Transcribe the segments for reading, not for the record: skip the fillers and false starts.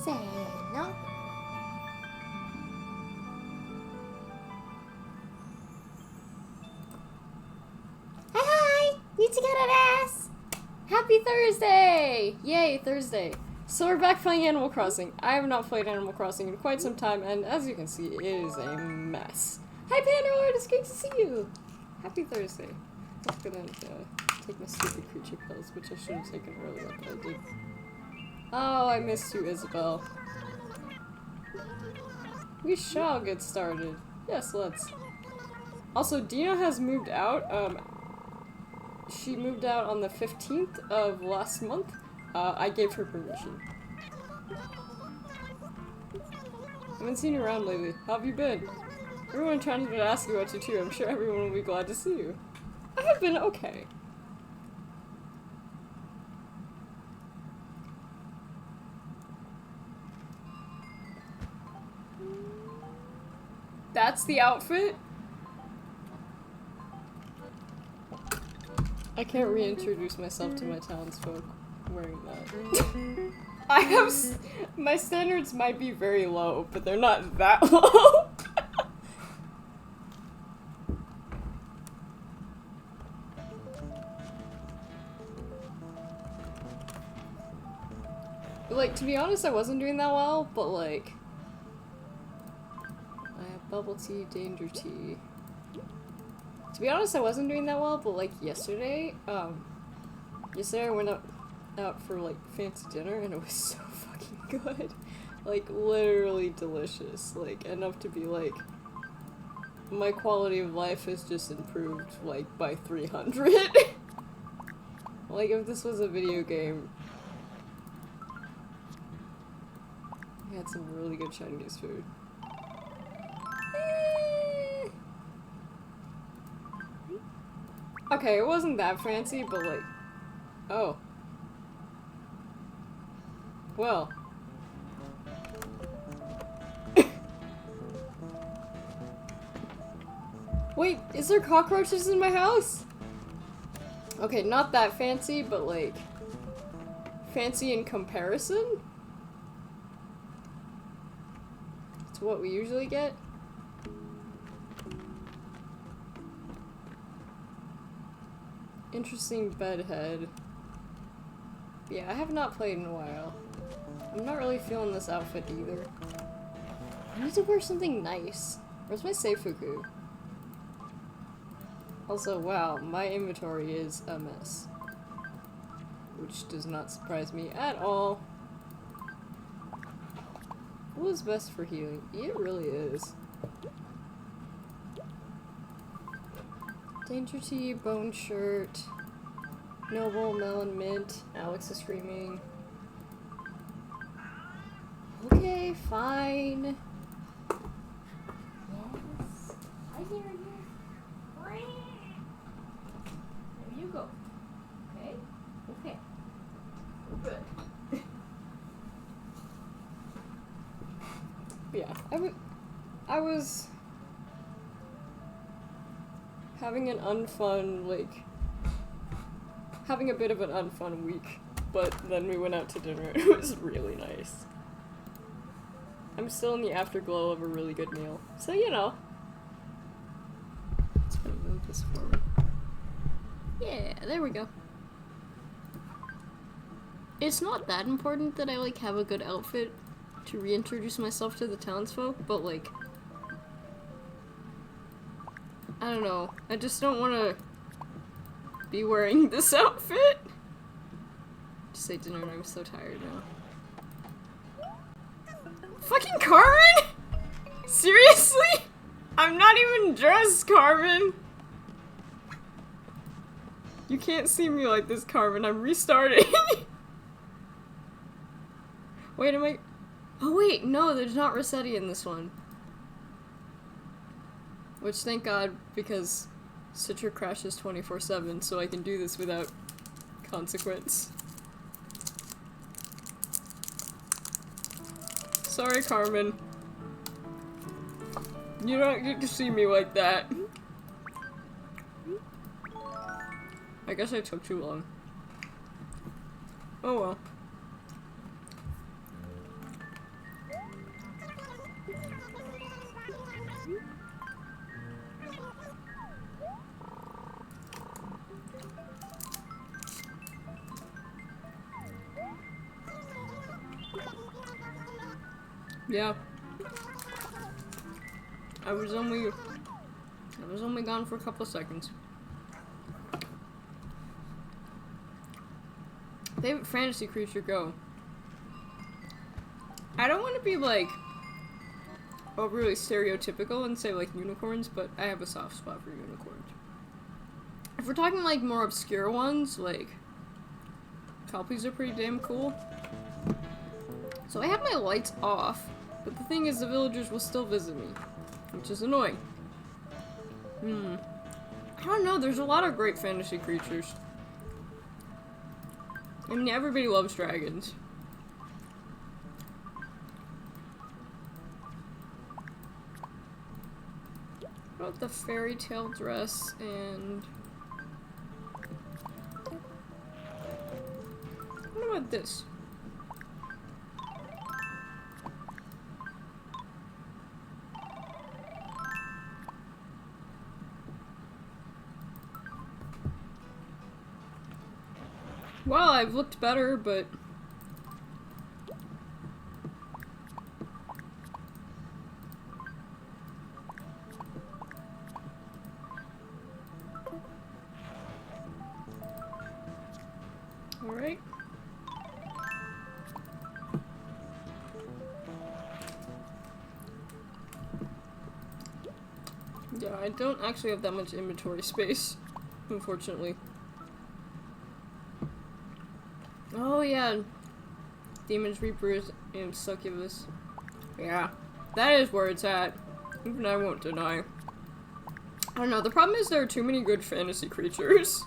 せーの。Hi, Nicchiketto desu! Happy Thursday! Yay, Thursday. So we're back playing Animal Crossing. I have not played Animal Crossing in quite some time, and as you can see, it is a mess. Hi Pandalord, it's great to see you! Happy Thursday. I'm gonna take my stupid creature pills, which I should have taken earlier, but I did. Oh, I missed you, Isabel. We shall get started. Yes, let's. Also, Dina has moved out. She moved out on the 15th of last month. I gave her permission. Haven't seen you around lately. How have you been? Everyone trying to ask you about you too. I'm sure everyone will be glad to see you. I have been okay. That's the outfit? I can't reintroduce myself to my townsfolk wearing that. I have my standards might be very low, but they're not that low. Like, to be honest, I wasn't doing that well, but like, I have bubble tea, danger tea. To be honest, I wasn't doing that well, but like yesterday I went out for like fancy dinner and it was so fucking good. Like literally delicious. Like enough to be like, my quality of life has just improved like by 300. Like if this was a video game, I had some really good Chinese food. Okay, it wasn't that fancy, but like, oh. Well. Wait, is there cockroaches in my house? Okay, not that fancy, but like, fancy in comparison to what we usually get. Interesting bedhead. Yeah, I have not played in a while. I'm not really feeling this outfit either. I need to wear something nice. Where's my Seifuku? Also, wow, my inventory is a mess. Which does not surprise me at all. What is best for healing? It really is. Danger tea, bone shirt, noble, melon, mint. Alex is screaming. Okay, fine. Yes, I hear you. There you go. Okay, okay, we're good. Yeah, I was having an unfun, like, having a bit of an unfun week, but then we went out to dinner and it was really nice. I'm still in the afterglow of a really good meal, so you know. Let's move this forward. Yeah, there we go. It's not that important that I, like, have a good outfit to reintroduce myself to the townsfolk, but, like, I don't know. I just don't want to be wearing this outfit. Just ate dinner and I'm so tired now. Fucking Carmen? Seriously? I'm not even dressed, Carmen. You can't see me like this, Carmen. I'm restarting. Wait, am I? Oh wait, no, there's not Rossetti in this one. Which, thank God, because Citra crashes 24/7, so I can do this without consequence. Sorry, Carmen. You don't get to see me like that. I guess I took too long. Oh well. Yeah. I was only gone for a couple of seconds. Favorite fantasy creature, go. I don't want to be like overly stereotypical and say like unicorns, but I have a soft spot for unicorns. If we're talking like more obscure ones, like Kelpies are pretty damn cool. So I have my lights off, but the thing is the villagers will still visit me, which is annoying. I don't know, there's a lot of great fantasy creatures. I mean, everybody loves dragons. What about the fairy tale dress and... what about this? Well, I've looked better, but... alright. Yeah, I don't actually have that much inventory space, unfortunately. Oh yeah, Demon's Reaper is in Succubus. Yeah, that is where it's at. Even I won't deny. I don't know, the problem is there are too many good fantasy creatures.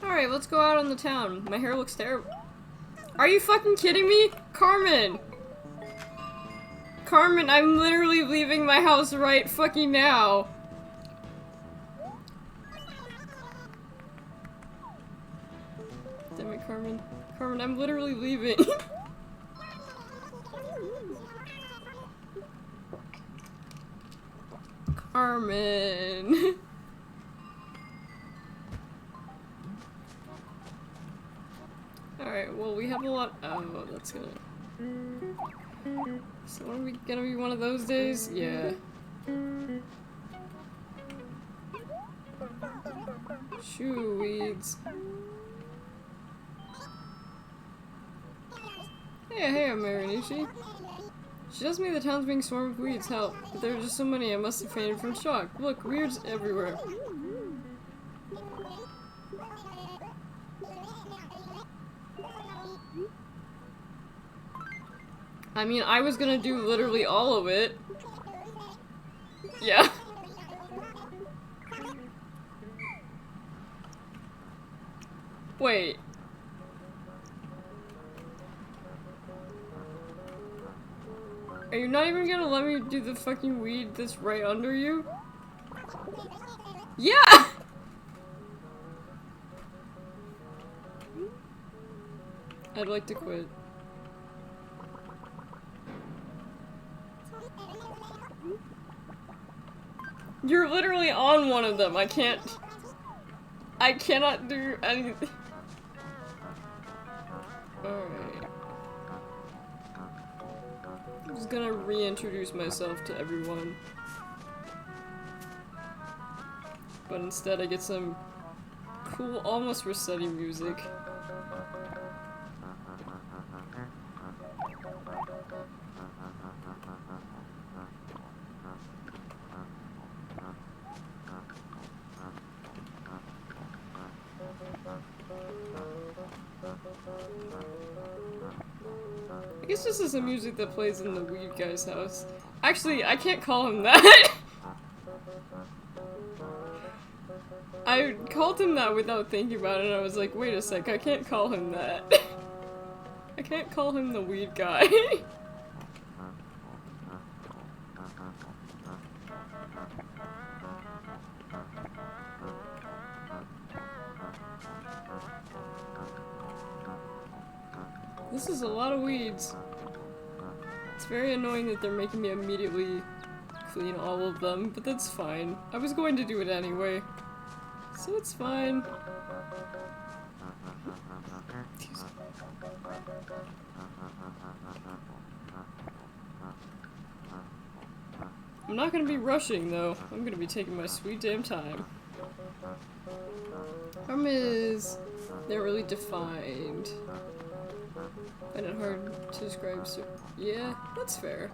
Alright, let's go out on the town. My hair looks terrible. Are you fucking kidding me? Carmen! Carmen, I'm literally leaving my house right fucking now. Damn it, Carmen. Carmen, I'm literally leaving. Carmen. Alright, well, we have a lot. Oh, that's gonna. So, are we gonna be one of those days? Yeah. Shoo weeds. Hey, I'm Marinishi. She tells me the town's being swarmed with weeds. Help. But there are just so many, I must have fainted from shock. Look, weeds everywhere. I mean, I was gonna do literally all of it. Yeah. Wait. Are you not even gonna let me do the fucking weed that's right under you? Yeah! I'd like to quit. You're literally on one of them. I cannot do anything. Alright. I'm just gonna reintroduce myself to everyone. But instead I get some cool, almost Rossetti music. I guess this is the music that plays in the weed guy's house. Actually, I can't call him that! I called him that without thinking about it, and I was like, wait a sec, I can't call him that. I can't call him the weed guy. This is a lot of weeds. It's very annoying that they're making me immediately clean all of them, but that's fine. I was going to do it anyway, so it's fine. I'm not gonna be rushing though. I'm gonna be taking my sweet damn time. Problem is, they're really defined. Find it hard to describe, so yeah, that's fair.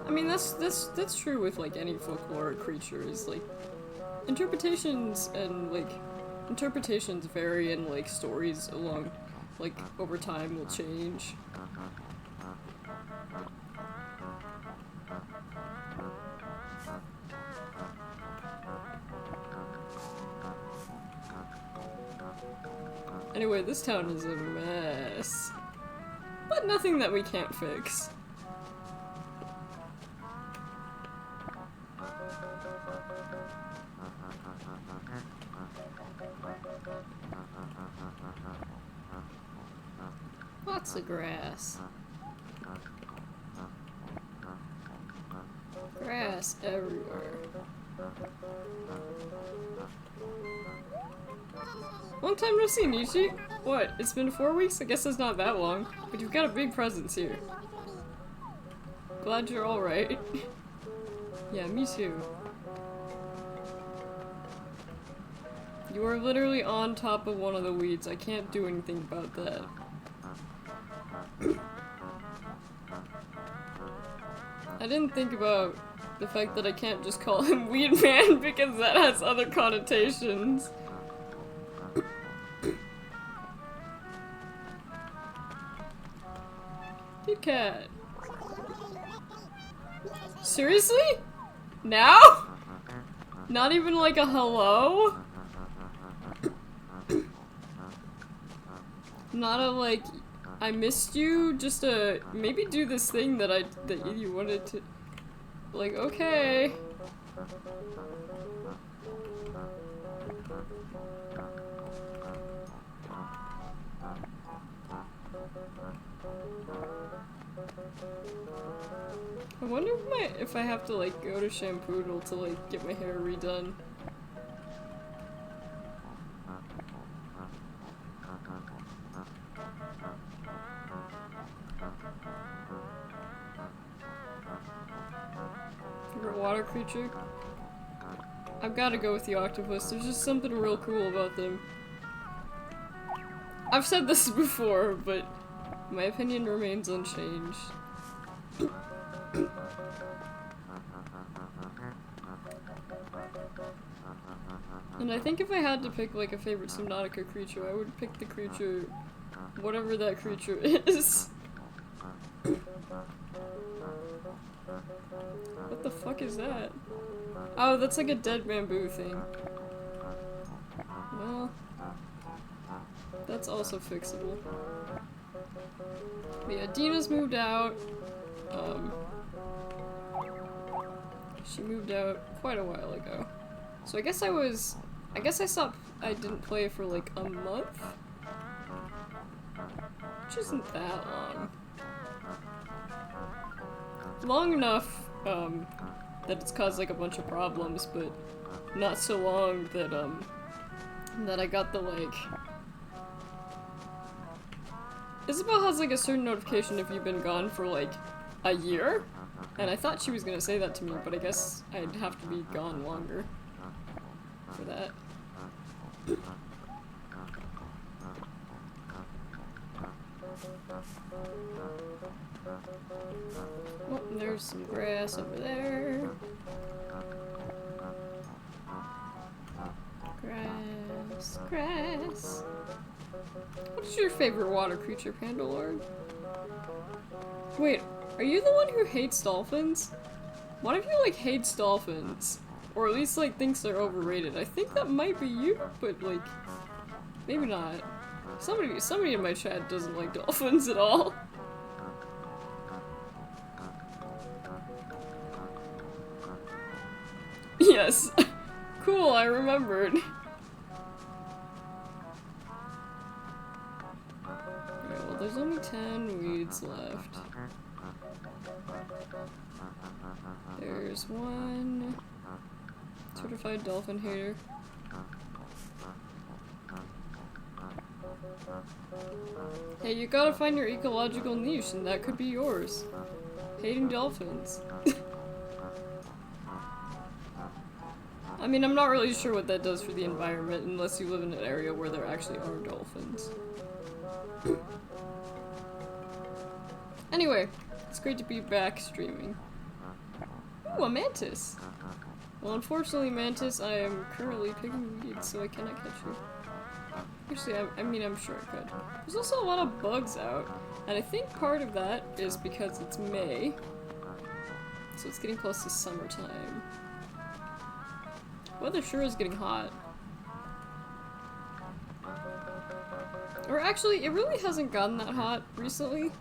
I mean, that's true with like any folkloric creature. Is like interpretations vary, and like stories along like over time will change. Anyway, this town is a mess. But nothing that we can't fix. Lots of grass. Grass everywhere. Long time no see, Nichi. What? It's been 4 weeks? I guess it's not that long. But you've got a big presence here. Glad you're alright. Yeah, me too. You are literally on top of one of the weeds. I can't do anything about that. I didn't think about the fact that I can't just call him Weed Man because that has other connotations. Good cat. Seriously? Now? Not even like a hello? Not a like, I missed you, just a, maybe do this thing that you wanted to, like, okay. I wonder if I have to like go to Shampoodle to like get my hair redone. Favorite water creature? I've got to go with the octopus. There's just something real cool about them. I've said this before, but my opinion remains unchanged. And I think if I had to pick like a favorite Subnautica creature, I would pick the creature, whatever that creature is. What the fuck is that? Oh, that's like a dead bamboo thing. Well, that's also fixable. But yeah, Dina's moved out. She moved out quite a while ago. So I guess I didn't play for like a month? Which isn't that long. Long enough, that it's caused like a bunch of problems, but not so long that, that I got the like... Isabel has like a certain notification if you've been gone for like a year? And I thought she was gonna say that to me, but I guess I'd have to be gone longer for that. Oh, there's some grass over there. Grass, grass. What is your favorite water creature, Panda Lord? Wait, are you the one who hates dolphins? One of you, like, hates dolphins. Or at least, like, thinks they're overrated. I think that might be you, but, like, maybe not. Somebody in my chat doesn't like dolphins at all. Yes. Cool, I remembered. Alright, well, there's only 10 weeds left. There's one. Certified dolphin hater. Hey, you gotta find your ecological niche, and that could be yours. Hating dolphins. I mean, I'm not really sure what that does for the environment unless you live in an area where there actually are dolphins. Anyway, it's great to be back streaming. Ooh, a mantis! Well, unfortunately, mantis, I am currently picking weeds, so I cannot catch you. Actually, I mean, I'm sure I could. There's also a lot of bugs out, and I think part of that is because it's May, so it's getting close to summertime. Weather sure is getting hot. Or actually, it really hasn't gotten that hot recently.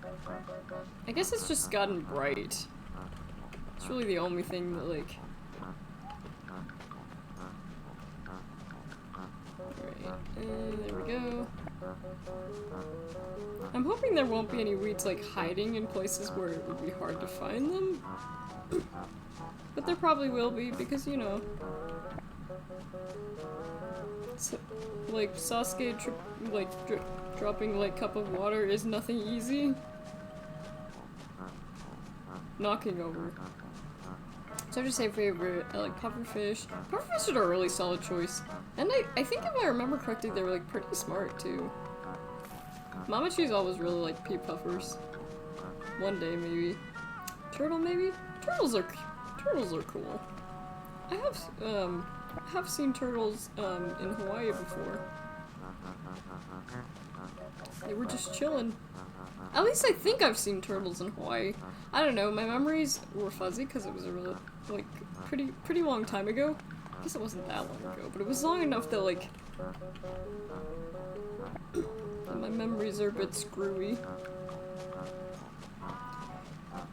I guess it's just gotten bright. It's really the only thing that, like... Alright, and there we go. I'm hoping there won't be any weeds, like, hiding in places where it would be hard to find them. But there probably will be, because, you know... So, like, Sasuke dropping, like, cup of water is nothing easy. Knocking over. So to say favorite, I like pufferfish. Pufferfish are a really solid choice. And I think if I remember correctly, they were, like, pretty smart, too. Mama Cheese always really liked pea puffers. One day, maybe. Turtle, maybe? Turtles are cool. I have seen turtles, in Hawaii before. They were just chilling. At least I think I've seen turtles in Hawaii. I don't know, my memories were fuzzy because it was a really, like, pretty long time ago. I guess it wasn't that long ago, but it was long enough that, like, my memories are a bit screwy.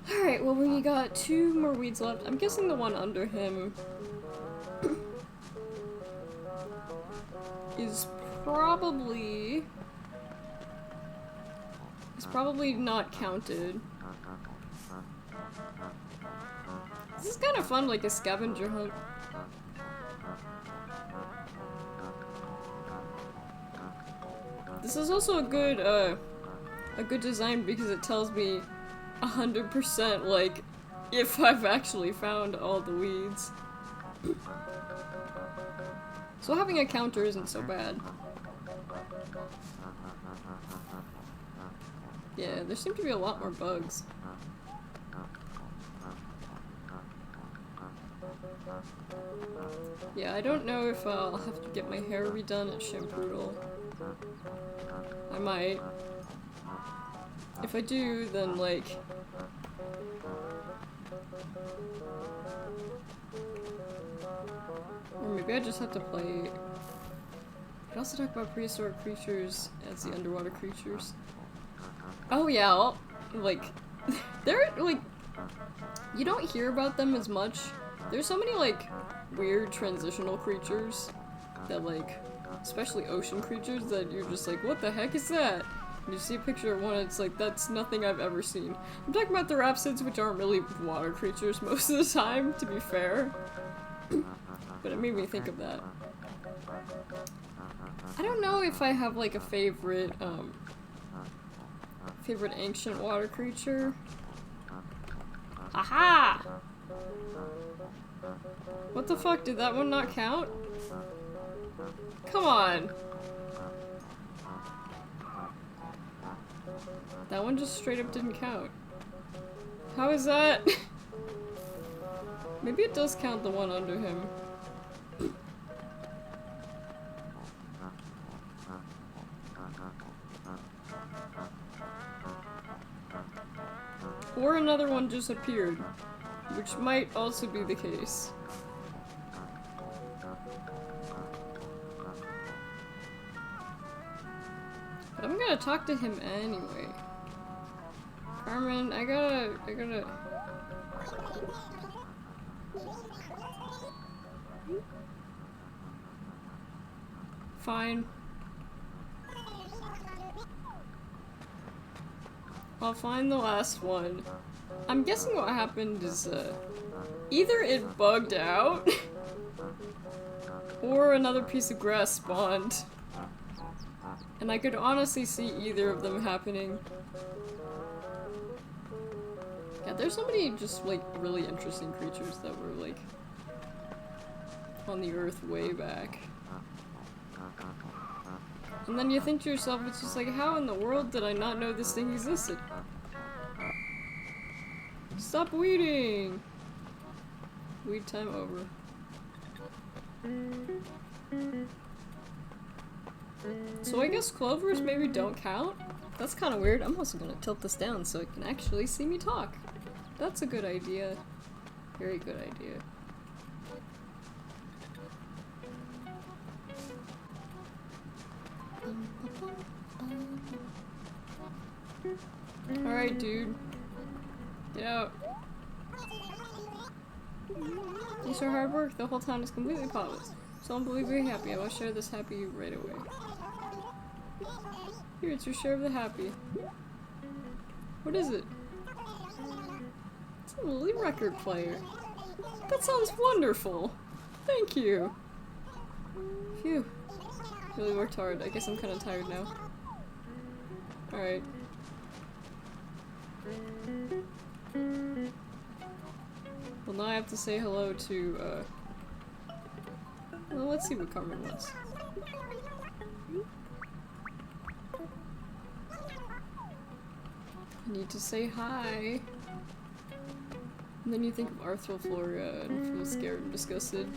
Alright, well, we got 2 more weeds left. I'm guessing the one under him is probably not counted. This is kind of fun, like a scavenger hunt. This is also a good design because it tells me 100% like if I've actually found all the weeds. So having a counter isn't so bad. Yeah, there seem to be a lot more bugs. Yeah, I don't know if I'll have to get my hair redone at Shampoo. I might. If I do, then like... Or maybe I just have to play... We can also talk about prehistoric creatures as the underwater creatures. Oh yeah, like... they're, like... You don't hear about them as much. There's so many, like, weird transitional creatures that, like, especially ocean creatures that you're just like, what the heck is that? And you see a picture of one, it's like, that's nothing I've ever seen. I'm talking about the rhapsids, which aren't really water creatures most of the time, to be fair. But it made me think of that. I don't know if I have, like, a favorite ancient water creature. Haha! What the fuck, did that one not count? Come on! That one just straight up didn't count. How is that? Maybe it does count the one under him. Or another one just appeared, which might also be the case. But I'm gonna talk to him anyway. Carmen, I gotta... Fine. I'll find the last one. I'm guessing what happened is, either it bugged out, or another piece of grass spawned. And I could honestly see either of them happening. Yeah, there's so many just, like, really interesting creatures that were, like, on the earth way back. And then you think to yourself, it's just like, how in the world did I not know this thing existed? Stop weeding! Weed time over. So I guess clovers maybe don't count? That's kind of weird. I'm also gonna tilt this down so it can actually see me talk. That's a good idea. Very good idea. Alright, dude. Get out. It's your hard work. The whole town is completely potless. So unbelievably happy. I will share this happy right away. Here, it's your share of the happy. What is it? It's a Lily record player. That sounds wonderful. Thank you. Phew. Really worked hard. I guess I'm kind of tired now. Alright. Well, now I have to say hello to, well, let's see what Carmen wants. I need to say hi. And then you think of Arthropluria and feel scared and disgusted.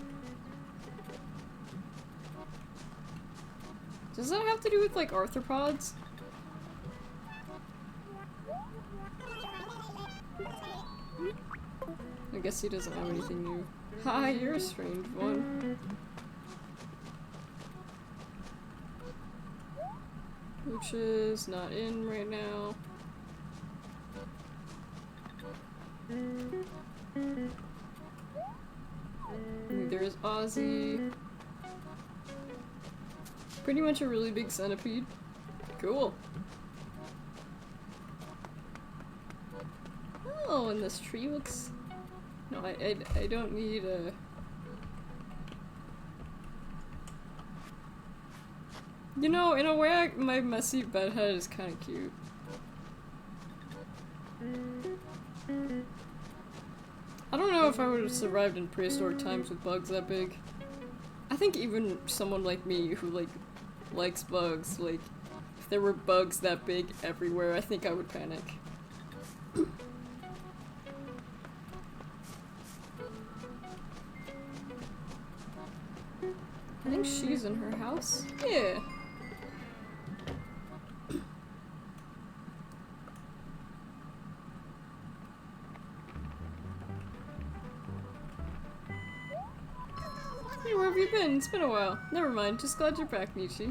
Does that have to do with, like, arthropods? I guess he doesn't have anything new. Hi, you're a strange one. Which is not in right now. Neither is Ozzy. Pretty much a really big centipede. Cool. Oh, and this tree looks... No, I don't need a... You know, in a way, my messy bedhead is kind of cute. I don't know if I would have survived in prehistoric times with bugs that big. I think even someone like me who, like, likes bugs, like, if there were bugs that big everywhere, I think I would panic. I think she's in her house. Yeah. Hey, where have you been? It's been a while. Never mind, just glad you're back, Nichi.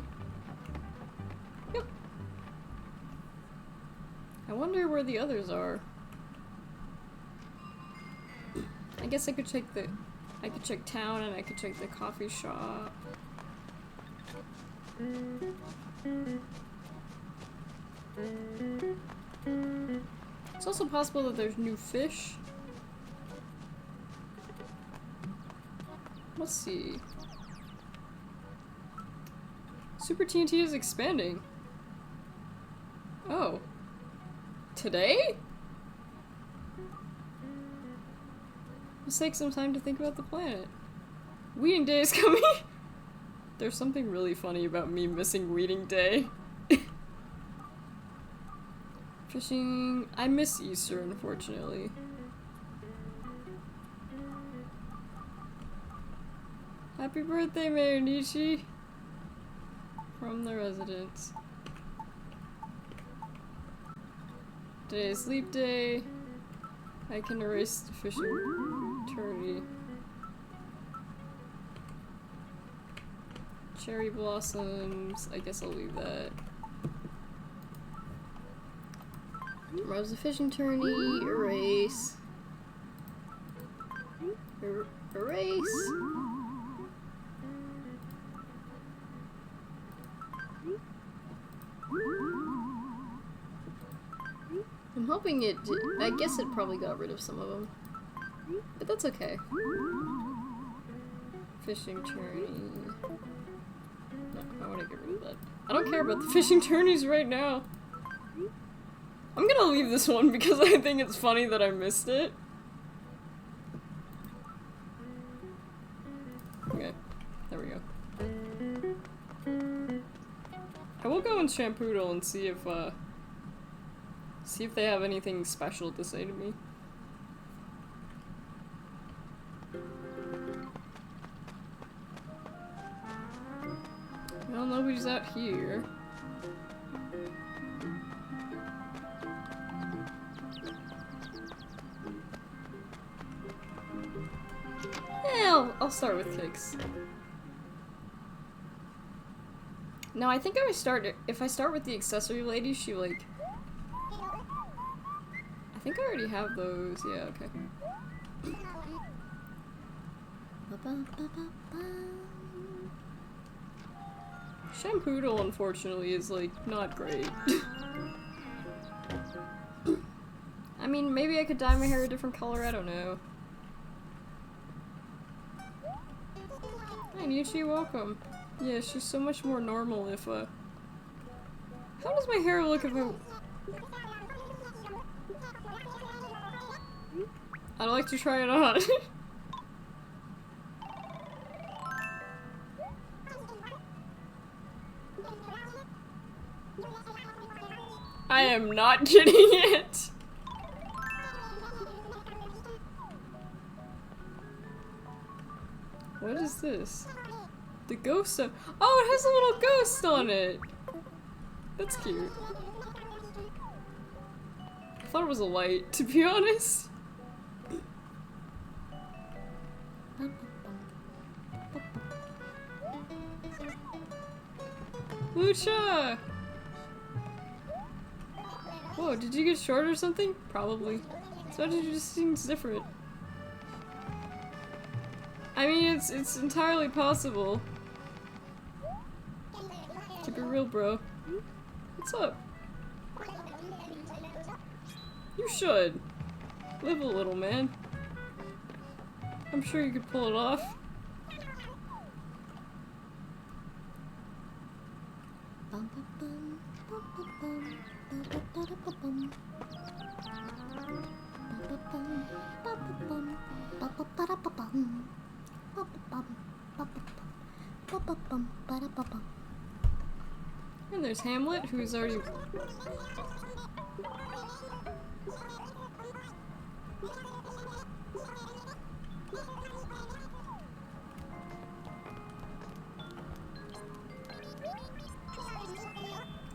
Yep. I wonder where the others are. I guess I could check the... I could check town and I could check the coffee shop. It's also possible that there's new fish. Let's see. Super TNT is expanding. Oh. Today? Let's take some time to think about the planet. Weeding day is coming! There's something really funny about me missing weeding day. Fishing... I miss Easter, unfortunately. Happy birthday, Mayor Nishi! From the residents. Today is sleep day. I can erase the fishing tourney. Cherry blossoms. I guess I'll leave that. Rose the fishing tourney. Erase. Erase. I'm hoping it did. I guess it probably got rid of some of them. But that's okay. Fishing tourney. No, I want to get rid of that. I don't care about the fishing tourneys right now. I'm gonna leave this one because I think it's funny that I missed it. Okay, there we go. I will go in Shampoodle and see if they have anything special to say to me. Well, nobody's out here. I'll start with Kix. No, I think if I start with the accessory lady, she like... I think I already have those, yeah, okay. Shampoodle, unfortunately, is like, not great. I mean, maybe I could dye my hair a different color, I don't know. Hi, Nietzsche, welcome. Yeah, she's so much more normal if, How does my hair look if I'd like to try it on. I am not getting it! What is this? The ghost of— oh, it has a little ghost on it! That's cute. I thought it was a light, to be honest. Lucha! Whoa, did you get short or something? Probably. So did you just seems different. I mean, it's entirely possible. Keep it real, bro. What's up? You should. Live a little, man. I'm sure you could pull it off. And there's Hamlet, who's already... It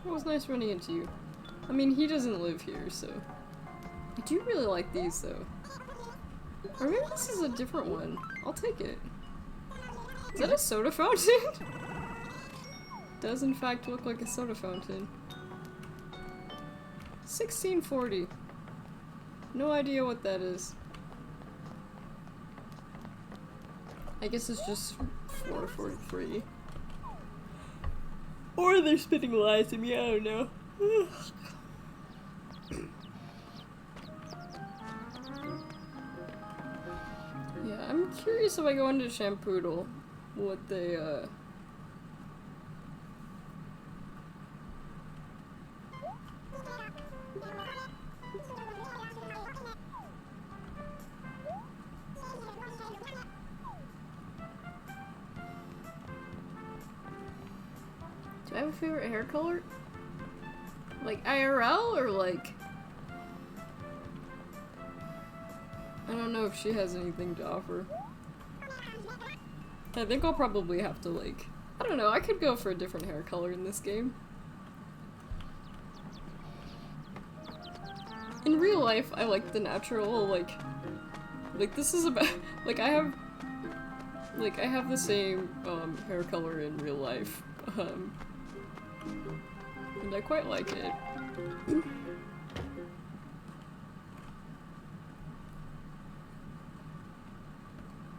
was nice running into you. I mean, he doesn't live here, so... I do really like these, though. Or maybe this is a different one. I'll take it. Is that a soda fountain? Does in fact look like a soda fountain. 1640. No idea what that is. I guess it's just 443. Or they're spitting lies at me, I don't know. Yeah, I'm curious if I go into Shampoodle, what they, do I have a favorite hair color? Like IRL or like... I don't know if she has anything to offer. I think I'll probably have to like... I don't know, I could go for a different hair color in this game. In real life, I like the natural, like this is about, like I have the same, hair color in real life, and I quite like it.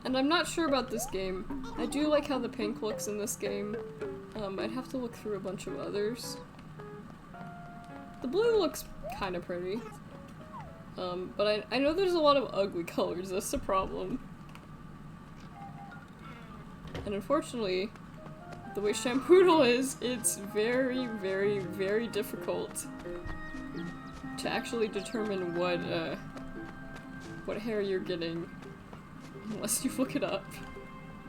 And I'm not sure about this game. I do like how the pink looks in this game. I'd have to look through a bunch of others. The blue looks kind of pretty. But I know there's a lot of ugly colors, that's the problem. And unfortunately, the way Shampoodle is, it's very, very, very difficult to actually determine what hair you're getting unless you look it up,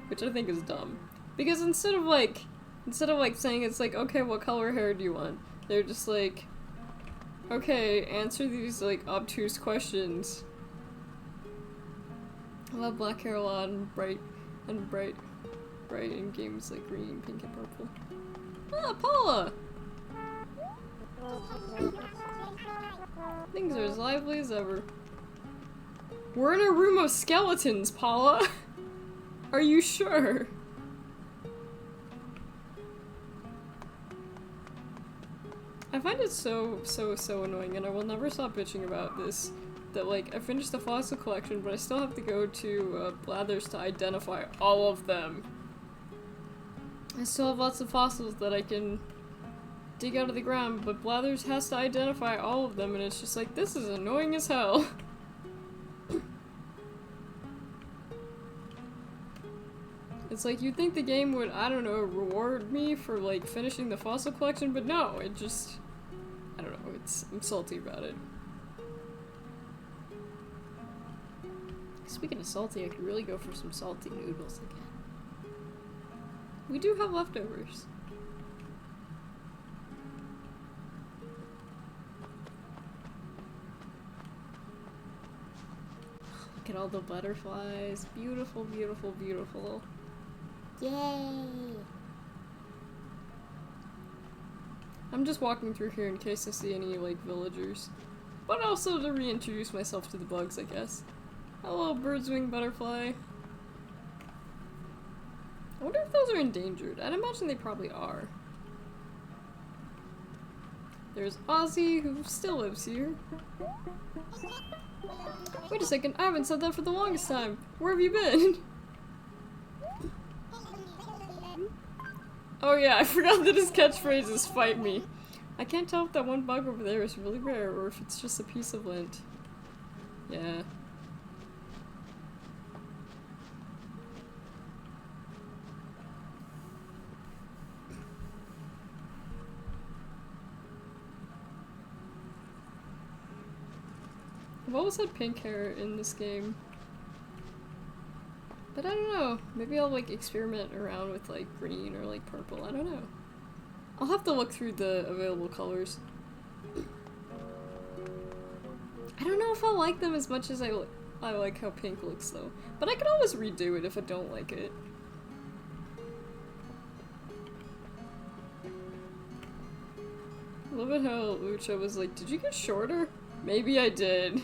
which I think is dumb. Because instead of like saying it's like, okay, what color hair do you want? They're just like, okay, answer these like obtuse questions. I love black hair a lot and bright in games like green, pink, and purple. Ah, Paula! Things are as lively as ever. We're in a room of skeletons, Paula! Are you sure? I find it so annoying, and I will never stop bitching about this, that like, I finished the fossil collection, but I still have to go to Blathers to identify all of them. I still have lots of fossils that I can dig out of the ground, but Blathers has to identify all of them, and it's just like, this is annoying as hell. It's like, you'd think the game would, I don't know, reward me for like finishing the fossil collection, but no, it just, I don't know, I'm salty about it. Speaking of salty, I could really go for some salty noodles again. We do have leftovers. Look at all the butterflies. Beautiful, beautiful, beautiful. Yay! I'm just walking through here in case I see any, like, villagers. But also to reintroduce myself to the bugs, I guess. Hello, bird's-wing butterfly. I wonder if those are endangered. I'd imagine they probably are. There's Ozzy, who still lives here. Wait a second, I haven't said that for the longest time. Where have you been? Oh yeah, I forgot that his catchphrase is "fight me." I can't tell if that one bug over there is really rare or if it's just a piece of lint. Yeah. I've always had pink hair in this game. But I don't know, maybe I'll like experiment around with like green or like purple, I don't know. I'll have to look through the available colors. I don't know if I'll like them as much as I like how pink looks though. But I can always redo it if I don't like it. I love it how Lucha was like, did you get shorter? Maybe I did.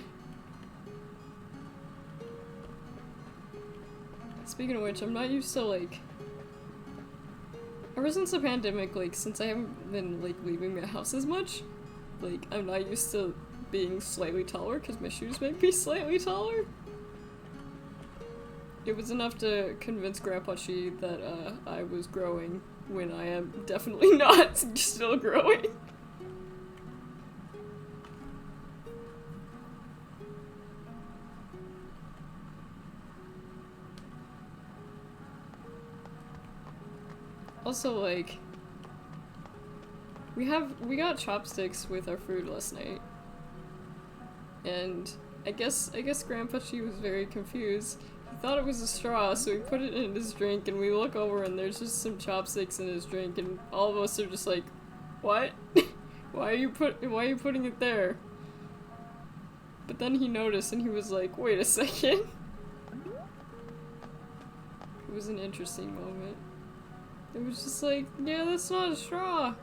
Speaking of which, I'm not used to, like, ever since the pandemic, like, since I haven't been, like, leaving my house as much, like, I'm not used to being slightly taller, because my shoes make me slightly taller. It was enough to convince Grandpa Chi that, I was growing when I am definitely not still growing. Also, like, we got chopsticks with our food last night, and I guess Grandpa Chi was very confused. He thought it was a straw, so he put it in his drink, and we look over and there's just some chopsticks in his drink, and all of us are just like, what? why are you putting it there? But then he noticed and he was like, wait a second. It was an interesting moment. It was just like, yeah, that's not a straw.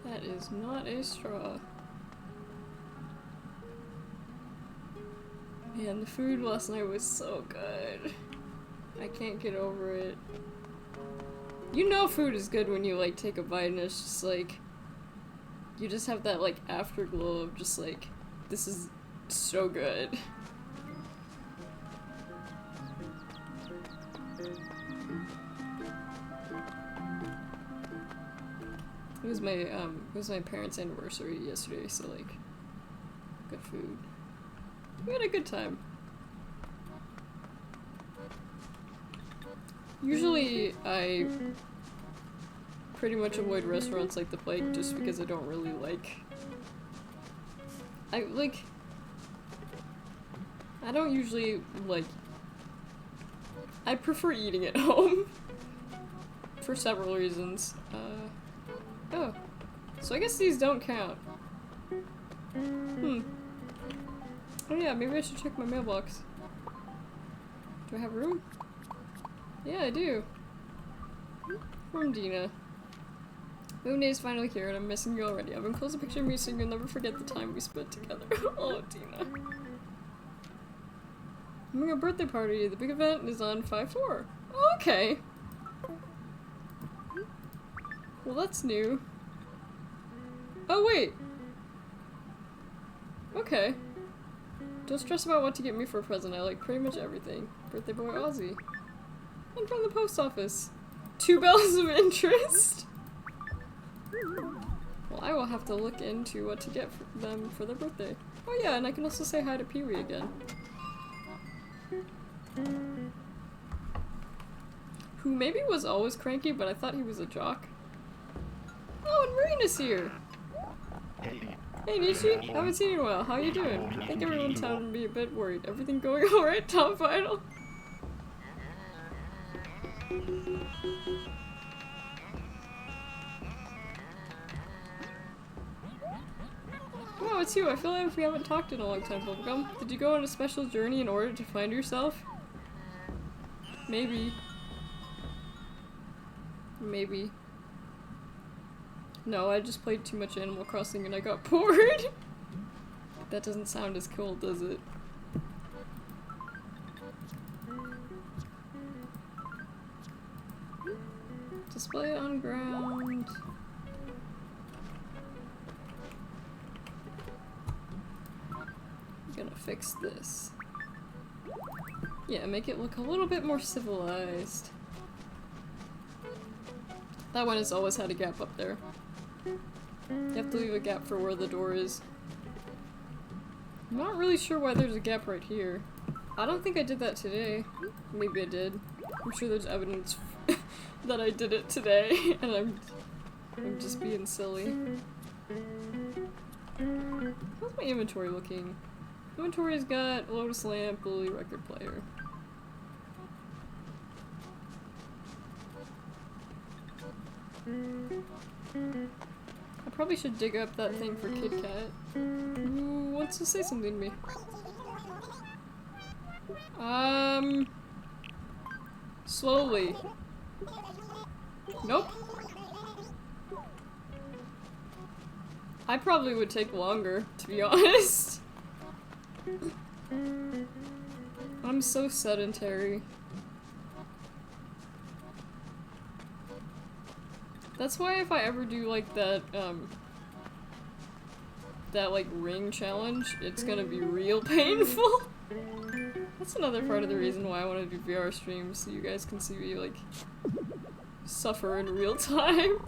That is not a straw. Man, the food last night was so good. I can't get over it. You know food is good when you, like, take a bite and it's just like, you just have that, like, afterglow of just like, this is so good. It was my parents' anniversary yesterday, so like, good food. We had a good time. Usually, I pretty much avoid restaurants like the Plague just because I don't really like. I don't usually like. I prefer eating at home for several reasons. Oh, so I guess these don't count. Oh yeah, maybe I should check my mailbox. Do I have room? Yeah, I do. From Dina. Moon Day is finally here and I'm missing you already. I've been close a picture of me so you'll never forget the time we spent together. Oh, Dina. I'm having a birthday party. The big event is on 5/4. Okay. Well, that's new. Oh, wait. Okay. Don't stress about what to get me for a present. I like pretty much everything. Birthday boy Ozzy. And from the post office. 2 bells of interest. Well, I will have to look into what to get for them for their birthday. Oh yeah, and I can also say hi to Pee-wee again. Who maybe was always cranky, but I thought he was a jock. Oh, and Marina's here! Hey Nishi, haven't seen you in a while. How you doing? I think everyone sounded me a bit worried. Everything going alright, Tom Final? Oh, it's you. I feel like we haven't talked in a long time, Bubblegum. Did you go on a special journey in order to find yourself? Maybe. Maybe. No, I just played too much Animal Crossing and I got bored. That doesn't sound as cool, does it? Display on ground. I'm gonna fix this. Yeah, make it look a little bit more civilized. That one has always had a gap up there. You have to leave a gap for where the door is. I'm not really sure why there's a gap right here. I don't think I did that today. Maybe I did. I'm sure there's evidence that I did it today, and I'm just being silly. How's my inventory looking? Inventory's got Lotus Lamp, Lily record player. I probably should dig up that thing for Kit Kat. Who wants to say something to me? Slowly. Nope. I probably would take longer, to be honest. I'm so sedentary. That's why if I ever do like that, that like ring challenge, it's gonna be real painful. That's another part of the reason why I want to do VR streams, so you guys can see me like suffer in real time.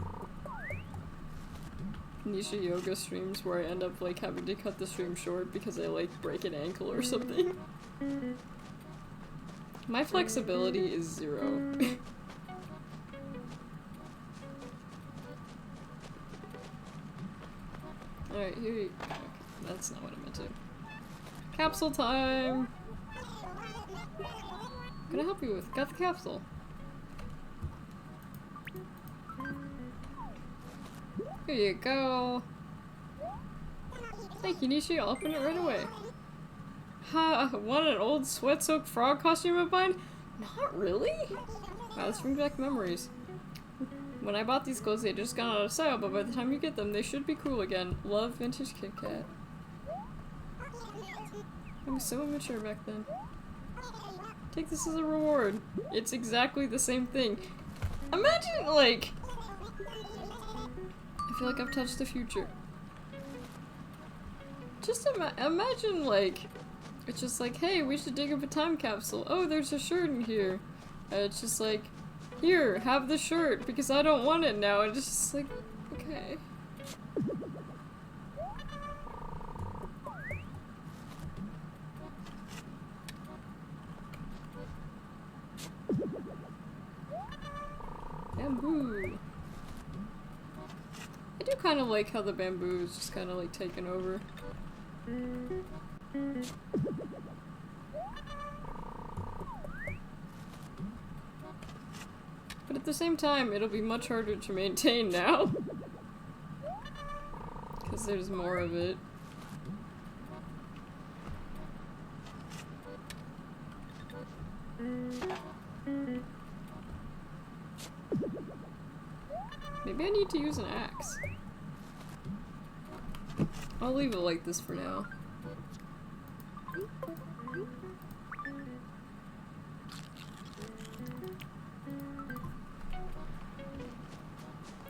Nisha yoga streams where I end up like having to cut the stream short because I like break an ankle or something. My flexibility is 0. Alright, here you go. Okay, that's not what I meant to. Capsule time! What can I help you with? Got the capsule. Here you go. Thank you, Nishi. I'll open it right away. Ha! Want an old sweat-soaked frog costume of mine? Not really? Wow, this brings back memories. When I bought these clothes, they had just gone out of style, but by the time you get them, they should be cool again. Love vintage Kit Kat. I was so immature back then. Take this as a reward. It's exactly the same thing. Imagine, like... I feel like I've touched the future. Just imagine, like... It's just like, hey, we should dig up a time capsule. Oh, there's a shirt in here. And it's just like... Here, have the shirt, because I don't want it now. And it's just like, Okay. Bamboo. I do kind of like how the bamboo is just kind of like taken over. But at the same time, it'll be much harder to maintain now. Because there's more of it. Maybe I need to use an axe. I'll leave it like this for now.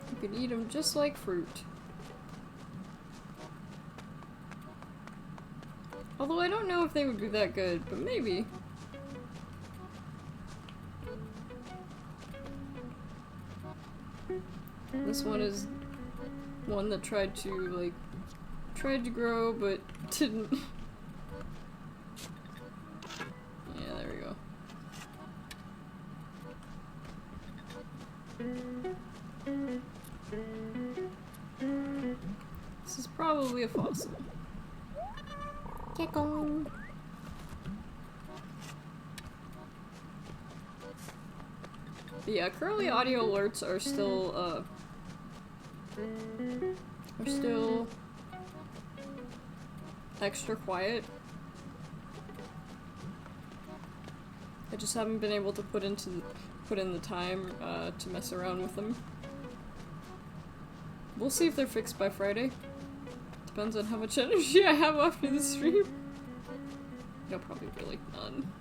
You can eat them just like fruit. Although I don't know if they would be that good, but maybe. This one is one that tried to grow, but didn't. Yeah, there we go. This is probably a fossil. Get going. Yeah, currently audio alerts are still, extra quiet. I just haven't been able to put in the time, to mess around with them. We'll see if they're fixed by Friday. Depends on how much energy I have after the stream. No, probably really none.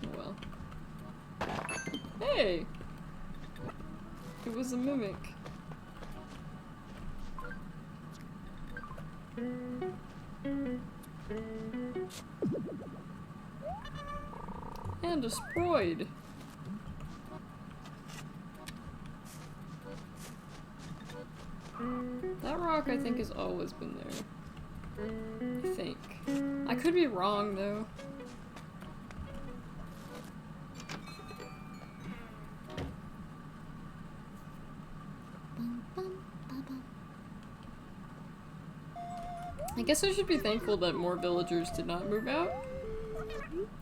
Oh well. Hey! It was a mimic. And a sproid. That rock, I think, has always been there. I think. I could be wrong, though. I guess I should be thankful that more villagers did not move out.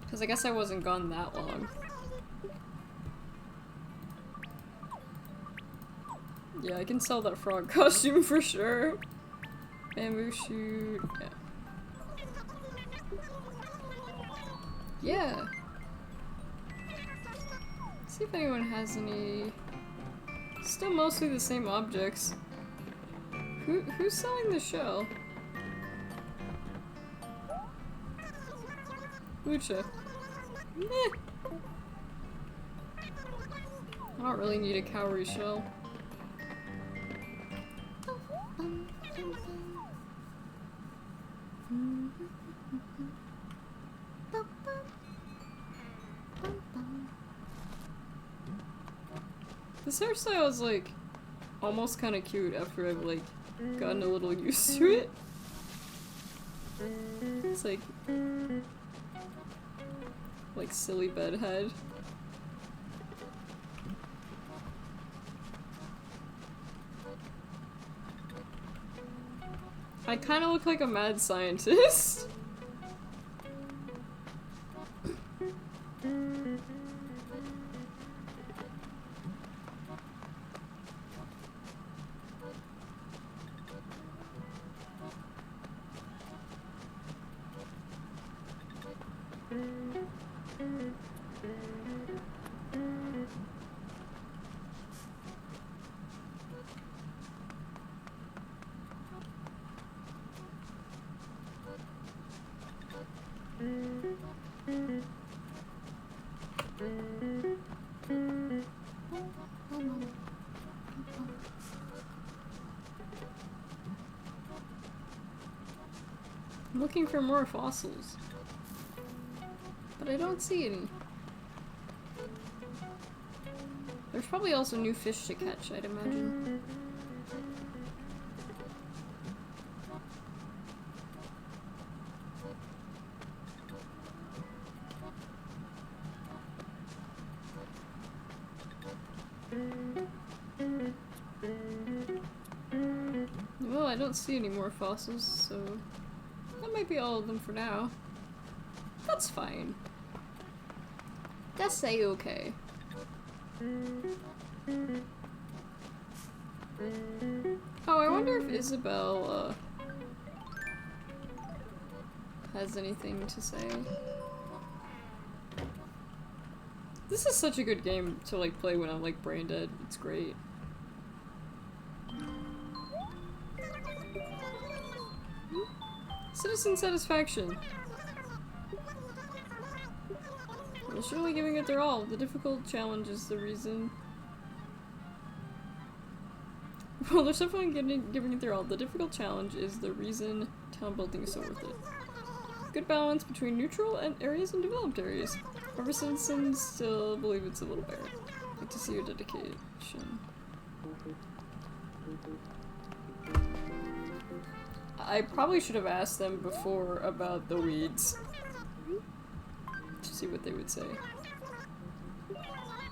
Because I guess I wasn't gone that long. Yeah, I can sell that frog costume for sure. Bamboo shoot. Yeah. Yeah. See if anyone has any. Still mostly the same objects. Who's selling the shell? Lucha. Meh. I don't really need a cowrie shell. This hairstyle is like almost kind of cute after I've like gotten a little used to it. It's like silly bedhead. I kind of look like a mad scientist. I'm looking for more fossils, but I don't see any. There's probably also new fish to catch, I'd imagine. don't see any more fossils, so that might be all of them for now. That's fine. That's a-okay. Oh, I wonder if Isabel, has anything to say. This is such a good game to, like, play when I'm, like, brain dead. It's great. Citizen satisfaction. Well, surely giving it their all. The difficult challenge is the reason. Well, they're definitely giving it their all. The difficult challenge is the reason town building is so worth it. Good balance between neutral areas and developed areas. However, citizens still believe it's a little barren. I'd like to see your dedication. I probably should have asked them before about the weeds. To see what they would say.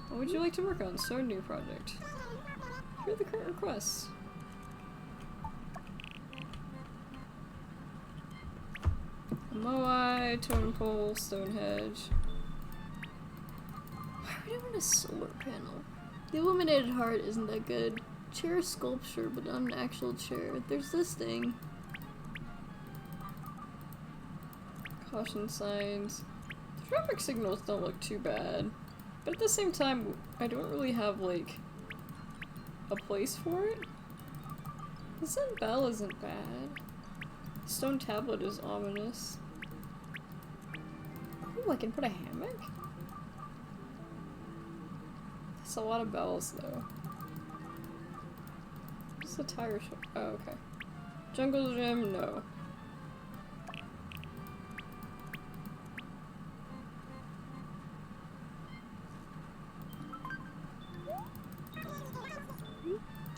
What would you like to work on? Start a new project. Here are the current requests. Moai, totem pole, stone hedge. Why are we doing a solar panel? The illuminated heart isn't that good. Chair sculpture, but not an actual chair. There's this thing. Caution signs. The traffic signals don't look too bad. But at the same time, I don't really have, like, a place for it. The sun bell isn't bad. Stone tablet is ominous. Ooh, I can put a hammock? That's a lot of bells, though. What's the tire shop? Oh, okay. Jungle gym? No.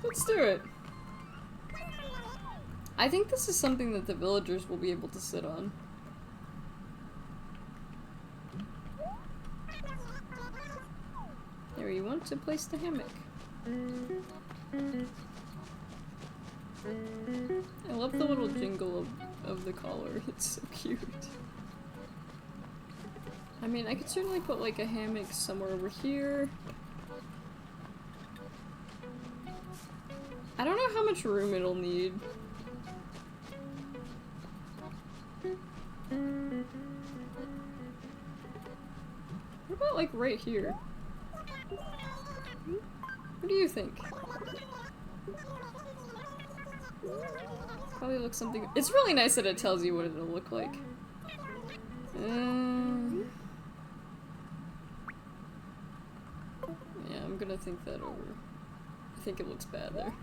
Let's do it. I think this is something that the villagers will be able to sit on. There, you want to place the hammock. I love the little jingle of the collar. It's so cute. I mean, I could certainly put like a hammock somewhere over here. I don't know how much room it'll need. What about like right here? What do you think? Probably looks something. It's really nice that it tells you what it'll look like. Yeah, I'm gonna think that over. I think it looks bad there.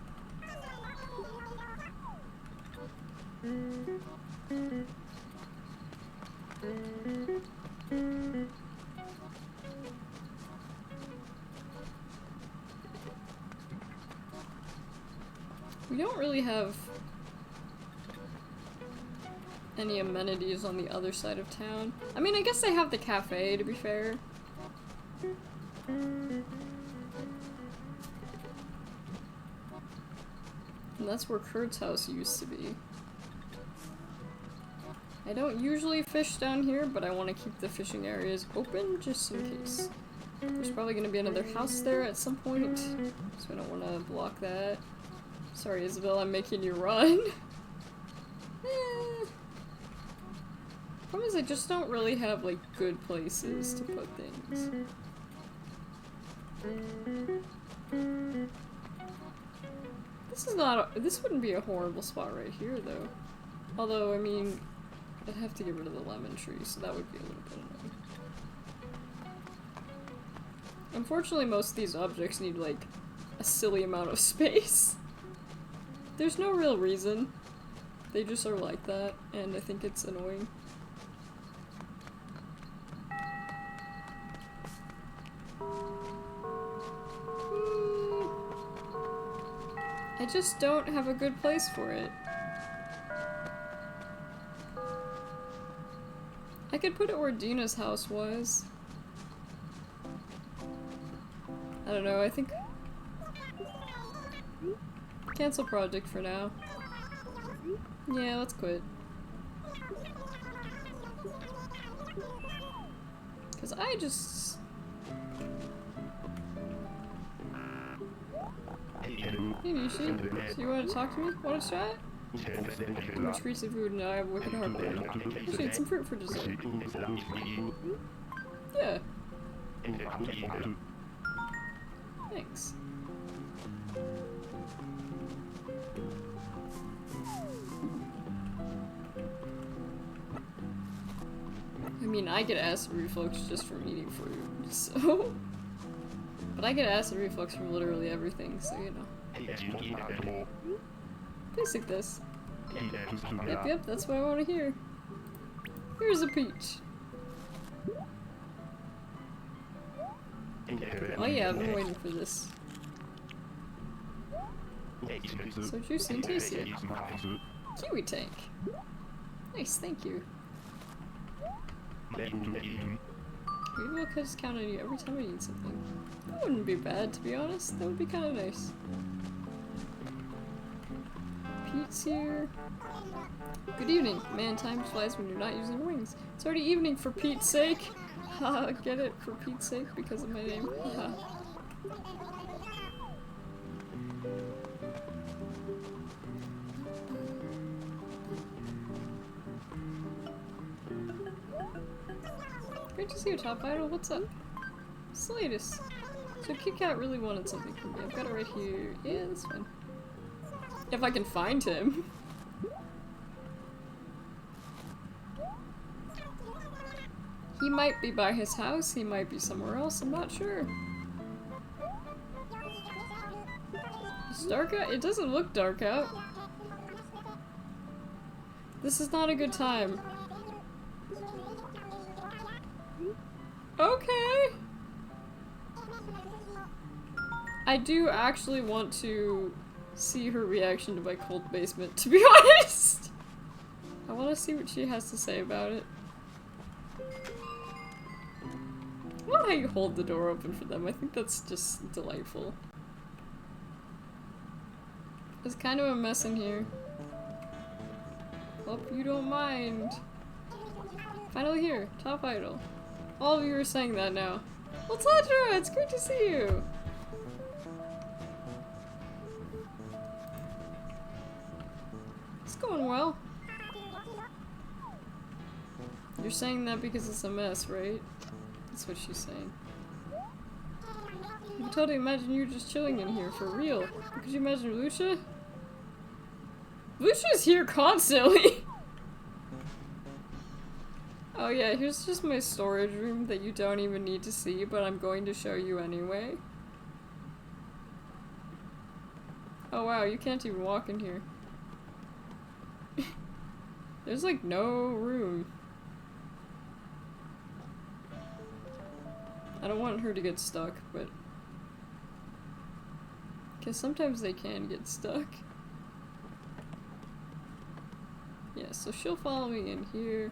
We don't really have any amenities on the other side of town. I mean, I guess they have the cafe, to be fair. And that's where Kurt's house used to be. I don't usually fish down here, but I want to keep the fishing areas open just in case. There's probably going to be another house there at some point, so I don't want to block that. Sorry, Isabel, I'm making you run. Problem is I just don't really have, like, good places to put things. This wouldn't be a horrible spot right here, though. Although, I mean, I'd have to get rid of the lemon tree, so that would be a little bit annoying. Unfortunately, most of these objects need, like, a silly amount of space. There's no real reason. They just are like that, and I think it's annoying. I just don't have a good place for it. I could put it where Dina's house was. I don't know, I think... Cancel project for now. Yeah, let's quit. Cause I just... Hey Nishi, so you want to talk to me? Want to chat? Much greasy food and I have a wicked heartburn. You should eat some fruit for dessert. Yeah. Thanks. I mean, I get acid reflux just from eating fruit, so... But I get acid reflux from literally everything, so you know. Please take this. Yep, that's what I want to hear. Here's a peach. Oh yeah, I've been waiting for this. So juicy and tasty. Kiwi tank. Nice, thank you. Maybe we'll just count on you every time I eat something. That wouldn't be bad, to be honest. That would be kind of nice. Pete's here. Good evening. Man, time flies when you're not using your wings. It's already evening for Pete's sake. Haha, get it? For Pete's sake? Because of my name. Haha. Great to see you, Top Idol. What's up? What's the latest? So Kit Kat really wanted something from me. I've got it right here. Yeah, that's fine. If I can find him. He might be by his house, he might be somewhere else, I'm not sure. It's dark out? It doesn't look dark out. This is not a good time. Okay. I do actually want to see her reaction to my cold basement, to be honest. I want to see what she has to say about it. I love how you hold the door open for them. I think that's just delightful. There's kind of a mess in here. Hope you don't mind. Finally here, Top Idol. All of you are saying that now. Well, Tatra, it's great to see you. It's going well. You're saying that because it's a mess, right? That's what she's saying. I can totally imagine you just chilling in here, for real. Could you imagine Lucia? Lucia's here constantly! Oh yeah, here's just my storage room that you don't even need to see, but I'm going to show you anyway. Oh wow, you can't even walk in here. There's like no room. I don't want her to get stuck, but... Because sometimes they can get stuck. Yeah, so she'll follow me in here.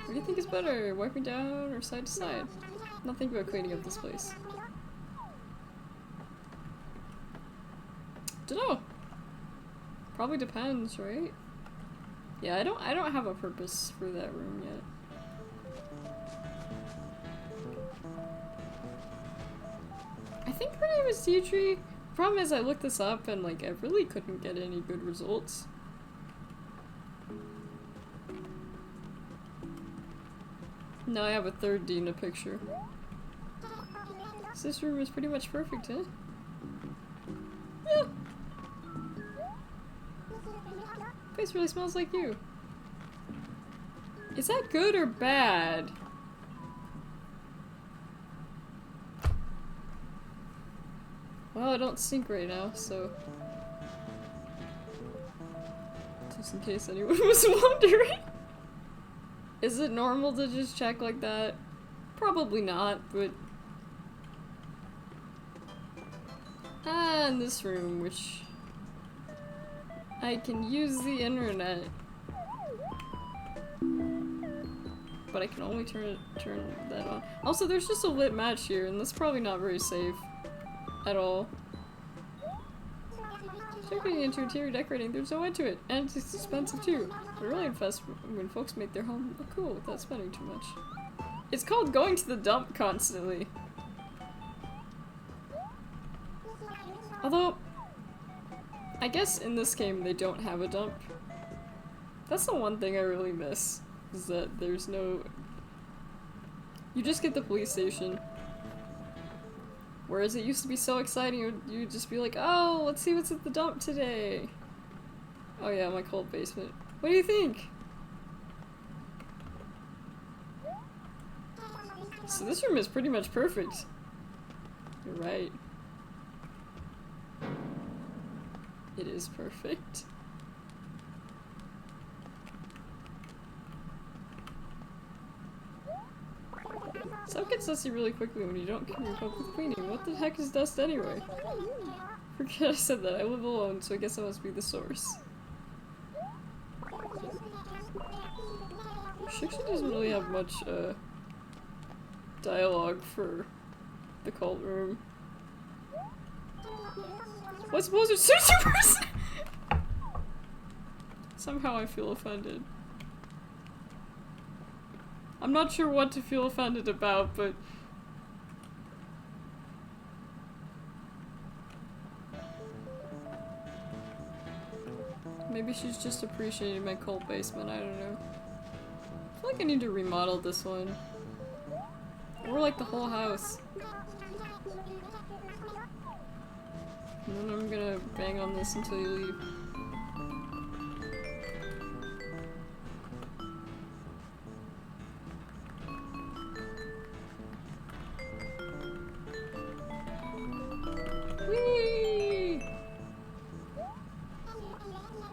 What do you think is better? Wiping down or side to side? I'm not thinking about cleaning up this place. Dunno. Probably depends, right? Yeah, I don't have a purpose for that room yet. I think her name is Deidre. The problem is I looked this up and like I really couldn't get any good results. Now I have a third D in the picture. So this room is pretty much perfect, huh? Yeah. Place really smells like you. Is that good or bad? Well, I don't sync right now, so... Just in case anyone was wondering. Is it normal to just check like that? Probably not, but... Ah, in this room, which... I can use the internet. But I can only turn that on. Also, there's just a lit match here, and that's probably not very safe. At all. Checking into interior decorating, there's no end to it, and it's expensive too. But really invest when folks make their home look cool without spending too much. It's called going to the dump constantly. Although, I guess in this game they don't have a dump. That's the one thing I really miss, is that there's no... You just get the police station. Whereas it used to be so exciting, you'd just be like, oh, let's see what's at the dump today. Oh yeah, my cold basement. What do you think? So this room is pretty much perfect. You're right. It is perfect. Stuff gets dusty really quickly when you don't keep up with cleaning. What the heck is dust anyway? Forget I said that. I live alone, so I guess I must be the source. She actually doesn't really have much, dialogue for the cult room. What's supposed to search a person? Somehow I feel offended. I'm not sure what to feel offended about, but... Maybe she's just appreciating my cold basement, I don't know. I feel like I need to remodel this one. Or like the whole house. And then I'm gonna bang on this until you leave. Whee!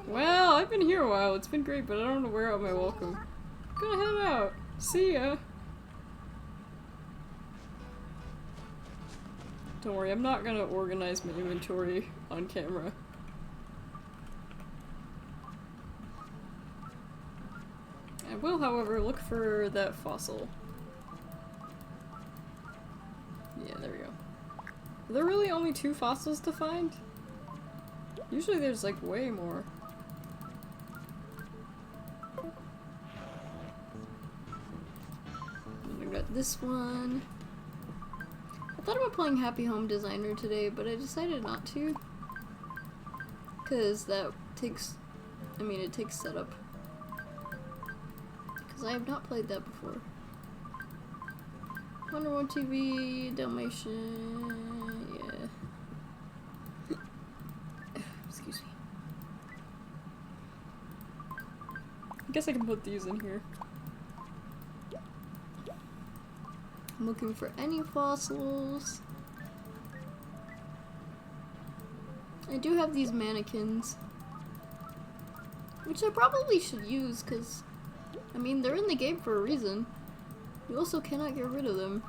Well, I've been here a while. It's been great, but I don't know where out my welcome. Gonna head out. See ya. Don't worry, I'm not gonna organize my inventory on camera. I will, however, look for that fossil. Yeah, there we go. Are there really only 2 fossils to find? Usually there's like way more. And I got this one. I thought about playing Happy Home Designer today, but I decided not to. Because that takes... I mean, it takes setup. Because I have not played that before. Wonder Woman TV, Dalmatian... yeah. Excuse me. I guess I can put these in here. I'm looking for any fossils. I do have these mannequins, which I probably should use because, I mean, they're in the game for a reason. You also cannot get rid of them.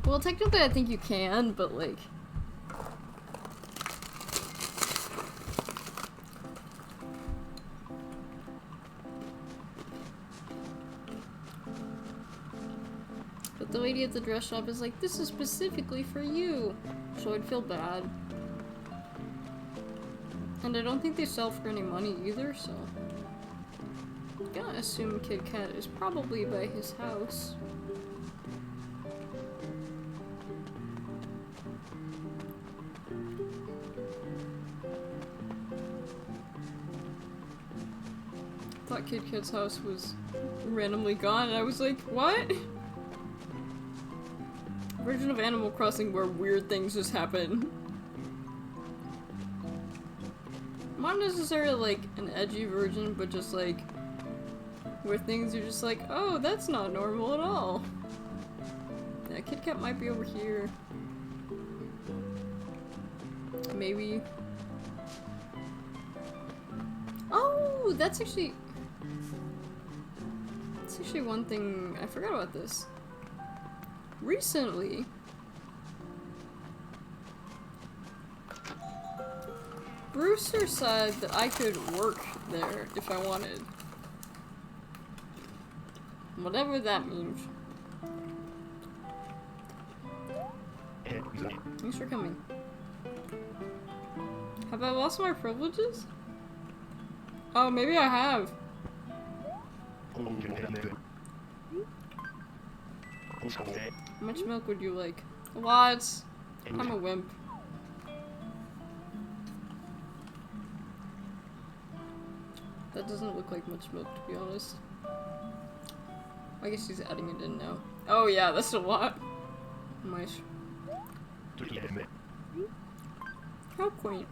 Well, technically I think you can, but like... But the lady at the dress shop is like, this is specifically for you. So I'd feel bad. And I don't think they sell for any money either, so... I'm gonna assume Kit Kat is probably by his house. I thought Kit Kat's house was randomly gone, and I was like, what? Version of Animal Crossing where weird things just happen. Not necessarily like an edgy version, but just like where things are just like, oh, that's not normal at all. Yeah, Kit Kat might be over here. Maybe. Oh, that's actually one thing I forgot about this. Recently, Brewster said that I could work there if I wanted. Whatever that means. Thanks for coming. Have I lost my privileges? Oh, maybe I have. How much milk would you like? A lot. I'm a wimp. That doesn't look like much milk, to be honest. I guess he's adding it in now. Oh yeah, that's a lot. Nice. How quaint.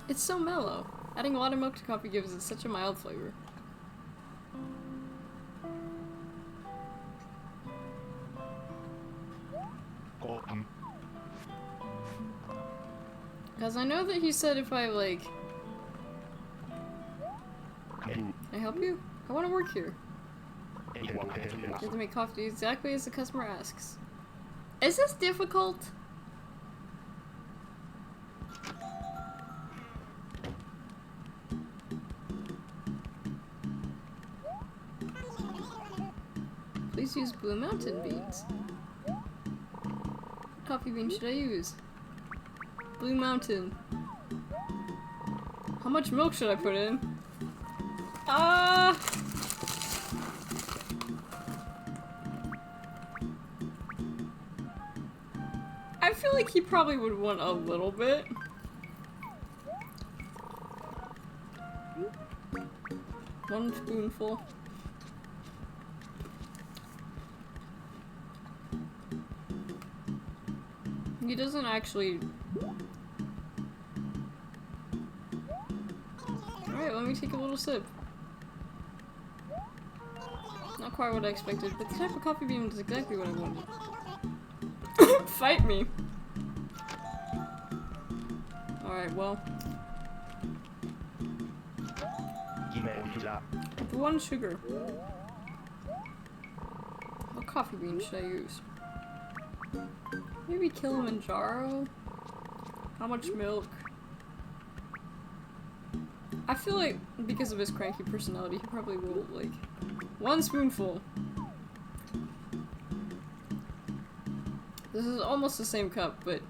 It's so mellow. Adding a lot of milk to coffee gives it such a mild flavor. Because I know that he said if I, like... Can I help you? I want to work here. You have to make coffee exactly as the customer asks. Is this difficult? Please use Blue Mountain beans. What coffee bean should I use? Blue Mountain. How much milk should I put in? I feel like he probably would want a little bit. One spoonful. He doesn't actually... Alright, let me take a little sip. Not quite what I expected, but the type of coffee bean is exactly what I wanted. Fight me! Alright, well. One sugar. What coffee bean should I use? Maybe Kilimanjaro? How much milk? I feel like, because of his cranky personality, he probably will, like, 1 spoonful. This is almost the same cup, but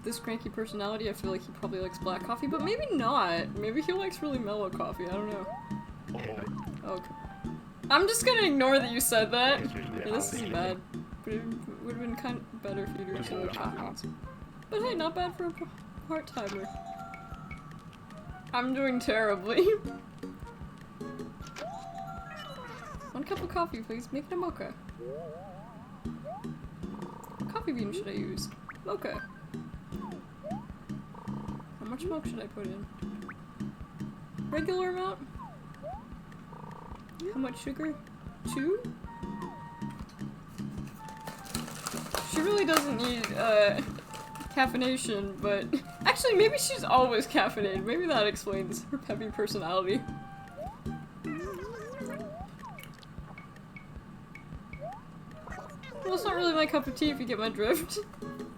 this cranky personality, I feel like he probably likes black coffee, but maybe not. Maybe he likes really mellow coffee, I don't know. Okay. I'm just gonna ignore that you said that. Yeah, this is bad. But it would have been kind of better if you drank some of the coffee. But hey, not bad for a part-timer. I'm doing terribly. 1 cup of coffee, please. Make it a mocha. What coffee bean should I use? Mocha. How much milk should I put in? Regular amount? How much sugar? 2? She really doesn't need, caffeination, but... Actually, maybe she's always caffeinated. Maybe that explains her peppy personality. Well, it's not really my cup of tea if you get my drift.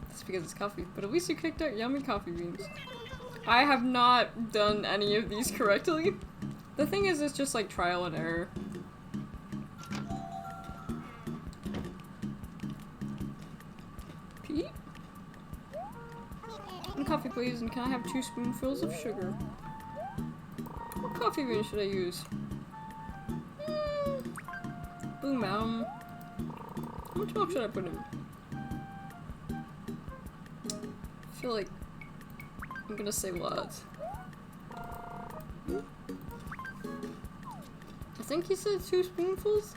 That's because it's coffee, but at least you kicked out yummy coffee beans. I have not done any of these correctly. The thing is, it's just like trial and error. Pete? 1 coffee please, and can I have 2 spoonfuls of sugar? What coffee bean should I use? Blue Mountain. How much milk should I put in? I feel like I'm gonna say lots. I think he said 2 spoonfuls?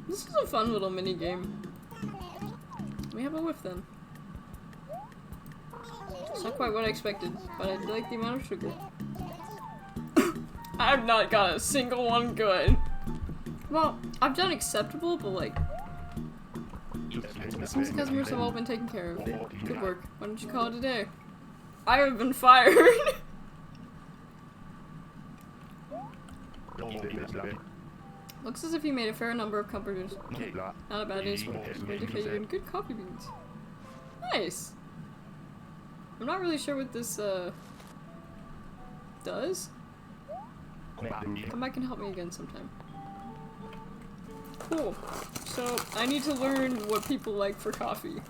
This is a fun little mini game. We have a whiff then. It's not quite what I expected, but I like the amount of sugar. I've not got a single one good. Well, I've done acceptable, but like... It seems the customers have all been taken care of. Good work. Why don't you call it a day? I have been fired! Looks as if you made a fair number of companies. Not a bad day's work. Indicated in good coffee beans. Nice! I'm not really sure what this, does. Come back and help me again sometime. Cool. So, I need to learn what people like for coffee.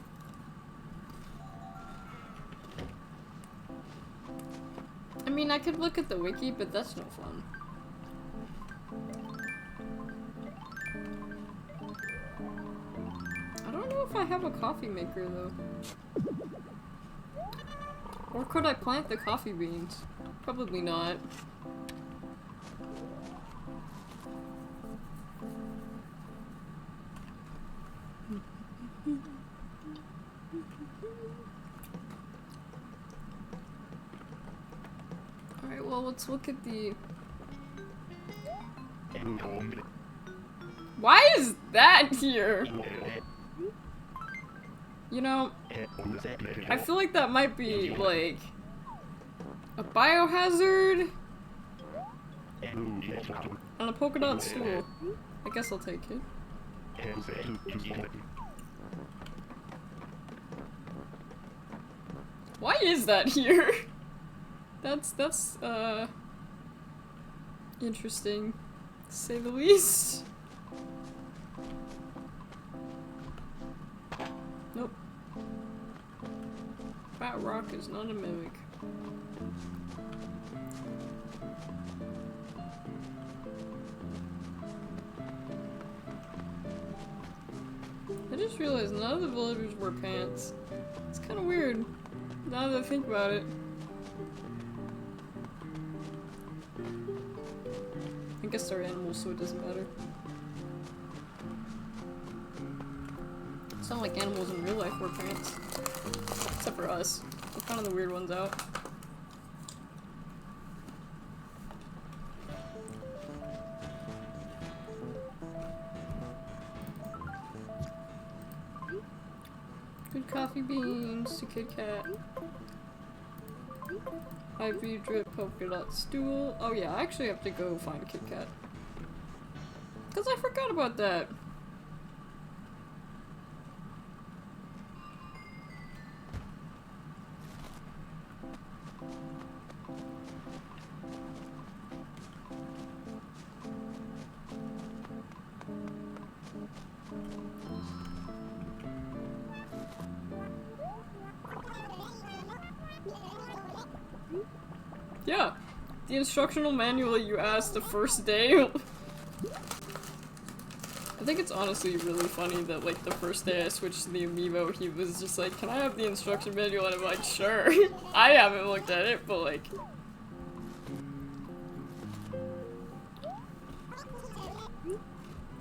I mean, I could look at the wiki, but that's no fun. I don't know if I have a coffee maker, though. Or could I plant the coffee beans? Probably not. Alright, well, let's look at the... Why is that here? You know, I feel like that might be, like, a biohazard and a polka dot stool. I guess I'll take it. Why is that here? That's, interesting, to say the least. Nope. Fat rock is not a mimic. I just realized none of the villagers wear pants. It's kind of weird, now that I think about it. I guess they're animals, so it doesn't matter. It's not like animals in real life wear pants. Except for us. We're kind of the weird ones out. Good coffee beans to Kit Kat. IV drip polka dot stool. Oh yeah, I actually have to go find Kit Kat. Cause I forgot about that. Yeah, the instructional manual you asked the first day. I think it's honestly really funny that, like, the first day I switched to the amiibo, he was just like, can I have the instruction manual? And I'm like, sure. I haven't looked at it, but, like...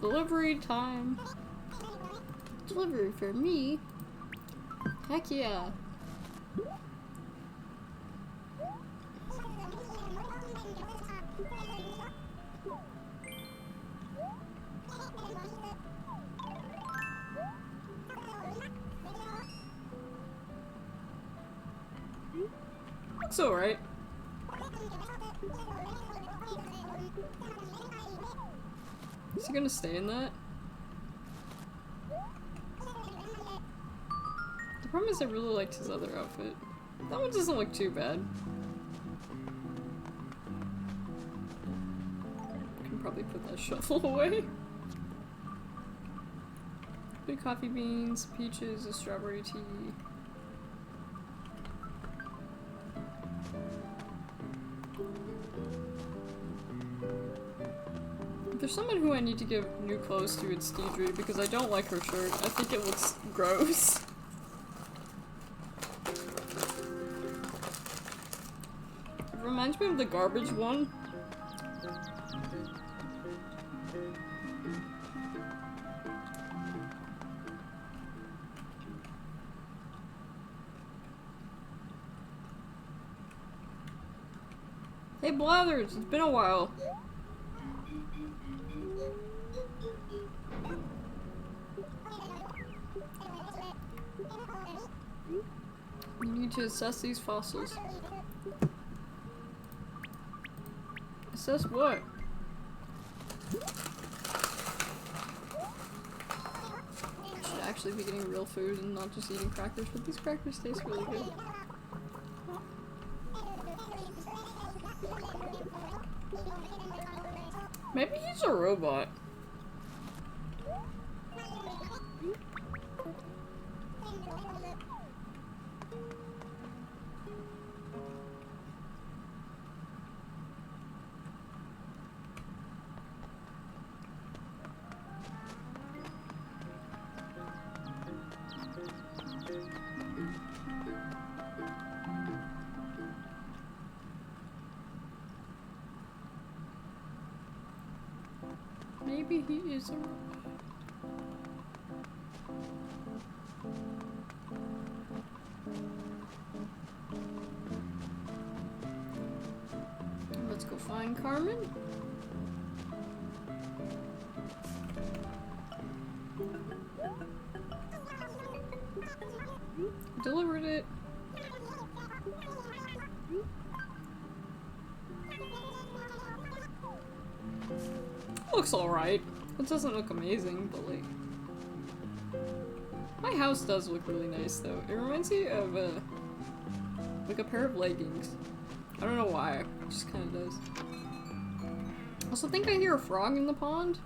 Delivery time. Delivery for me? Heck yeah. Looks alright. Is he gonna stay in that? The problem is I really liked his other outfit. That one doesn't look too bad. Can probably put that shovel away. Good coffee beans, peaches, and strawberry tea. If there's someone who I need to give new clothes to, it's Deidre, because I don't like her shirt. I think it looks gross. It reminds me of the garbage one. Hey Blathers, it's been a while. You need to assess these fossils. Assess what? I should actually be getting real food and not just eating crackers, but these crackers taste really good. Maybe he's a robot. Maybe he is a robot. Let's go find Carmen. Delivered it. Looks alright. It doesn't look amazing, but like... My house does look really nice though. It reminds me of like a pair of leggings. I don't know why, it just kinda does. I also think I hear a frog in the pond.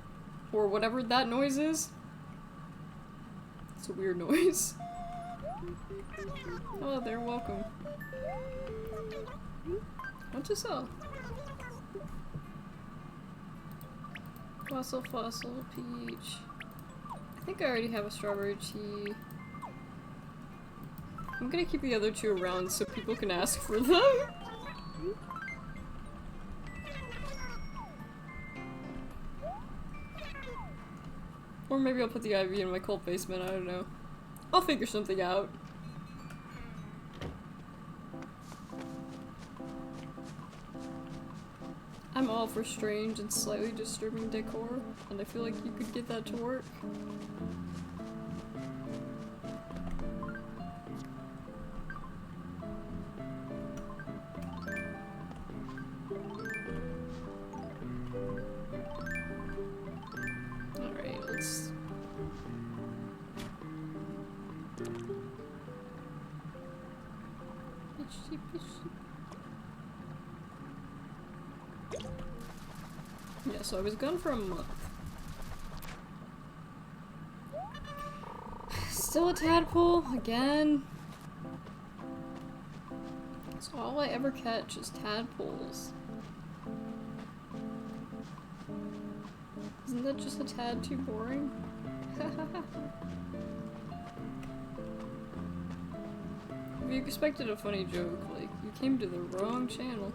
Or whatever that noise is. It's a weird noise. Oh, they're welcome. What to sell? Fossil, peach. I think I already have a strawberry tea. I'm gonna keep the other two around so people can ask for them. Or maybe I'll put the IV in my cold basement, I don't know. I'll figure something out. I'm all for strange and slightly disturbing decor, and I feel like you could get that to work. Alright, let's... Yeah, so I was gone for a month. Still a tadpole, again. So all I ever catch is tadpoles. Isn't that just a tad too boring? If you expected a funny joke, like, you came to the wrong channel.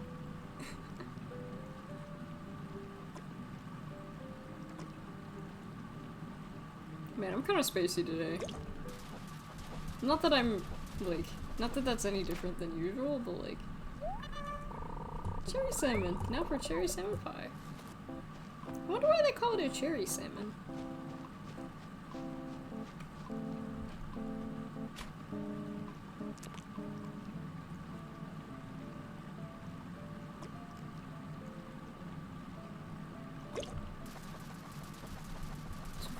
Man, I'm kind of spacey today. Not that I'm, like, not that that's any different than usual, but like... Cherry salmon! Now for cherry salmon pie. I wonder why they call it a cherry salmon.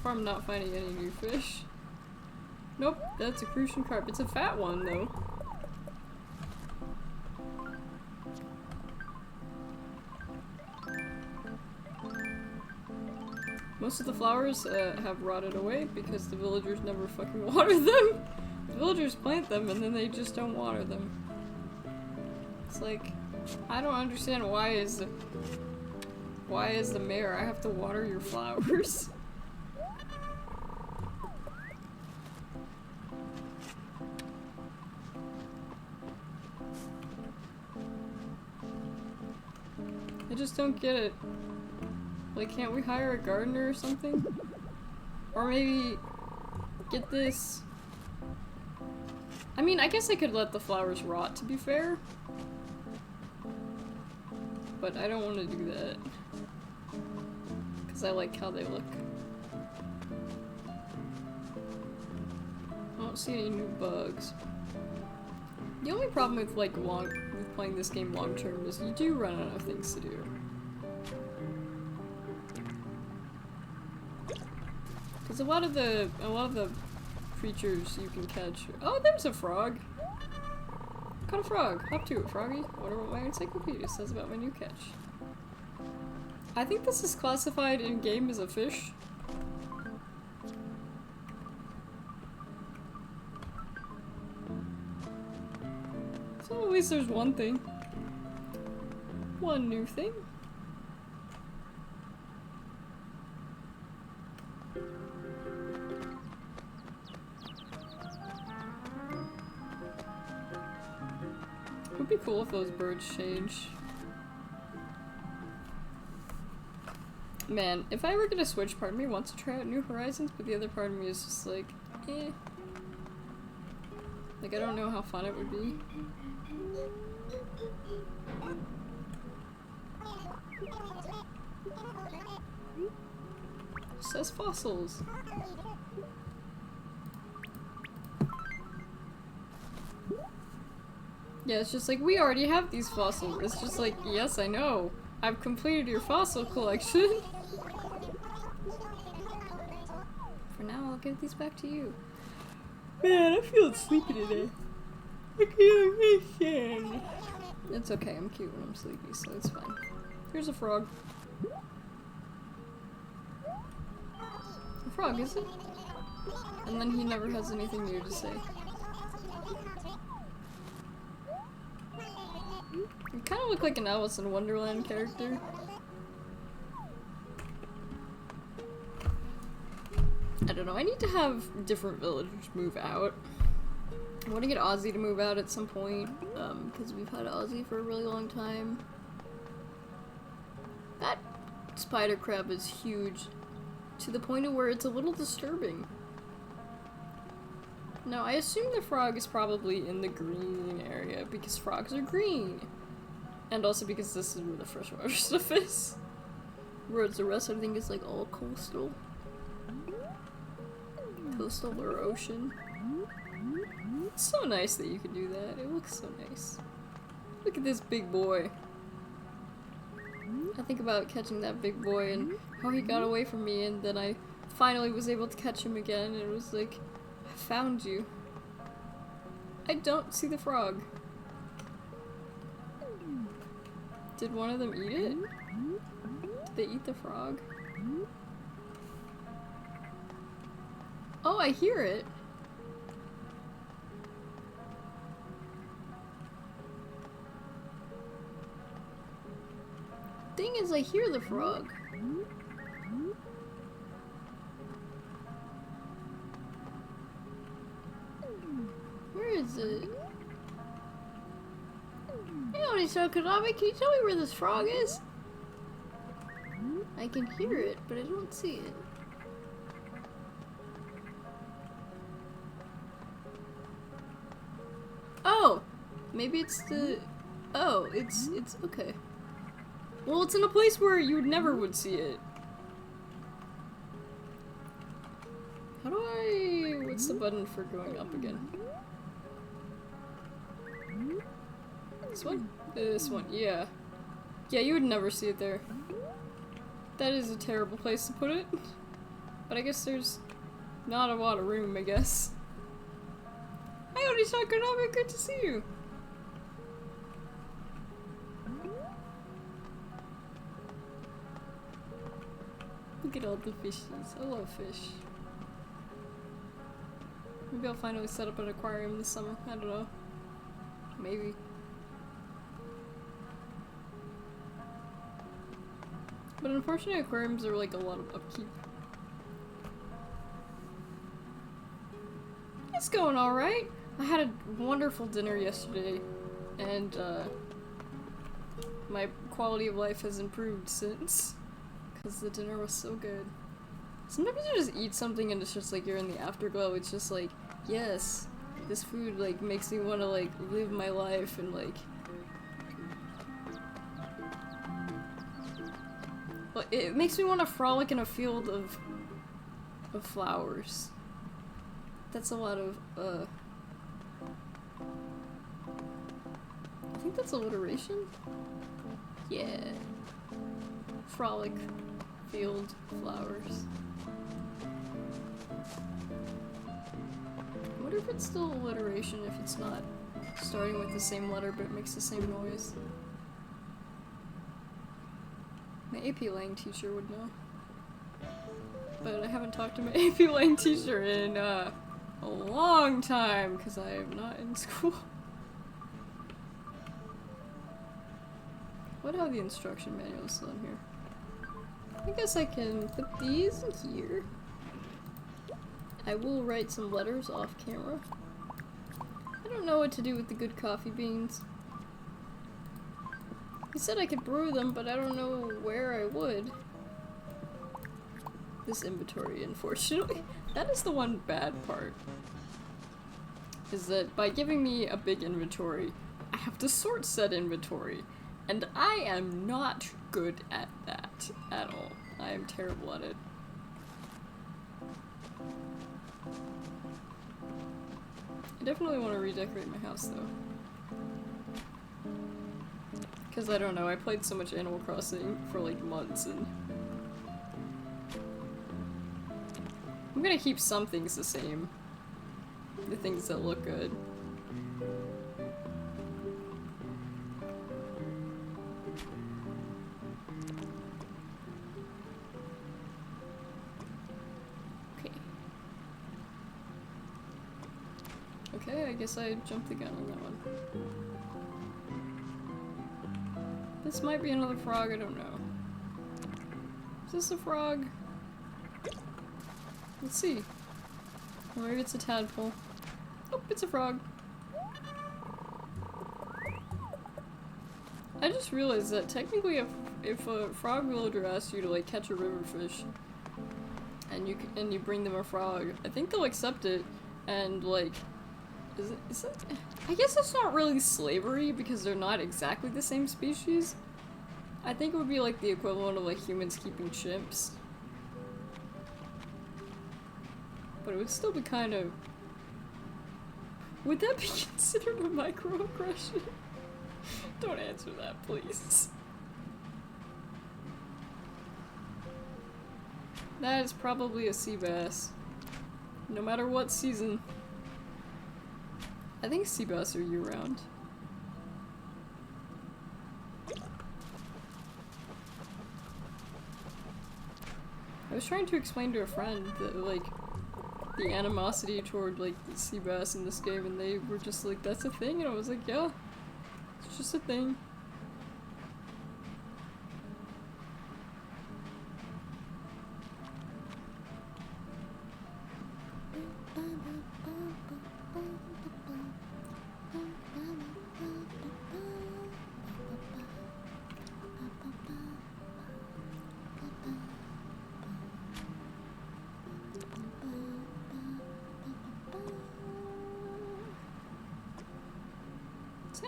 I'm not finding any new fish. Nope, that's a crucian carp. It's a fat one, though. Most of the flowers have rotted away because the villagers never fucking water them. The villagers plant them and then they just don't water them. It's like, I don't understand why is the mayor I have to water your flowers? I just don't get it. Like, can't we hire a gardener or something? Or maybe get this... I mean, I guess I could let the flowers rot, to be fair. But I don't want to do that. Because I like how they look. I don't see any new bugs. The only problem with, like, with playing this game long term is you do run out of things to do. Because a lot of the creatures you can catch. Oh, there's a frog. Caught a frog. Hop to it, froggy. I wonder what my encyclopedia says about my new catch. I think this is classified in game as a fish. So at least there's one thing. One new thing. It would be cool if those birds change. Man, if I ever get a Switch, part of me wants to try out New Horizons, but the other part of me is just like, eh. Like, I don't know how fun it would be. It says fossils. Yeah, it's just like, we already have these fossils. It's just like, yes, I know. I've completed your fossil collection. For now, I'll give these back to you. Man, I feel sleepy today. It's okay, I'm cute when I'm sleepy, so it's fine. Here's a frog. A frog, is it? And then he never has anything new to say. You kind of look like an Alice in Wonderland character. I don't know, I need to have different villagers move out. I want to get Ozzy to move out at some point, because we've had Ozzy for a really long time. That spider crab is huge, to the point of where it's a little disturbing. Now, I assume the frog is probably in the green area, because frogs are green. And also because this is where the freshwater stuff is. Whereas the rest, I think, is like all coastal. Coastal or ocean. It's so nice that you can do that. It looks so nice. Look at this big boy. I think about catching that big boy and how he got away from me, and then I finally was able to catch him again, and it was like, I found you. I don't see the frog. Did one of them eat it? Did they eat the frog? Oh, I hear it. Thing is, I hear the frog. Where is it? Hey, Onisokonami, can you tell me where this frog is? I can hear it, but I don't see it. Oh! Maybe it's the... Oh, it's okay. Well, it's in a place where you never would see it. How do I... What's the button for going up again? This one? This one, yeah. Yeah, you would never see it there. That is a terrible place to put it. But I guess there's not a lot of room, I guess. Hi, Onisokonami, good to see you! Look at all the fishies. I love fish. Maybe I'll finally set up an aquarium this summer. I don't know. Maybe. But unfortunately, aquariums are like a lot of upkeep. It's going alright. I had a wonderful dinner yesterday, and my quality of life has improved since. Because the dinner was so good. Sometimes you just eat something and it's just like you're in the afterglow. It's just like, yes, this food like makes me want to like live my life and like... Well, it makes me want to frolic in a field of flowers. That's a lot of, I think that's alliteration? Yeah. Frolic. Field flowers. I wonder if it's still alliteration if it's not starting with the same letter but it makes the same noise. My AP Lang teacher would know. But I haven't talked to my AP Lang teacher in a long time because I am not in school. What are the instruction manuals still in here? I guess I can put these in here. I will write some letters off camera. I don't know what to do with the good coffee beans. He said I could brew them, but I don't know where I would. This inventory, unfortunately. That is the one bad part. Is that by giving me a big inventory, I have to sort said inventory. And I am not good at that at all. I am terrible at it. I definitely want to redecorate my house though. Because I don't know, I played so much Animal Crossing for like months and I'm gonna keep some things the same. The things that look good. Okay, I guess I jumped the gun on that one. This might be another frog, I don't know. Is this a frog? Let's see. Or maybe it's a tadpole. Oh, it's a frog. I just realized that technically if a frog villager asks you to like catch a river fish and you bring them a frog, I think they'll accept it and like is it? I guess it's not really slavery because they're not exactly the same species. I think it would be like the equivalent of like humans keeping chimps. But it would still be kind of... Would that be considered a microaggression? Don't answer that, please. That is probably a sea bass. No matter what season. I think sea bass are year-round. I was trying to explain to a friend that, like, the animosity toward, like, the sea bass in this game, and they were just like, that's a thing? And I was like, yeah, it's just a thing.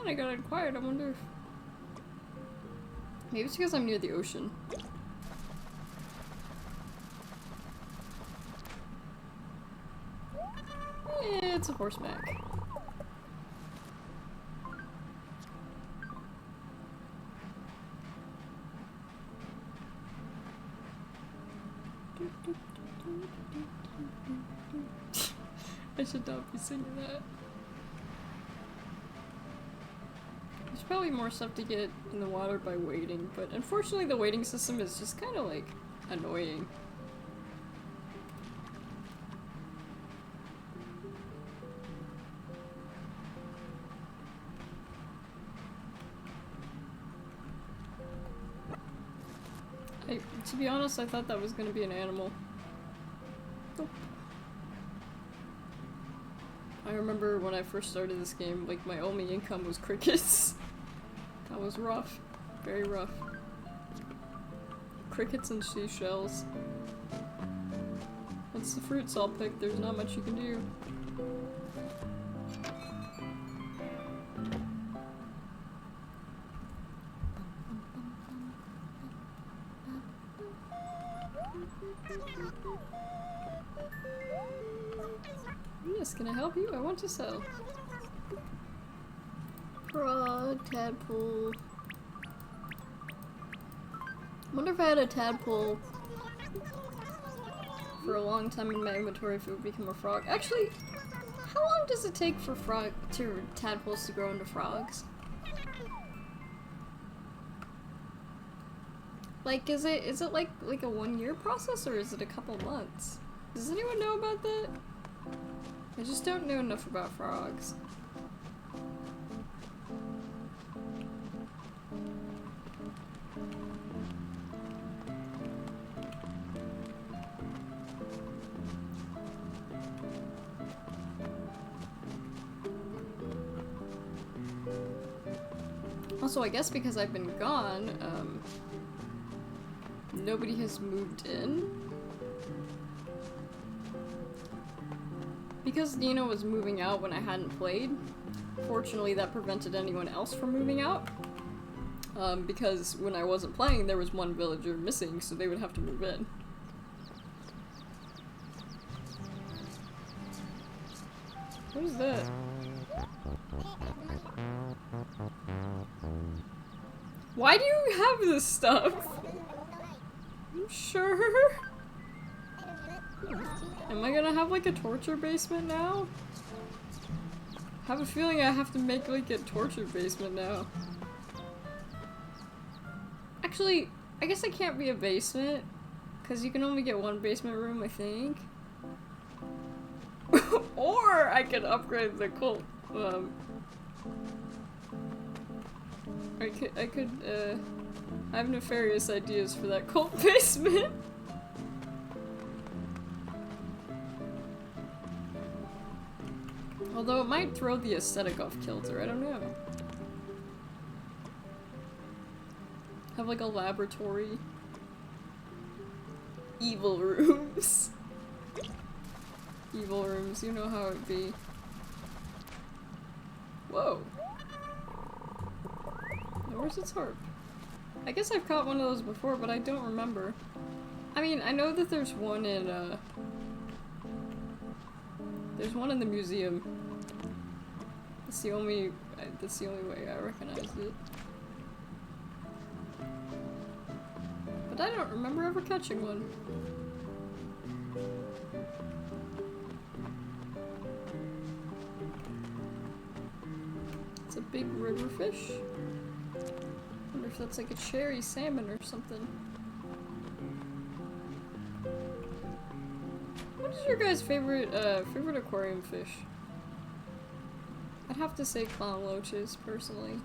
I got it quiet, I wonder if... Maybe it's because I'm near the ocean. It's a horseback. I should not be singing that. There's probably more stuff to get in the water by waiting, but unfortunately the waiting system is just kind of like annoying. To be honest, I thought that was going to be an animal. Nope. I remember when I first started this game, like, my only income was crickets. That was rough. Very rough. Crickets and seashells. Once the fruit's all picked, there's not much you can do. Yes, can I help you? I want to sell. Frog, tadpole. I wonder if I had a tadpole for a long time in my inventory if it would become a frog. Actually, how long does it take for tadpoles to grow into frogs? Like, is it like a 1-year process, or is it a couple months? Does anyone know about that? I just don't know enough about frogs. Also, I guess because I've been gone, nobody has moved in. Because Nina was moving out when I hadn't played, fortunately that prevented anyone else from moving out. Because when I wasn't playing, there was one villager missing, so they would have to move in. What is that? Why do you have this stuff? I'm sure. Am I gonna have like a torture basement now? I have a feeling I have to make like a torture basement now. Actually, I guess it can't be a basement, because you can only get one basement room, I think. Or I could upgrade the cult. I have nefarious ideas for that cult basement. Although it might throw the aesthetic off kilter, I don't know. Have like a laboratory. Evil rooms. Evil rooms, you know how it'd be. Whoa. Now where's its harp? I guess I've caught one of those before, but I don't remember. I mean, I know that there's one in, there's one in the museum. That's the only way I recognize it. But I don't remember ever catching one. It's a big river fish. Wonder if that's like a cherry salmon or something. What is your guys' favorite aquarium fish? I'd have to say clown loaches, personally.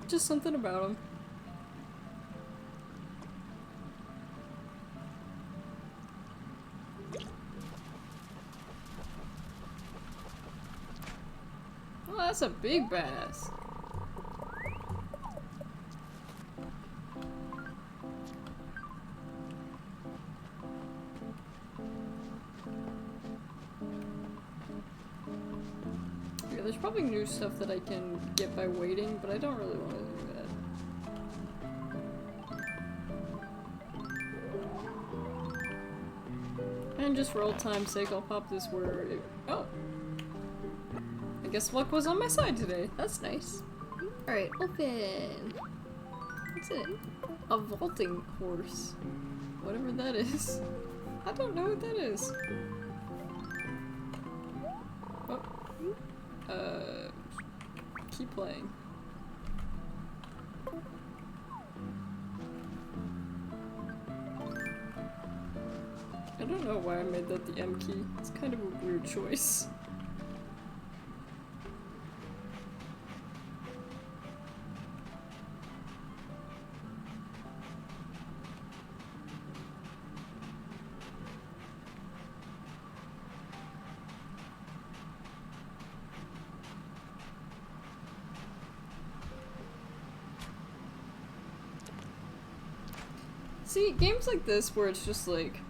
Just something about them. Oh, that's a big bass. Yeah, there's probably new stuff that I can get by waiting, but I don't really want to do that. And just for old time's sake, I'll pop this where it— oh! I guess luck was on my side today. That's nice. Alright, open! What's it? A vaulting horse. Whatever that is. I don't know what that is. Oh. Keep playing. I don't know why I made that the M key. It's kind of a weird choice. See, games like this where it's just like,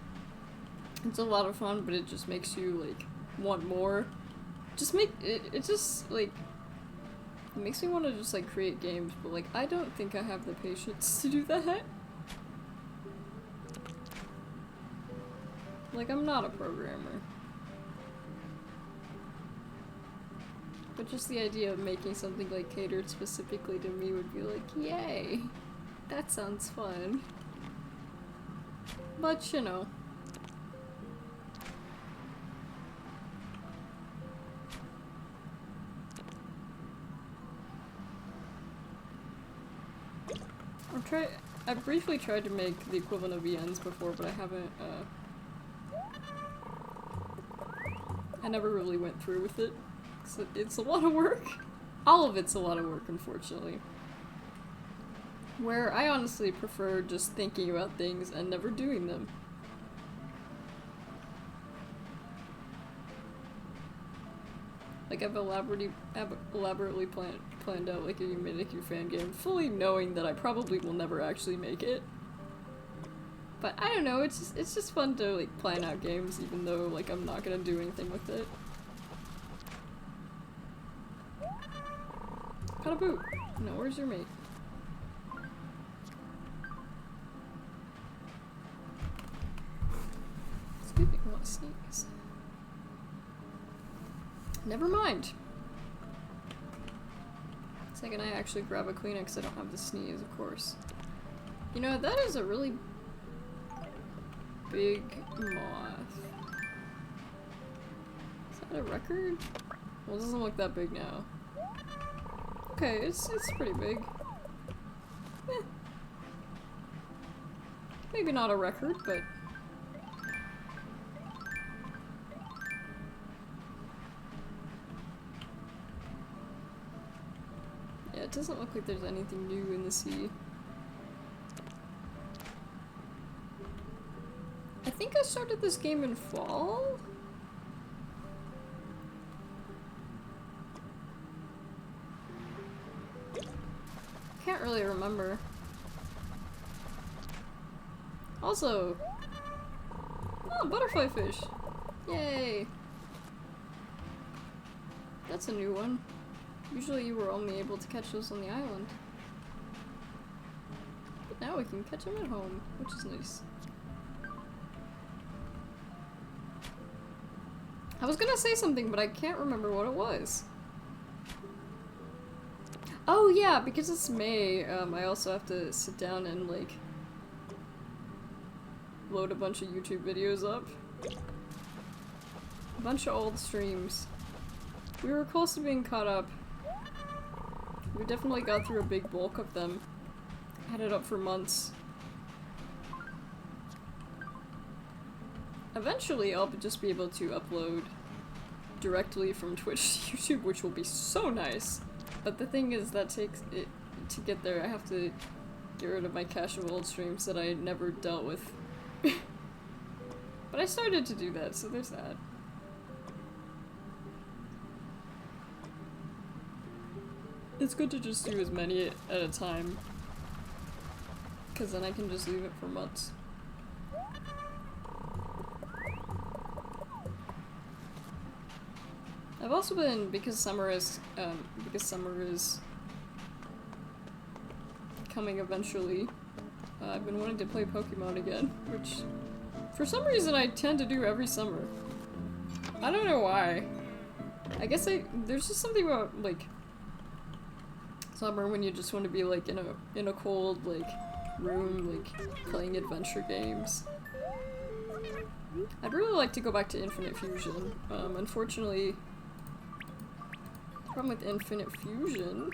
it's a lot of fun, but it just makes you like want more. It just like, it makes me want to just like create games, but like I don't think I have the patience to do that. Like, I'm not a programmer. But just the idea of making something like catered specifically to me would be like, yay! That sounds fun. But, you know. I briefly tried to make the equivalent of ENs before, but I haven't, I never really went through with it. It's a lot of work. All of it's a lot of work, unfortunately. Where I honestly prefer just thinking about things and never doing them. Like, I've elaborately planned out like a Nicchiketto fan game, fully knowing that I probably will never actually make it. But I don't know, it's just fun to like plan out games, even though like I'm not gonna do anything with it. Got a boot. No, where's your mate? Excuse me, I want to sneeze. Never mind. Second, I actually grab a Kleenex. I don't have the sneeze, of course. You know, that is a really big moth. Is that a record? Well, it doesn't look that big now. Okay, it's pretty big. Eh. Maybe not a record, but... yeah, it doesn't look like there's anything new in the sea. I think I started this game in fall? Can't really remember. Also, oh, butterfly fish! Yay! That's a new one. Usually you were only able to catch those on the island. But now we can catch them at home, which is nice. I was gonna say something, but I can't remember what it was. Oh yeah, because it's May, I also have to sit down and, like, load a bunch of YouTube videos up. A bunch of old streams. We were close to being caught up. We definitely got through a big bulk of them. Had it up for months. Eventually, I'll just be able to upload directly from Twitch to YouTube, which will be so nice. But the thing is, that takes it to get there. I have to get rid of my cache of old streams that I never dealt with. But I started to do that, so there's that. It's good to just do as many at a time, because then I can just leave it for months. I've also been, because summer is coming eventually, I've been wanting to play Pokemon again, which for some reason I tend to do every summer. I don't know why. I guess there's just something about, like, summer when you just want to be, like, in a cold, like, room, like, playing adventure games. I'd really like to go back to Infinite Fusion. Unfortunately, the problem with Infinite Fusion,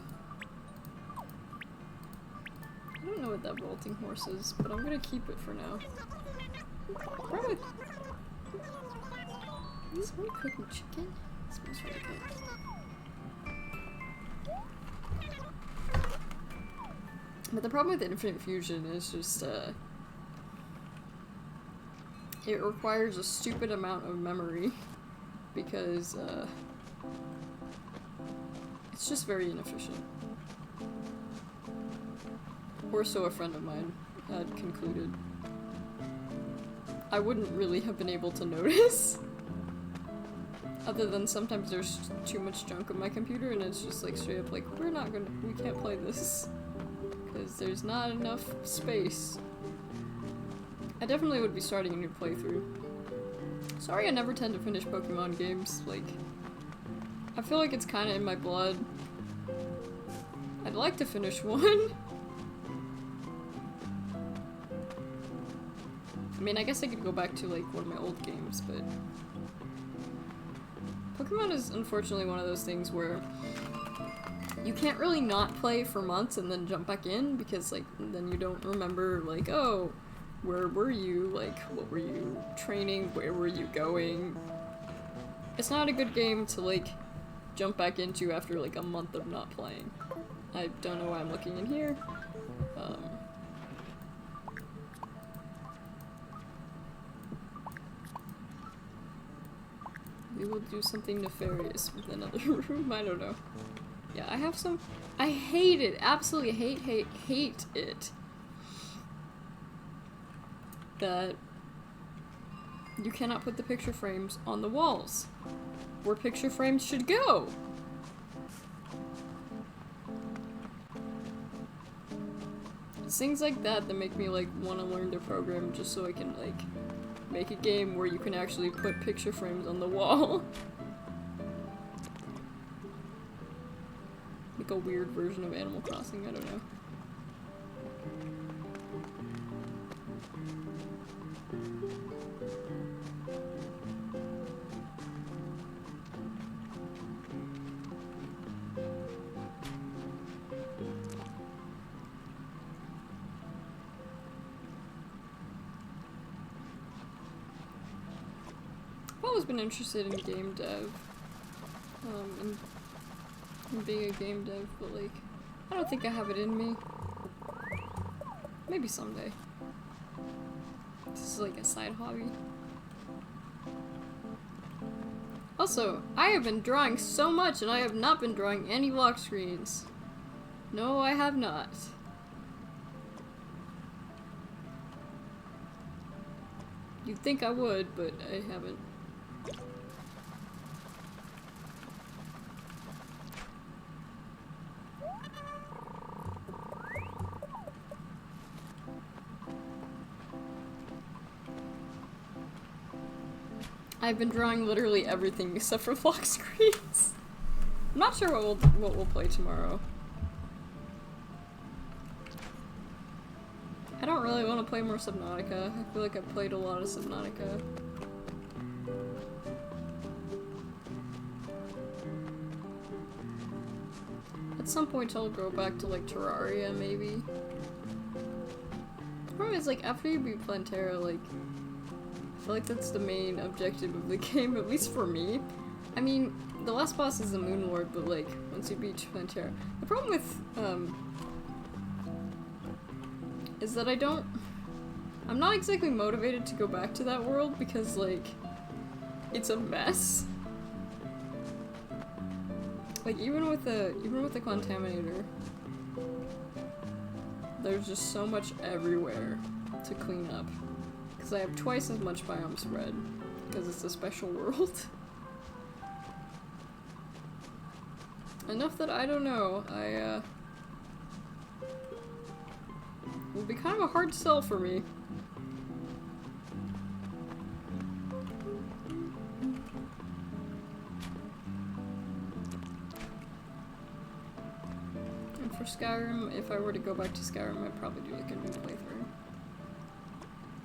I don't know what that vaulting horse is, but I'm gonna keep it for now. Problem with... is someone cooking chicken? It smells really good. But the problem with Infinite Fusion is just, it requires a stupid amount of memory, because, it's just very inefficient. Or so a friend of mine had concluded. I wouldn't really have been able to notice. Other than sometimes there's too much junk on my computer and it's just like straight up like, we can't play this. Because there's not enough space. I definitely would be starting a new playthrough. Sorry I never tend to finish Pokemon games, like, I feel like it's kinda in my blood. I'd like to finish one. I mean, I guess I could go back to, like, one of my old games, but... Pokemon is unfortunately one of those things where you can't really not play for months and then jump back in, because, like, then you don't remember, like, oh, where were you? Like, what were you training? Where were you going? It's not a good game to, like, jump back into after, like, a month of not playing. I don't know why I'm looking in here. We will do something nefarious with another room, I don't know. Yeah, I have some- I hate it! Absolutely hate it! That you cannot put the picture frames on the walls, where picture frames should go! It's things like that that make me, like, want to learn the program just so I can, like, make a game where you can actually put picture frames on the wall. Like a weird version of Animal Crossing, I don't know. I've always been interested in game dev, and being a game dev, but, like, I don't think I have it in me. Maybe someday. This is like a side hobby. Also, I have been drawing so much and I have not been drawing any lock screens. No, I have not. You'd think I would, but I haven't. I've been drawing literally everything except for lock screens. I'm not sure what we'll play tomorrow. I don't really want to play more Subnautica. I feel like I've played a lot of Subnautica. At some point I'll go back to, like, Terraria, maybe. The problem is, like, after you beat Plantera, like, I feel like that's the main objective of the game, at least for me. I mean, the last boss is the Moon Lord, but, like, once you beat Plantera. The problem with, is that I'm not exactly motivated to go back to that world because, like, it's a mess. Like, even with the Contaminator, there's just so much everywhere to clean up. Because I have twice as much biome spread, because it's a special world. Enough that I don't know, it would be kind of a hard sell for me. And for Skyrim, if I were to go back to Skyrim, I'd probably do, like, a new playthrough.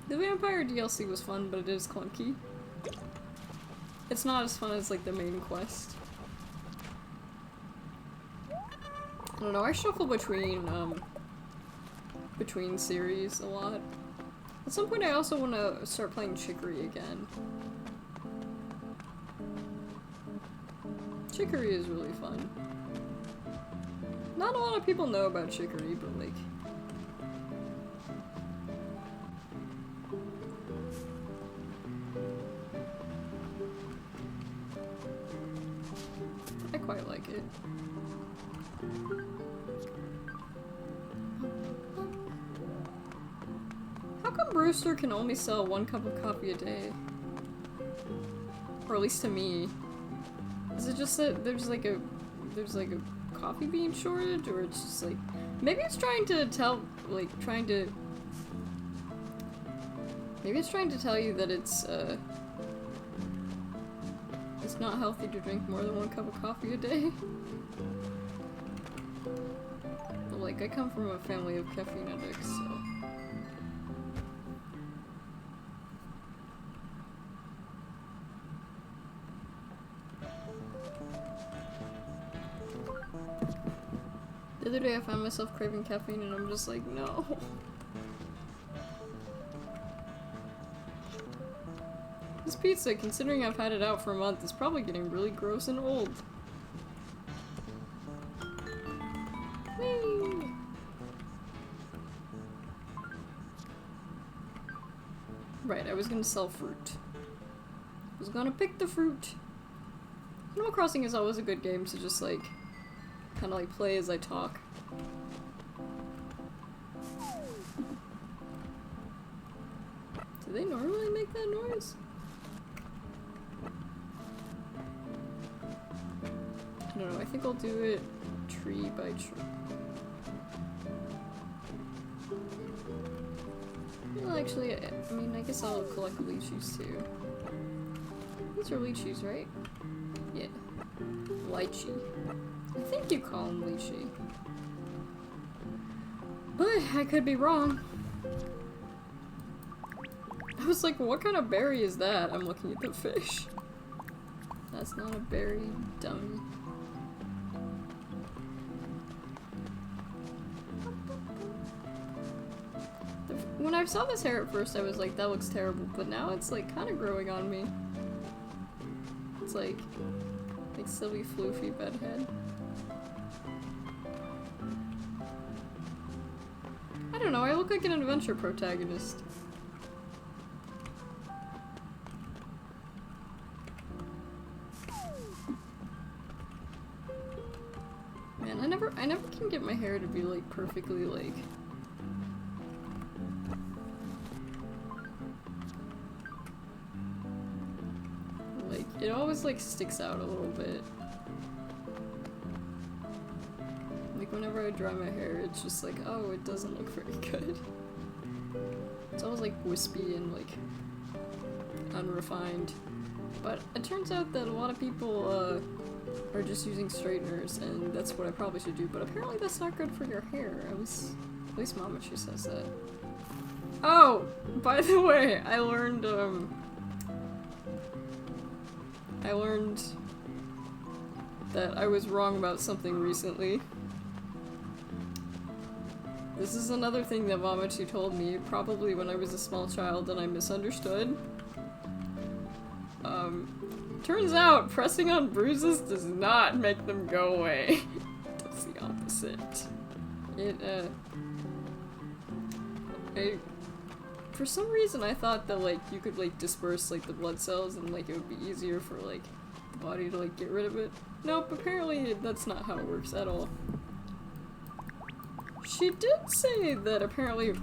The Vampire DLC was fun, but it is clunky. It's not as fun as, like, the main quest. I don't know, I shuffle between series a lot. At some point I also want to start playing Chicory again. Chicory is really fun. Not a lot of people know about Chicory, but, like, I quite like it. How come Brewster can only sell 1 cup of coffee a day? Or at least to me. Is it just that there's like a coffee bean shortage, or it's just like, maybe it's trying to tell, like, maybe it's trying to tell you that it's not healthy to drink more than 1 cup of coffee a day. But, like, I come from a family of caffeine addicts, so. day I found myself craving caffeine and I'm just like, no. This pizza, considering I've had it out for a month, is probably getting really gross and old. Whee! Right, I was gonna sell fruit. I was gonna pick the fruit. Animal Crossing is always a good game to just like, kind of like play as I talk. Do they normally make that noise? I don't know, I think I'll do it tree by tree. Well, actually, I mean, I guess I'll collect lychees too. These are lychees, right? Yeah. Lychee. I think you call them lychee. But I could be wrong. I was like, what kind of berry is that? I'm looking at the fish. That's not a berry, dummy. When I saw this hair at first, I was like, that looks terrible, but now it's like kind of growing on me. It's like silly floofy bedhead. I don't know, I look like an adventure protagonist. Man, I never can get my hair to be like perfectly like it always like sticks out a little bit. Like whenever I dry my hair, it's just like, oh, it doesn't look very good. It's always like wispy and like unrefined. But it turns out that a lot of people are just using straighteners, and that's what I probably should do. But apparently that's not good for your hair. At least Mama, she says that. Oh, by the way, I learned that I was wrong about something recently. This is another thing that Mamachi told me, probably when I was a small child and I misunderstood. Turns out pressing on bruises does not make them go away. It does the opposite. For some reason I thought that like you could like disperse like the blood cells and like it would be easier for like the body to like get rid of it. Nope, apparently that's not how it works at all. She did say that apparently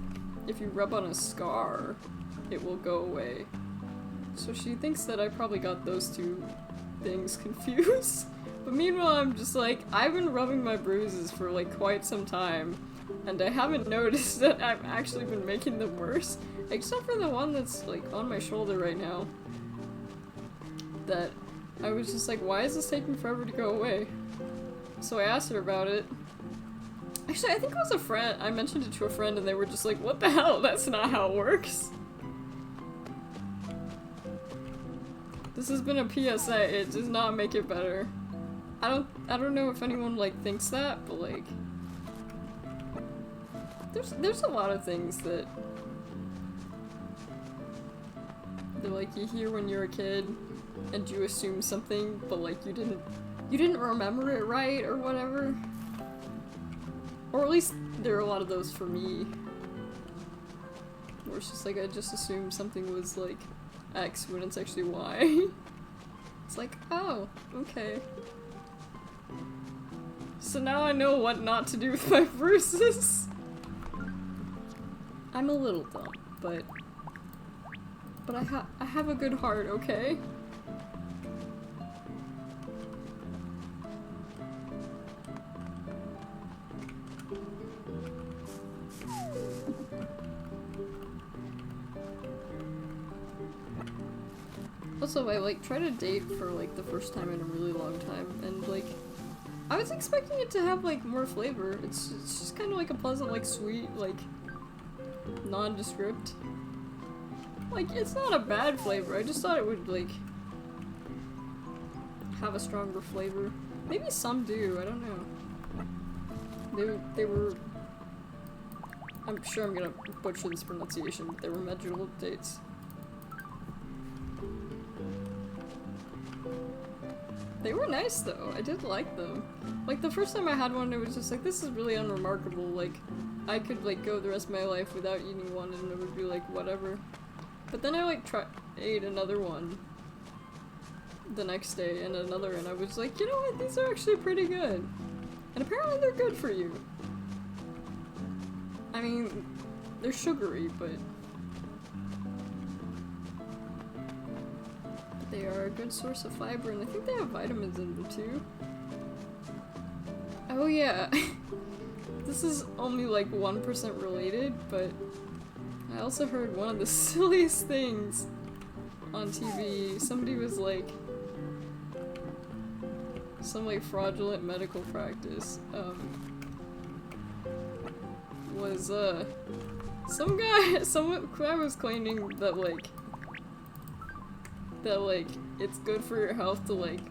if you rub on a scar, it will go away. So she thinks that I probably got those two things confused. But meanwhile I'm just like, I've been rubbing my bruises for like quite some time, and I haven't noticed that I've actually been making them worse. Except for the one that's like on my shoulder right now. That I was just like, why is this taking forever to go away? So I asked her about it. Actually, I think it was a friend. I mentioned it to a friend and they were just like, what the hell? That's not how it works. This has been a PSA. It does not make it better. I don't know if anyone like thinks that, but like there's a lot of things that like you hear when you're a kid and you assume something, but like you didn't remember it right or whatever. Or at least there are a lot of those for me. Where it's just like I just assumed something was like X when it's actually Y. It's like, oh, okay. So now I know what not to do with my bruises. I'm a little dumb, but I have a good heart, okay? Also, I like tried a date for like the first time in a really long time, and like I was expecting it to have like more flavor. It's just kind of like a pleasant, like sweet, like nondescript. Like it's not a bad flavor. I just thought it would like have a stronger flavor. Maybe some do. I don't know. They were... I'm sure I'm gonna butcher this pronunciation, but they were medjool dates. They were nice though, I did like them. Like the first time I had one, it was just like, this is really unremarkable, like, I could like go the rest of my life without eating one and it would be like, whatever. But then I like ate another one the next day and another, and I was like, you know what, these are actually pretty good. And apparently they're good for you. I mean, they're sugary, but they are a good source of fiber, and I think they have vitamins in them too. Oh yeah, this is only like 1% related, but I also heard one of the silliest things on TV. Somebody was like, some like fraudulent medical practice, was some guy was claiming that like it's good for your health to like,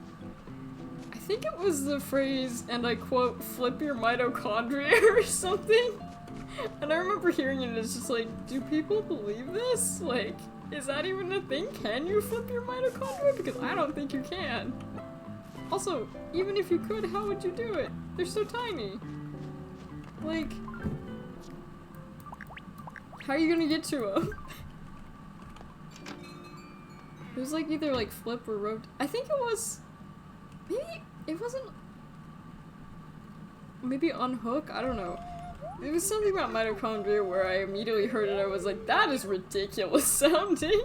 I think it was the phrase, and I quote, flip your mitochondria or something. And I remember hearing it and it's just like, do people believe this? Like, is that even a thing? Can you flip your mitochondria? Because I don't think you can. Also, even if you could, how would you do it? They're so tiny. Like, how are you gonna get to them? It was like either like flip or rotate. I think it was, maybe it wasn't, maybe unhook? I don't know. It was something about mitochondria where I immediately heard it, I was like, that is ridiculous sounding!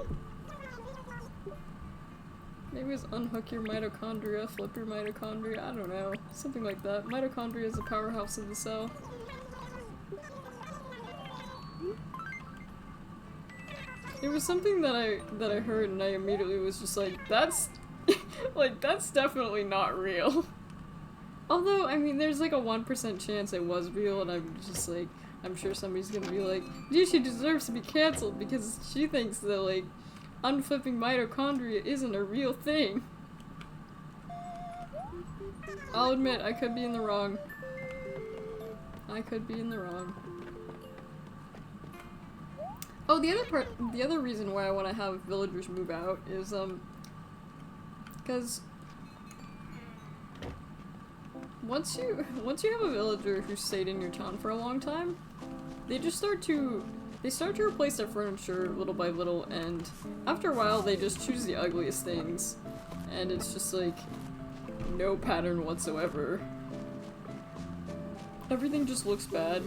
Maybe it's unhook your mitochondria, flip your mitochondria, I don't know. Something like that. Mitochondria is the powerhouse of the cell. It was something that I heard and I immediately was just like, that's like, that's definitely not real. Although, I mean, there's like a 1% chance it was real, and I'm just like, I'm sure somebody's gonna be like, gee, she deserves to be cancelled because she thinks that, like, unflipping mitochondria isn't a real thing. I'll admit, I could be in the wrong. I could be in the wrong. Oh, the other reason why I want to have villagers move out is, because once you have a villager who stayed in your town for a long time, they start to replace their furniture little by little, and after a while they just choose the ugliest things, and it's just like no pattern whatsoever. Everything just looks bad.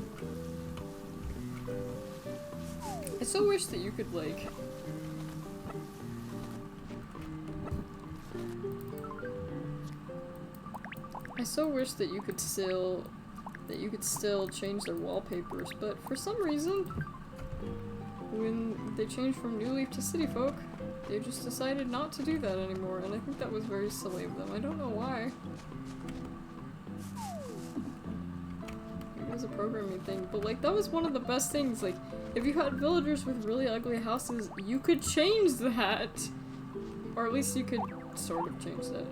I so wish that you could like I so wish that you could still change their wallpapers, but for some reason, when they changed from New Leaf to City Folk, they just decided not to do that anymore, and I think that was very silly of them. I don't know why. It was a programming thing, but like, that was one of the best things. Like, if you had villagers with really ugly houses, you could change that! Or at least you could sort of change that.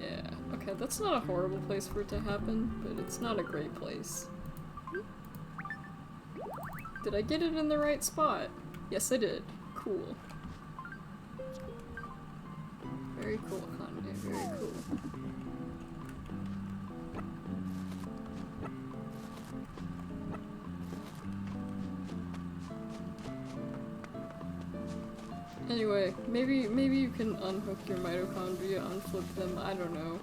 Yeah, okay, that's not a horrible place for it to happen, but it's not a great place. Did I get it in the right spot? Yes, I did. Cool. Very cool, Kanye, very cool. Anyway, maybe you can unhook your mitochondria, unflip them, I don't know.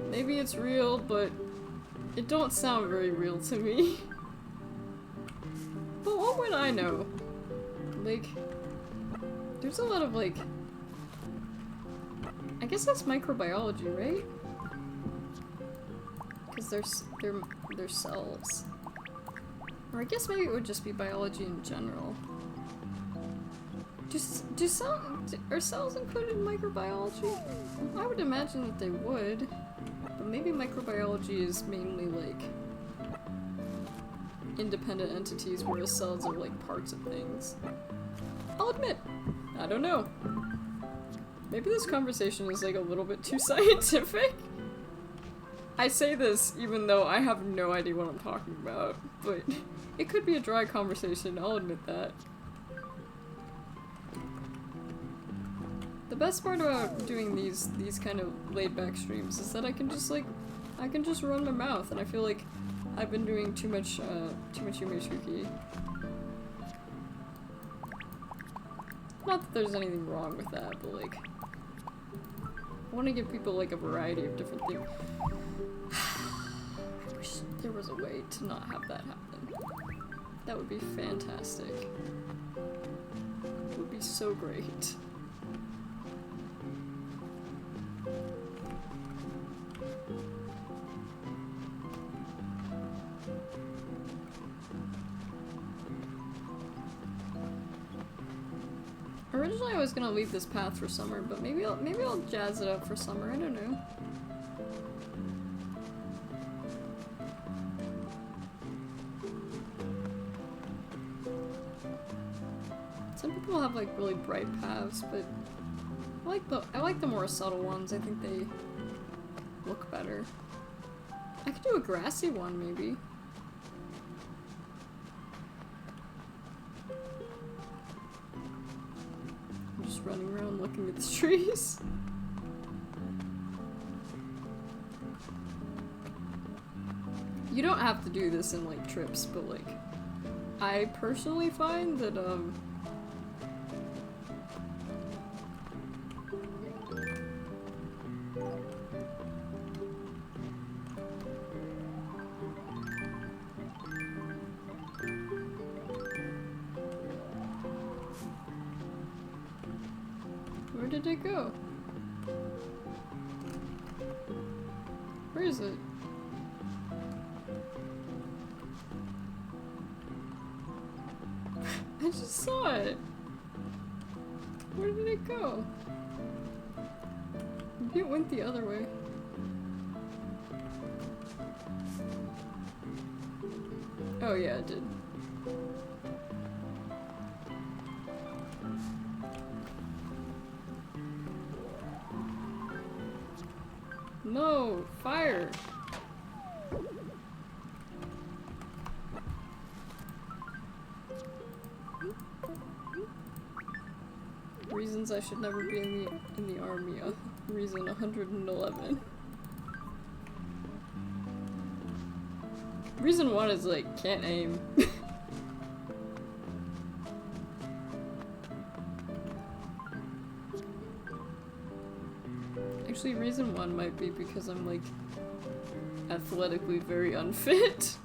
Maybe it's real, but it don't sound very real to me. But what would I know? Like, there's a lot of like, I guess that's microbiology, right? Because they're cells. Or I guess maybe it would just be biology in general. Are cells included in microbiology? I would imagine that they would, but maybe microbiology is mainly like independent entities, whereas cells are like parts of things. I'll admit, I don't know. Maybe this conversation is like a little bit too scientific. I say this even though I have no idea what I'm talking about, but it could be a dry conversation, I'll admit that. The best part about doing these kind of laid-back streams is that I can just run my mouth, and I feel like I've been doing too much Yumeishuki. Not that there's anything wrong with that, but like, I want to give people like a variety of different things. I wish there was a way to not have that happen. That would be fantastic. It would be so great. Originally I was gonna leave this path for summer, but maybe I'll jazz it up for summer, I don't know. Some people have like really bright paths, but I like the more subtle ones. I think they look better. I could do a grassy one maybe. Running around looking at the trees. You don't have to do this in like trips, but like I personally find that where did it go? Where is it? I just saw it. Where did it go? Maybe it went the other way. Oh yeah, it did. No! Fire! Reasons I should never be in the army. Reason 111. Reason 1 is like, can't aim. Actually, reason 1 might be because I'm like athletically very unfit.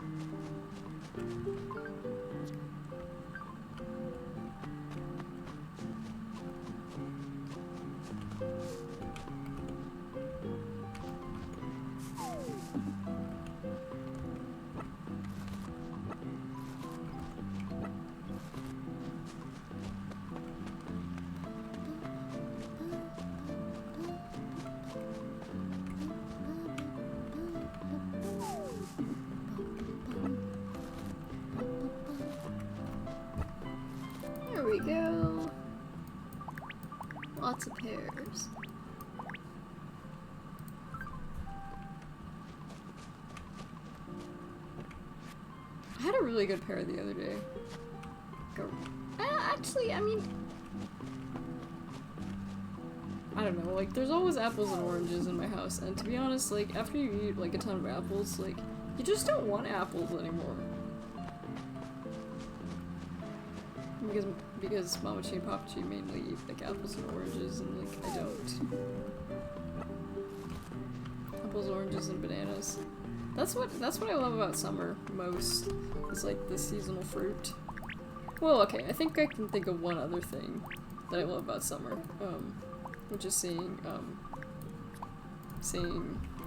There we go. Lots of pears. I had a really good pear the other day. Actually, I mean, I don't know, like, there's always apples and oranges in my house, and to be honest, like, after you eat, like, a ton of apples, like, you just don't want apples anymore. Because Mamachi and Papachi mainly eat, like, apples and oranges, and, like, I don't. Apples, oranges, and bananas. That's what I love about summer most, is, like, the seasonal fruit. Well, okay, I think I can think of one other thing that I love about summer, which is seeing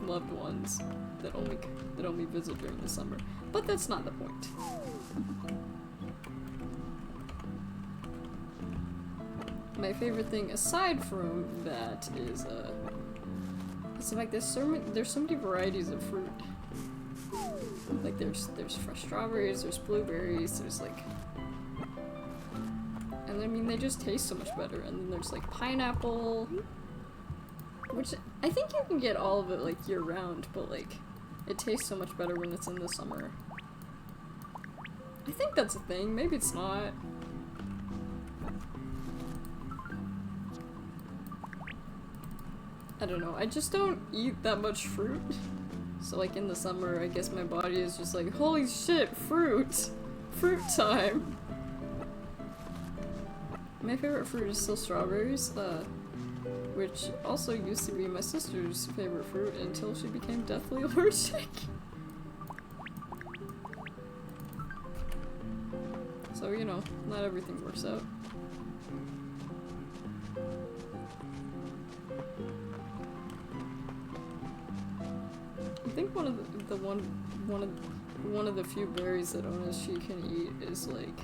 loved ones that only visit during the summer. But that's not the point. My favorite thing aside from that is it's like there's so many varieties of fruit. Like there's fresh strawberries, there's blueberries, there's like, and I mean they just taste so much better. And then there's like pineapple, Which, I think you can get all of it, like, year-round, but, like, it tastes so much better when it's in the summer. I think that's a thing. Maybe it's not. I don't know. I just don't eat that much fruit. So, like, in the summer, I guess my body is just like, holy shit, fruit! Fruit time! My favorite fruit is still strawberries, which also used to be my sister's favorite fruit until she became deathly allergic. So, you know, not everything works out. I think one of the few berries that she can eat is like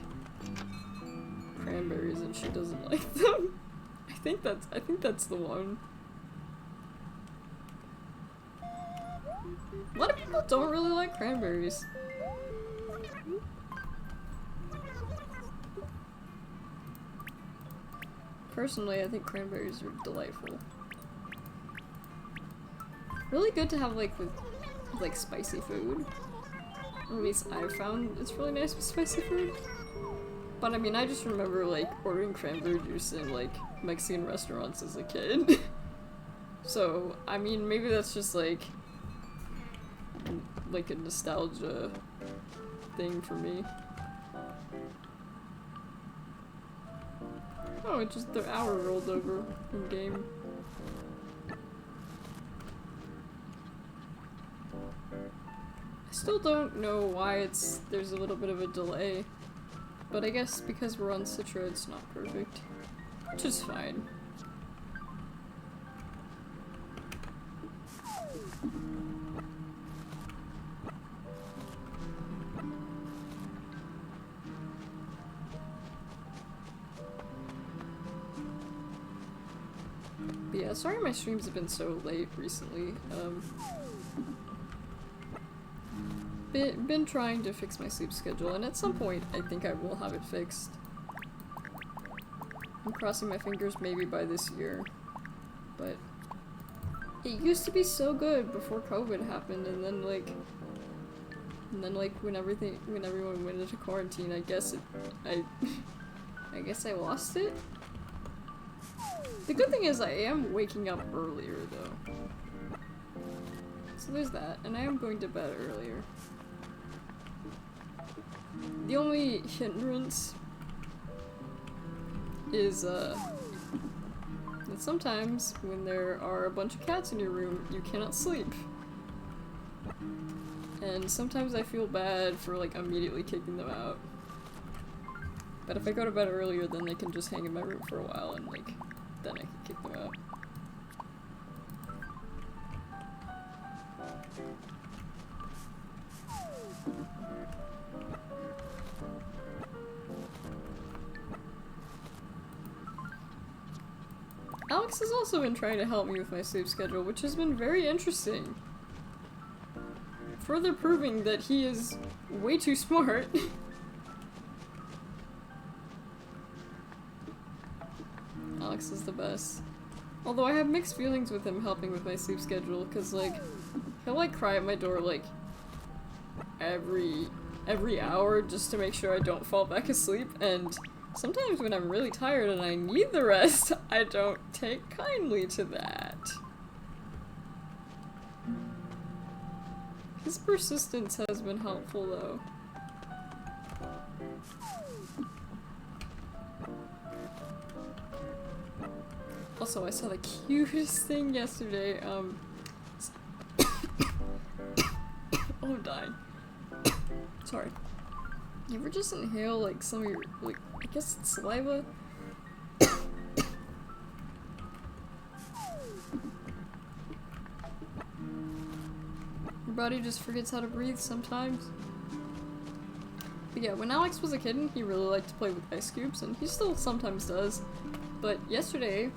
cranberries, and she doesn't like them. I think that's the one. A lot of people don't really like cranberries. Personally, I think cranberries are delightful. Really good to have like with like spicy food. Or at least I've found it's really nice with spicy food. But I mean, I just remember like ordering cranberry juice in like Mexican restaurants as a kid. So, I mean, maybe that's just like a nostalgia thing for me. Oh, it just the hour rolled over in game. I still don't know why there's a little bit of a delay, but I guess because we're on Citra, it's not perfect, which is fine. But yeah, sorry my streams have been so late recently. Been trying to fix my sleep schedule, and at some point I think I will have it fixed. I'm crossing my fingers maybe by this year, but it used to be so good before COVID happened, and then like when everyone went into quarantine, I guess I lost it. The good thing is I am waking up earlier though. So there's that, and I am going to bed earlier. The only hindrance is that sometimes when there are a bunch of cats in your room, you cannot sleep. And sometimes I feel bad for like immediately kicking them out. But if I go to bed earlier, then they can just hang in my room for a while, and like then I can kick them out. Alex has also been trying to help me with my sleep schedule, which has been very interesting. Further proving that he is way too smart. Alex is the best. Although I have mixed feelings with him helping with my sleep schedule, because like, he'll like cry at my door like every hour just to make sure I don't fall back asleep, and sometimes when I'm really tired and I need the rest, I don't take kindly to that. His persistence has been helpful though. Also, I saw the cutest thing yesterday, oh, I'm dying. Sorry. You ever just inhale, like, some of your, like, I guess it's saliva? Your body just forgets how to breathe sometimes. But yeah, when Alex was a kid, he really liked to play with ice cubes, and he still sometimes does. But yesterday,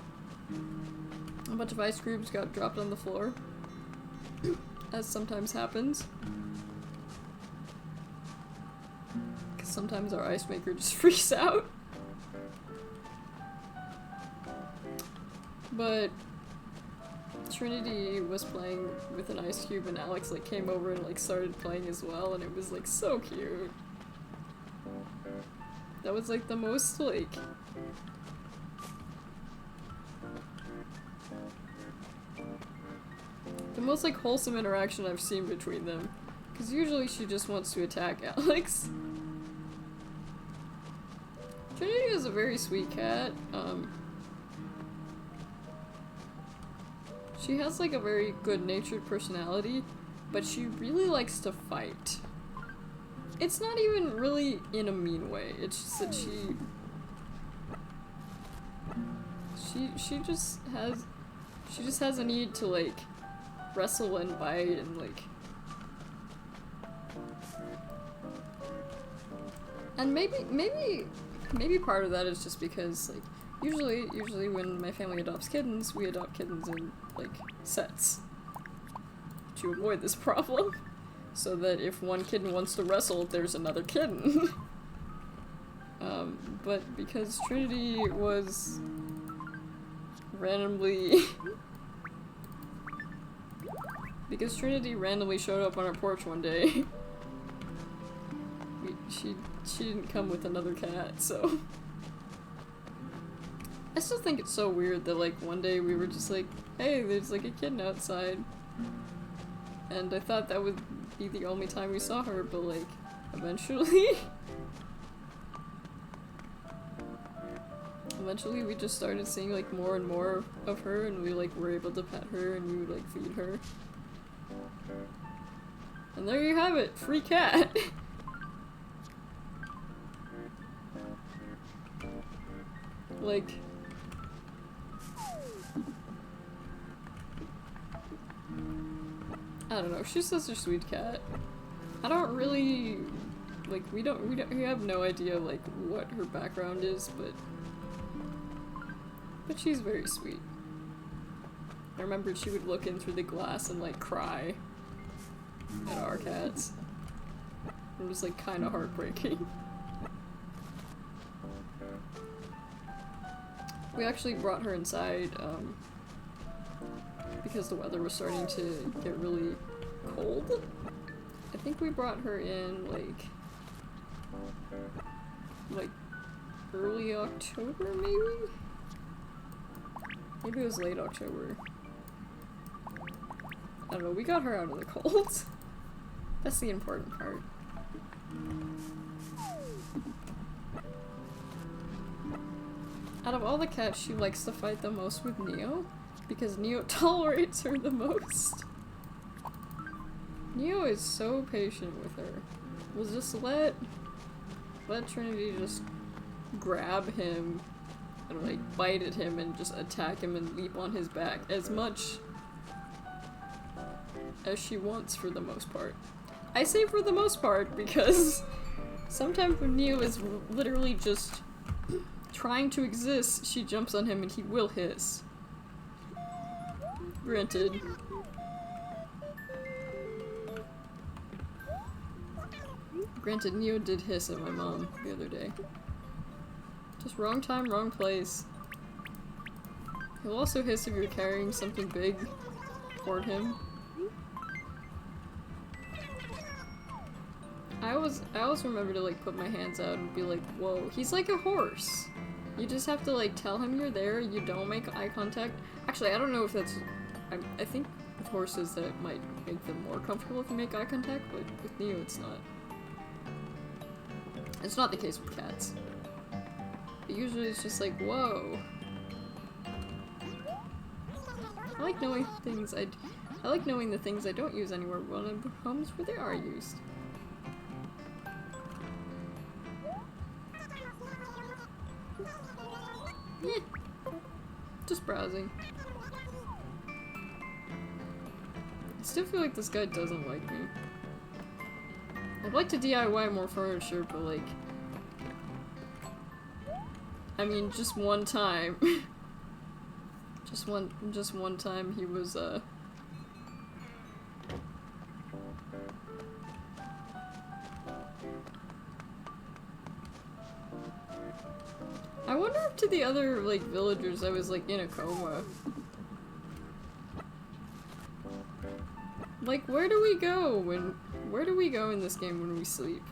a bunch of ice cubes got dropped on the floor, as sometimes happens. Because sometimes our ice maker just freaks out. Trinity was playing with an ice cube and Alex like came over and like started playing as well, and it was like so cute. That was like the most like wholesome interaction I've seen between them. Because usually she just wants to attack Alex. Trinity is a very sweet cat. She has like a very good-natured personality, but she really likes to fight. It's not even really in a mean way. It's just that she just has a need to like wrestle and bite and like. And maybe part of that is just because like usually when my family adopts kittens, we adopt kittens in like sets to avoid this problem. So that if one kitten wants to wrestle, there's another kitten. But because Trinity was randomly showed up on our porch one day, she didn't come with another cat, so I still think it's so weird that like one day we were just like, hey, there's like a kitten outside, and I thought that would be the only time we saw her, but like eventually we just started seeing like more and more of her, and we like were able to pet her and we would like feed her. And there you have it, free cat. Like I don't know, she's such a sweet cat. I don't really like we have no idea like what her background is, but she's very sweet. I remember she would look in through the glass and like cry at our cats. It was like kind of heartbreaking. We actually brought her inside because the weather was starting to get really cold. I think we brought her in like early October maybe? Maybe it was late October. I don't know, we got her out of the cold. That's the important part. Out of all the cats, she likes to fight the most with Neo, because Neo tolerates her the most. Neo is so patient with her. We'll just let Trinity just grab him and like bite at him and just attack him and leap on his back as much as she wants for the most part. I say for the most part because sometimes when Neo is literally just trying to exist, she jumps on him and he will hiss. Granted. Neo did hiss at my mom the other day. Just wrong time, wrong place. He'll also hiss if you're carrying something big toward him. I always remember to like put my hands out and be like, whoa, he's like a horse. You just have to like tell him you're there, you don't make eye contact. Actually, I don't know if that's, I think with horses that might make them more comfortable if you make eye contact, but with Neo it's not. It's not the case with cats. But usually it's just like, whoa. I like knowing things I like knowing the things I don't use anywhere when I'm homes where they are used. Just browsing. I still feel like this guy doesn't like me. I'd like to DIY more furniture, but like, I mean, just one time. just one time he was, I wonder if to the other, like, villagers I was, like, in a coma. Like, where do we go in this game when we sleep?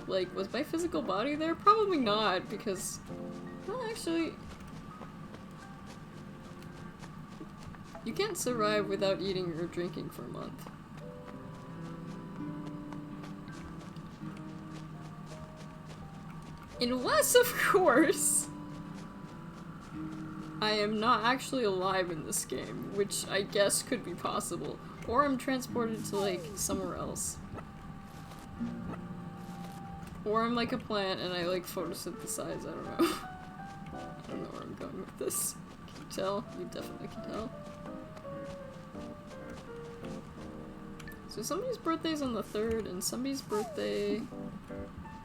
Like, was my physical body there? Probably not, because, well, actually, you can't survive without eating or drinking for a month. Unless, of course, I am not actually alive in this game, which I guess could be possible. Or I'm transported to, like, somewhere else. Or I'm like a plant and I, like, photosynthesize, I don't know. I don't know where I'm going with this. Can you tell? You definitely can tell. So somebody's birthday's on the 3rd, and somebody's birthday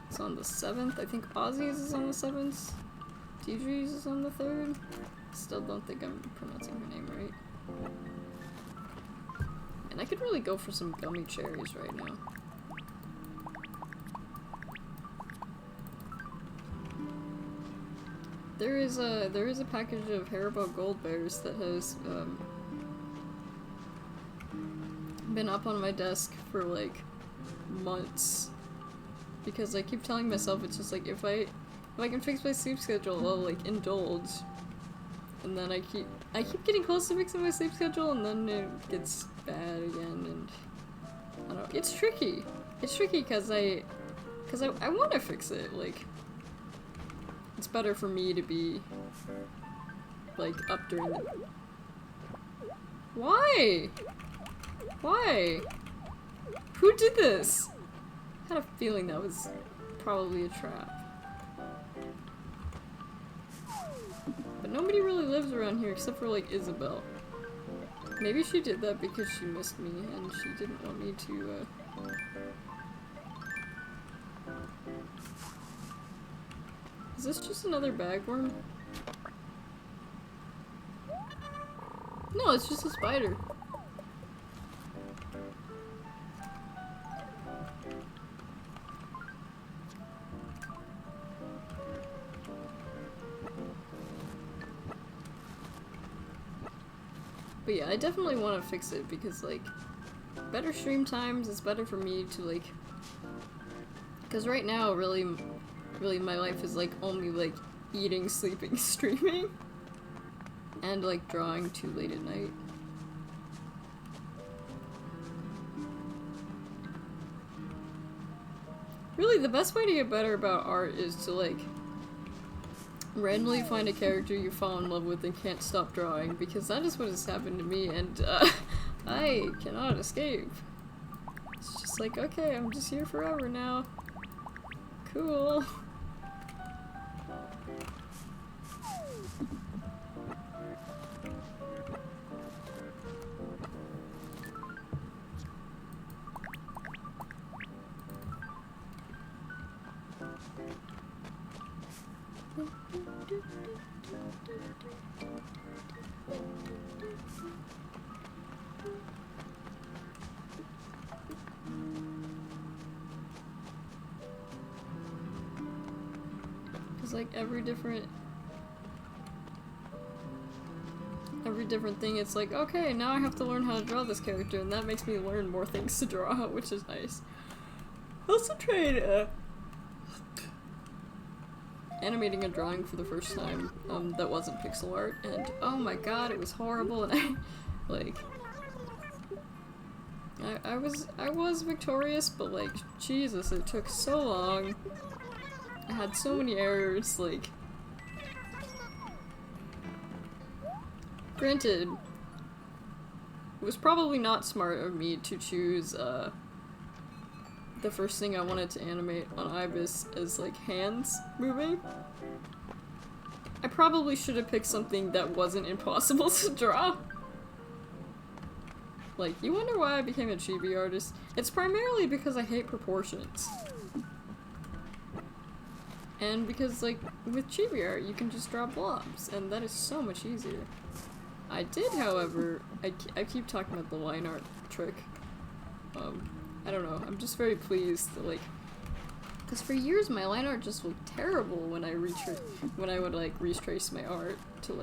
is on the 7th. I think Ozzy's is on the 7th. Deidre's is on the 3rd. Still don't think I'm pronouncing her name right. And I could really go for some gummy cherries right now. There is a package of Haribo Gold Bears that has been up on my desk for like months, because I keep telling myself it's just like if I can fix my sleep schedule, I'll like indulge, and then I keep getting close to fixing my sleep schedule, and then it gets bad again, and I don't know. It's tricky. It's tricky because I want to fix it. Like, it's better for me to be like up during the. Why? Why? Who did this? I had a feeling that was probably a trap. But nobody really lives around here except for like Isabel. Maybe she did that because she missed me and she didn't want me to Is this just another bagworm? No, it's just a spider. But yeah, I definitely want to fix it because, like, better stream times is better for me to, like, because right now, really my life is, like, only, like, eating, sleeping, streaming, and, like, drawing too late at night. Really, the best way to get better about art is to, like, randomly find a character you fall in love with and can't stop drawing, because that is what has happened to me, and I cannot escape. It's just like, okay, I'm just here forever now. Cool. Because, like, every different thing, it's like, okay, now I have to learn how to draw this character, and that makes me learn more things to draw, which is nice. I also tried, animating a drawing for the first time, that wasn't pixel art, and oh my god, it was horrible, and I was victorious, but, like, Jesus, it took so long. I had so many errors, like. Granted, it was probably not smart of me to choose, the first thing I wanted to animate on Ibis as, like, hands moving. I probably should have picked something that wasn't impossible to draw. Like, you wonder why I became a chibi artist? It's primarily because I hate proportions. And because, like, with chibi art, you can just draw blobs, and that is so much easier. I did, however, I keep talking about the line art trick. I don't know, I'm just very pleased that, like, because for years my line art just looked terrible when I would, like, retrace my art to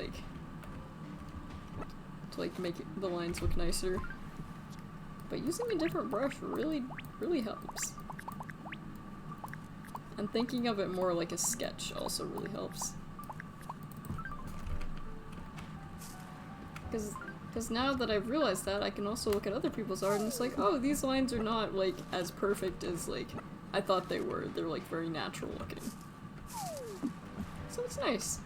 make the lines look nicer. But using a different brush really helps. And thinking of it more like a sketch also really helps. Because now that I've realized that, I can also look at other people's art and it's like, oh, these lines are not, like, as perfect as, like, I thought they were. They're, like, very natural looking. So it's nice.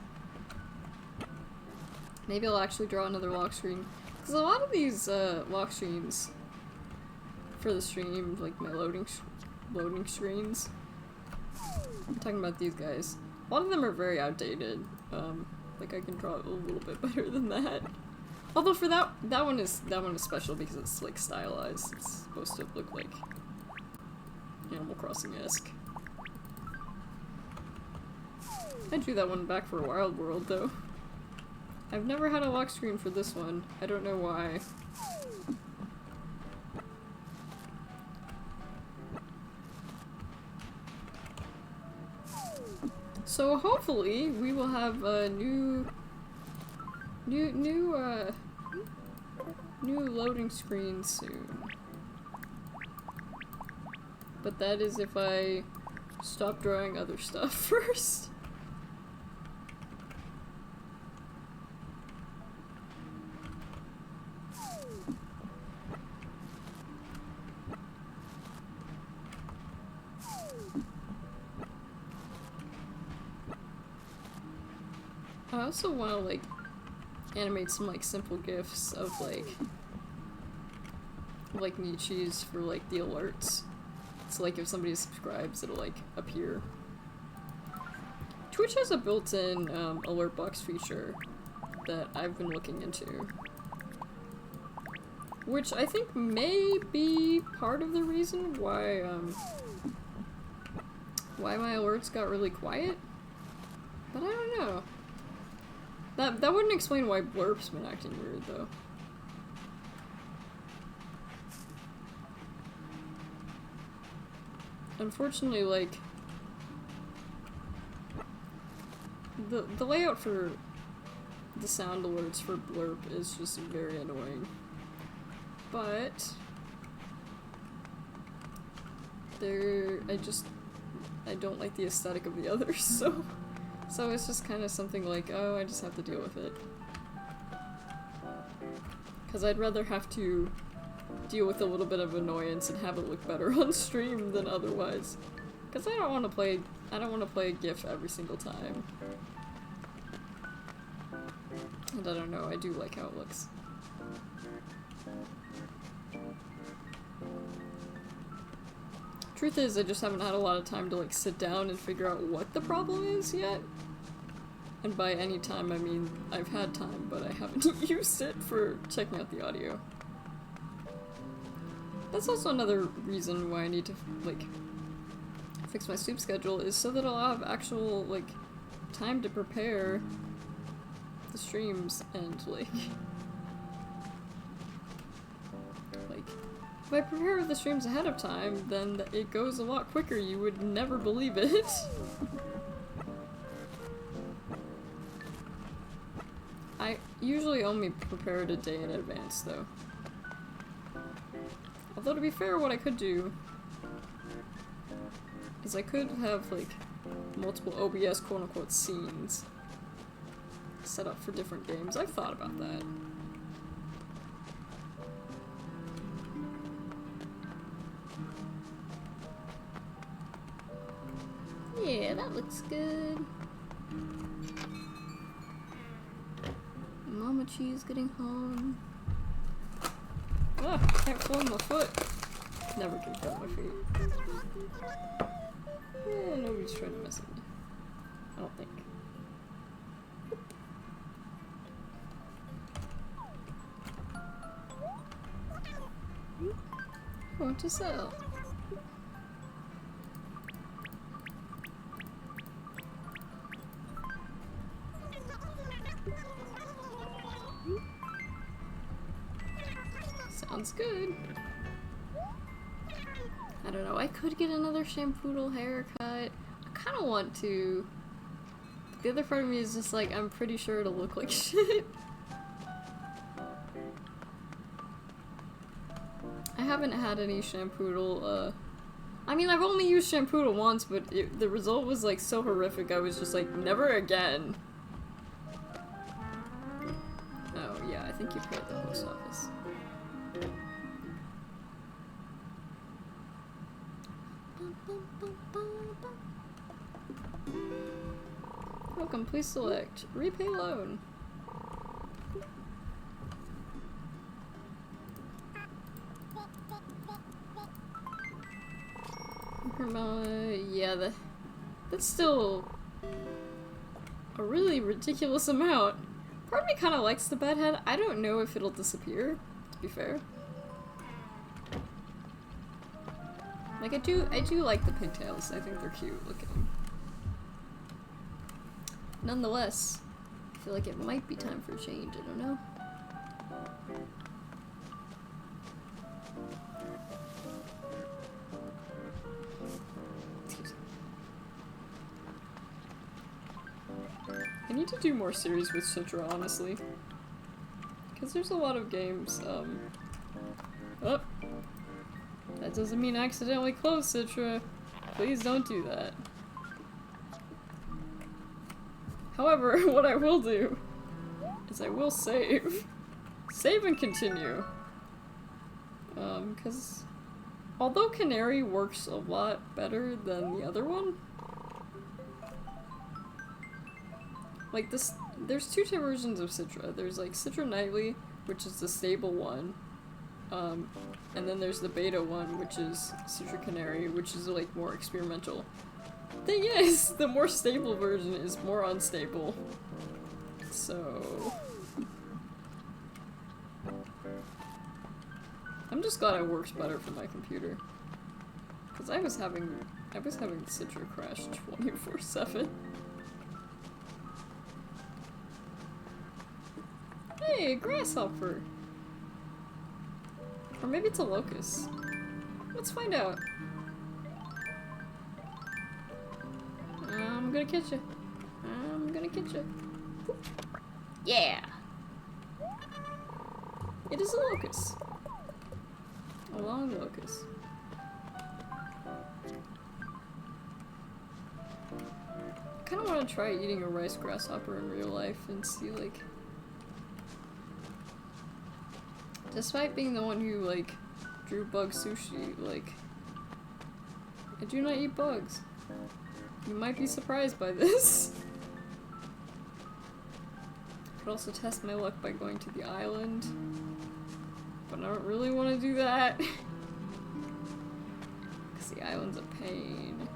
Maybe I'll actually draw another lock screen. Because a lot of these, lock screens for the stream, like my loading screens, I'm talking about these guys. A lot of them are very outdated. Like I can draw a little bit better than that. Although for that one is special because it's like stylized. It's supposed to look like Animal Crossing-esque. I drew that one back for Wild World though. I've never had a lock screen for this one. I don't know why. So hopefully we will have a new loading screen soon. But that is if I stop drawing other stuff first. I also want to, like, animate some, like, simple GIFs of, like Nicchis for, like, the alerts. So, like, if somebody subscribes, it'll, like, appear. Twitch has a built-in, alert box feature that I've been looking into. Which I think may be part of the reason why my alerts got really quiet. But I don't know. That wouldn't explain why Blurp's been acting weird, though. Unfortunately, like, the layout for the sound alerts for Blurp is just very annoying. But I don't like the aesthetic of the others, so it's just kind of something like, oh, I just have to deal with it. Because I'd rather have to deal with a little bit of annoyance and have it look better on stream than otherwise. Because I don't want to play a GIF every single time. And I don't know, I do like how it looks. Truth is, I just haven't had a lot of time to, like, sit down and figure out what the problem is yet. And by any time, I mean, I've had time, but I haven't used it for checking out the audio. That's also another reason why I need to, like, fix my soup schedule, is so that I'll have actual, like, time to prepare the streams and, like, if I prepare the streams ahead of time, then it goes a lot quicker. You would never believe it. I usually only prepare it a day in advance, though. Although, to be fair, what I could do is I could have, like, multiple OBS quote-unquote scenes set up for different games. I've thought about that. Yeah, that looks good. Mama Cheese getting home. Ah, can't feel my foot. Never can feel my feet. Yeah, nobody's trying to mess with me. I don't think. Want to sell? Sounds good. I don't know, I could get another shampoo haircut. I kind of want to. But the other part of me is just like, I'm pretty sure it'll look like shit. I haven't had any Shampoodle, I mean, I've only used Shampoodle once, but the result was, like, so horrific, I was just like, never again. Oh, yeah, I think you pay at the post office. Welcome, please select repay loan. Yeah, that's still a really ridiculous amount. Part of me kind of likes the bedhead. I don't know if it'll disappear, to be fair. Like, I do like the pigtails. I think they're cute looking. Nonetheless, I feel like it might be time for a change. I don't know. I need to do more series with Citra, honestly. Because there's a lot of games, Oh! That doesn't mean I accidentally close Citra. Please don't do that. However, what I will do is I will save. Save and continue. Because although Canary works a lot better than the other one, like this, there's two versions of Citra. There's like Citra Nightly, which is the stable one, and then there's the beta one, which is Citra Canary, which is like more experimental. Thing is, the more stable version is more unstable. So I'm just glad it works better for my computer. Cause I was having Citra crash 24/7. Hey, a grasshopper! Or maybe it's a locust. Let's find out. I'm gonna catch you. I'm gonna catch you. Yeah! It is a locust. A long locust. I kinda wanna try eating a rice grasshopper in real life and see, like... Despite being the one who, like, drew bug sushi, like... I do not eat bugs. You might be surprised by this. I could also test my luck by going to the island. But I don't really want to do that. Because the island's a pain.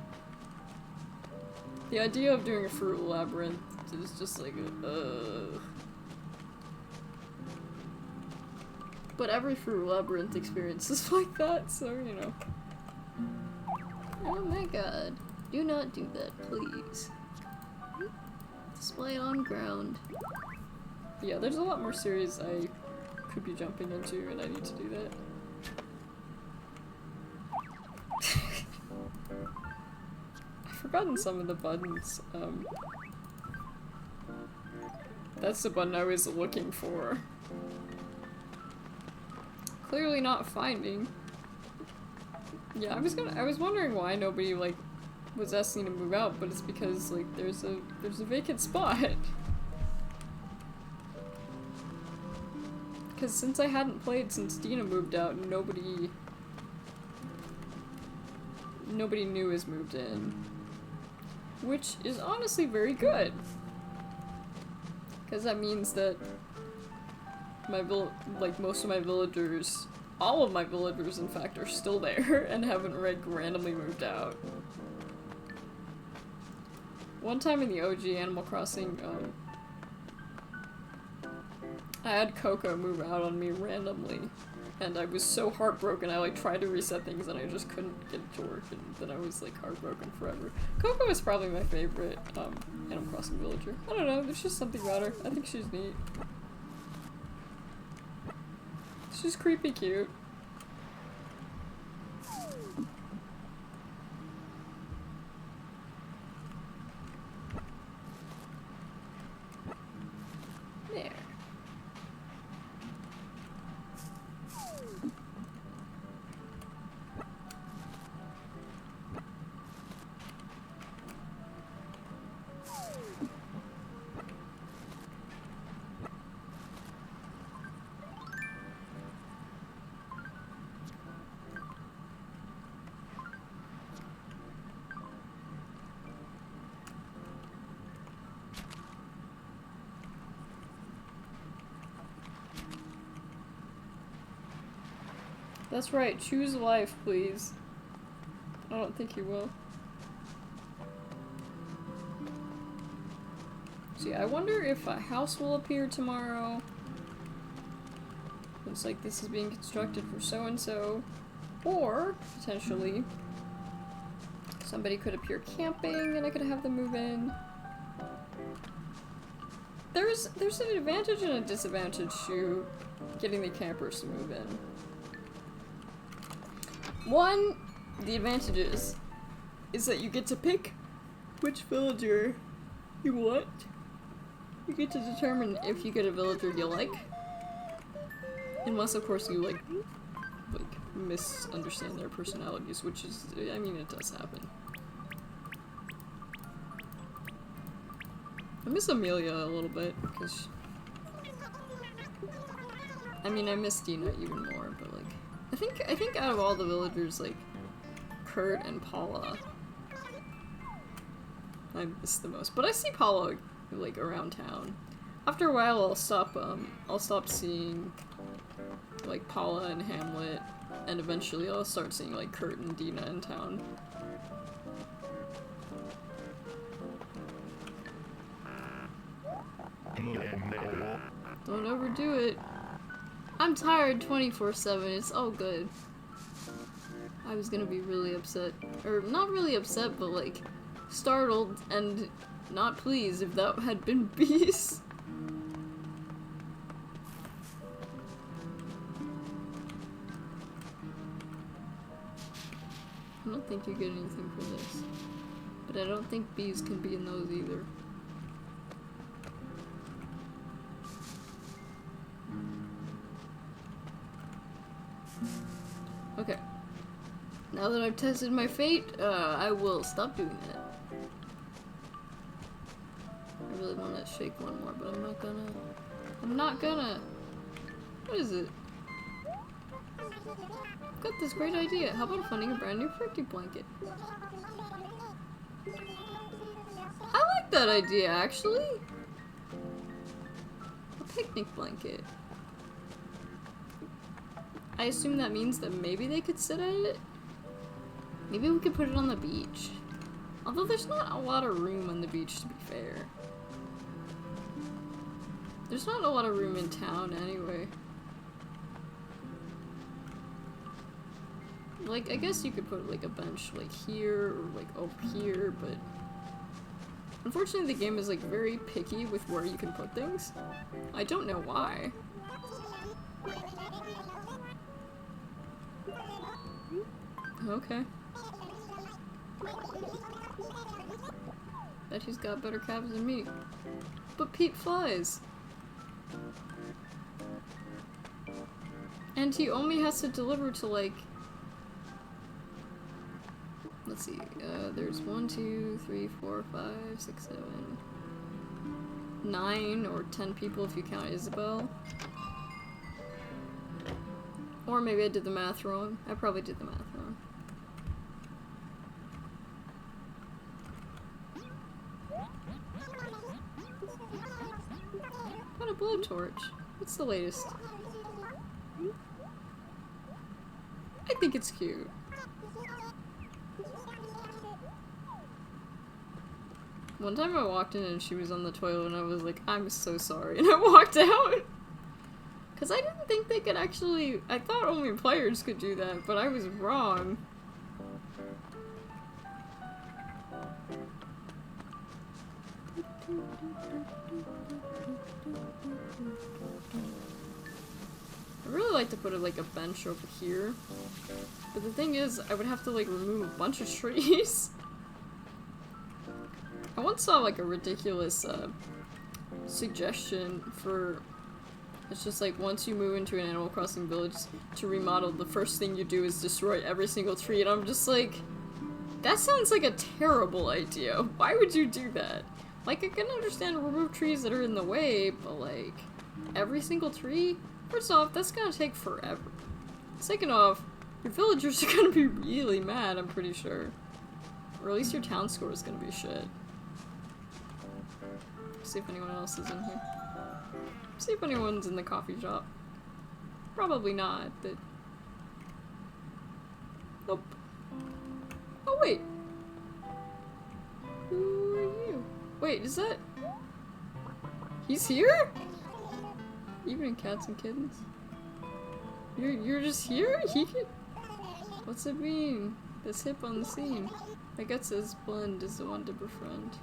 The idea of doing a fruit labyrinth is just like, ugh. But every fruit labyrinth experience is like that, so, you know. Oh my god. Do not do that, please. Display on ground. Yeah, there's a lot more series I could be jumping into, and I need to do that. I've forgotten some of the buttons. That's the button I was looking for. Clearly not finding. Yeah, I was wondering why nobody, like, was asking to move out, but it's because, like, there's a vacant spot. Because since I hadn't played since Dina moved out, nobody new has moved in. Which is honestly very good. Because that means that most of my villagers, all of my villagers in fact, are still there and haven't, like, randomly moved out. One time in the OG Animal Crossing, I had Coco move out on me randomly, and I was so heartbroken. I, like, tried to reset things and I just couldn't get it to work, and then I was, like, heartbroken forever. Coco is probably my favorite, Animal Crossing villager. I don't know, there's just something about her. I think she's neat. She's creepy cute. There. That's right, choose life, please. I don't think you will. See, I wonder if a house will appear tomorrow. Looks like this is being constructed for so-and-so. Or, potentially, somebody could appear camping and I could have them move in. There's an advantage and a disadvantage to getting the campers to move in. One, the advantages is that you get to pick which villager you want. You get to determine if you get a villager you like. Unless, of course, you, like, misunderstand their personalities, which is, I mean, it does happen. I miss Amelia a little bit, because I mean, I miss Dina even more, but, like, I think out of all the villagers, like, Kurt and Paula, I miss the most. But I see Paula, like, around town. After a while, I'll stop seeing, like, Paula and Hamlet, and eventually I'll start seeing, like, Kurt and Dina in town. Don't overdo it. I'm tired 24/7, it's all good. I was gonna be really upset. Or, not really upset, but, like, startled and not pleased if that had been bees. I don't think you get anything for this. But I don't think bees can be in those either. Okay. Now that I've tested my fate, I will stop doing that. I really want to shake one more, but I'm not gonna. I'm not gonna! What is it? I've got this great idea. How about funding a brand new picnic blanket? I like that idea, actually! A picnic blanket. I assume that means that maybe they could sit at it? Maybe we could put it on the beach. Although there's not a lot of room on the beach, to be fair. There's not a lot of room in town, anyway. Like, I guess you could put, like, a bench, like, here, or, like, over here, but... Unfortunately, the game is, like, very picky with where you can put things. I don't know why. Okay. Bet he's got better calves than me. But Pete flies. And he only has to deliver to, like... Let's see, there's 1, 2, 3, 4, 5, 6, 7... 9 or 10 people if you count Isabel. Or maybe I did the math wrong. I probably did the math wrong. Got a blowtorch. What's the latest? I think it's cute. One time I walked in and she was on the toilet and I was like, I'm so sorry, and I walked out. Because I didn't think they could actually... I thought only players could do that, but I was wrong. I really like to put like a bench over here. But the thing is, I would have to like remove a bunch of trees. I once saw like a ridiculous suggestion for... It's just like, once you move into an Animal Crossing village to remodel, the first thing you do is destroy every single tree, and I'm just like, that sounds like a terrible idea. Why would you do that? Like, I can understand remove trees that are in the way, but like, every single tree? First off, that's gonna take forever. Second off, your villagers are gonna be really mad, I'm pretty sure. Or at least your town score is gonna be shit. See if anyone else is in here. See if anyone's in the coffee shop. Probably not, but... Oh. Oh, wait. Who are you? Wait, is that... He's here? Evening, cats and kittens. You're just here? He can... What's it mean? This hip on the scene. My gut says Blend is the one to befriend.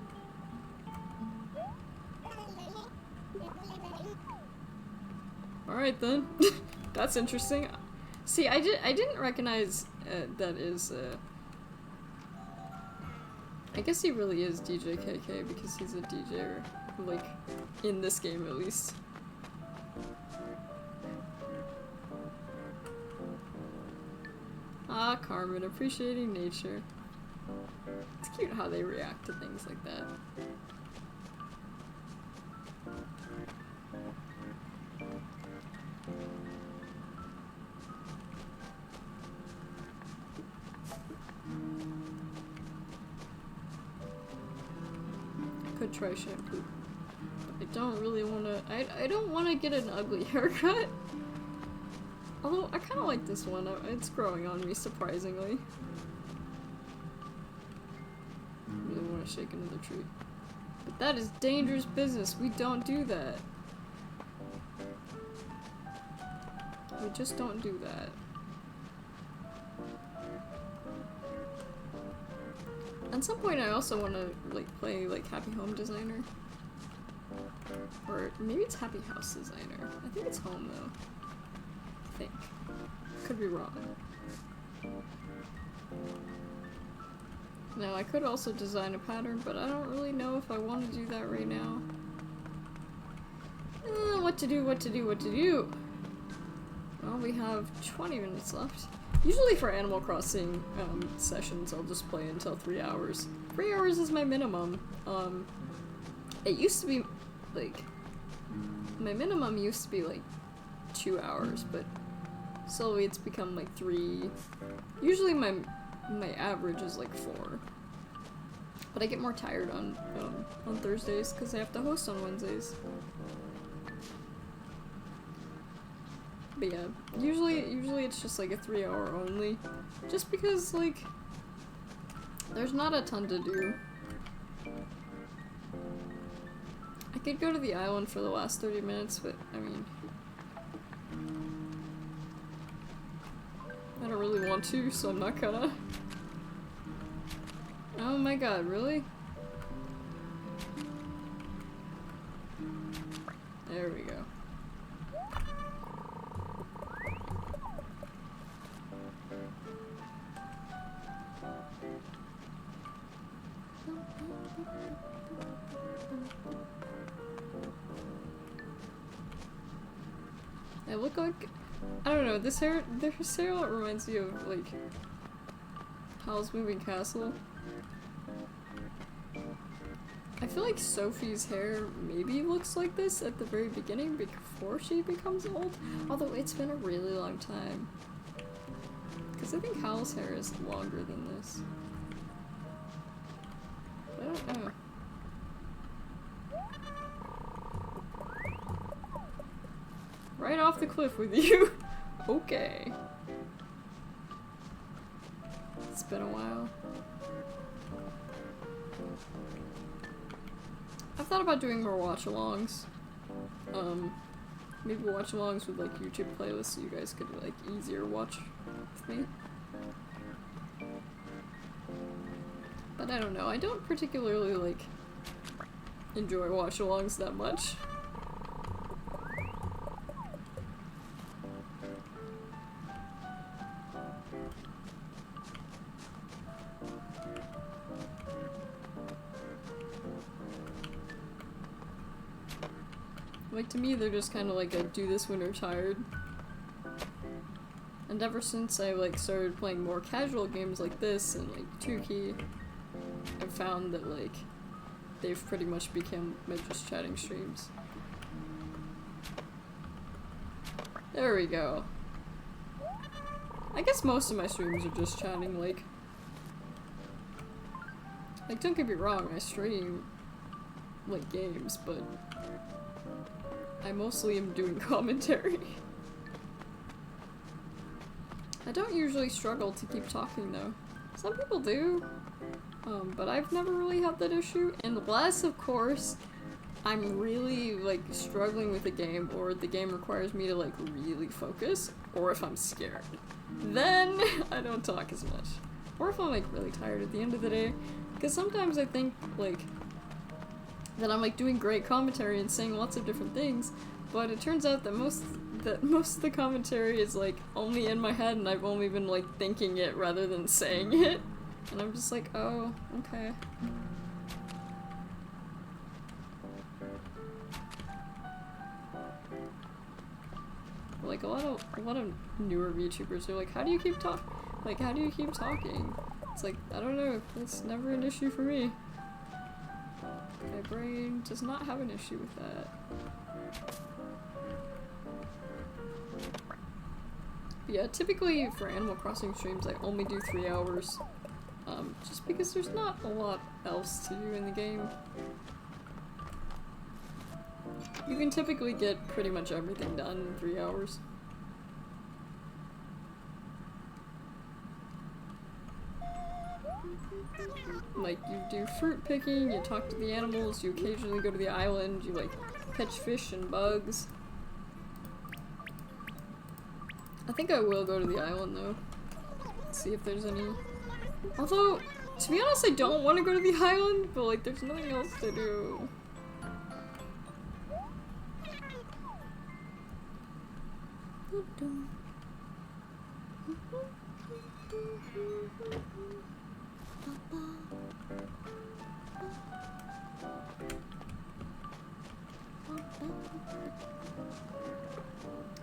Alright then. That's interesting. See, I didn't recognize that is I guess he really is DJ KK because he's a DJ, like, in this game at least. Ah, Carmen, appreciating nature. It's cute how they react to things like that. Could try shampoo. But I don't really wanna- I don't wanna get an ugly haircut. Although, I kinda like this one. It's growing on me, surprisingly. I really wanna shake another tree. But that is dangerous business. We don't do that. We just don't do that. At some point I also want to like play like Happy Home Designer. Or maybe it's Happy House Designer. I think it's home though. I think. Could be wrong. Now I could also design a pattern, but I don't really know if I want to do that right now. What to do, what to do, what to do? Well, we have 20 minutes left. Usually for Animal Crossing sessions, I'll just play until 3 hours. 3 hours is my minimum. It used to be, like, my minimum used to be, like, 2 hours, but slowly it's become, like, 3. Usually my average is, like, 4. But I get more tired on Thursdays, because I have to host on Wednesdays. But yeah, usually it's just like a 3 hour only. Just because, like, there's not a ton to do. I could go to the island for the last 30 minutes, but, I mean... I don't really want to, so I'm not gonna. Oh my god, really? There we go. I look like, I don't know, this hair reminds me of, like, Howl's Moving Castle. I feel like Sophie's hair maybe looks like this at the very beginning before she becomes old, although it's been a really long time. Because I think Howl's hair is longer than this. I don't know. Right off the cliff with you. Okay. It's been a while. I've thought about doing more watch-alongs. Maybe watch-alongs with like YouTube playlists so you guys could like easier watch with me. But I don't know, I don't particularly like enjoy watch-alongs that much. Like, to me, they're just kind of like a do this when you're tired. And ever since I, like, started playing more casual games like this and, like, 2Key, I've found that, like, they've pretty much become my just chatting streams. There we go. I guess most of my streams are just chatting, like, don't get me wrong, I stream, like, games, but I mostly am doing commentary. I don't usually struggle to keep talking though. Some people do, but I've never really had that issue, unless of course I'm really like struggling with a game or the game requires me to like really focus, or if I'm scared. Then I don't talk as much. Or if I'm like really tired at the end of the day. Because sometimes I think like that I'm like doing great commentary and saying lots of different things, but it turns out that most of the commentary is like only in my head and I've only been like thinking it rather than saying it. And I'm just like, oh, okay. Like a lot of newer VTubers are like, how do you keep talking? Like, how do you keep talking? It's like, I don't know, it's never an issue for me. My brain does not have an issue with that. But yeah, typically for Animal Crossing streams I only do 3 hours. Just because there's not a lot else to do in the game. You can typically get pretty much everything done in 3 hours. Like, you do fruit picking, you talk to the animals, you occasionally go to the island, you like catch fish and bugs. I think I will go to the island though. See if there's any. Although, to be honest, I don't want to go to the island, but like there's nothing else to do.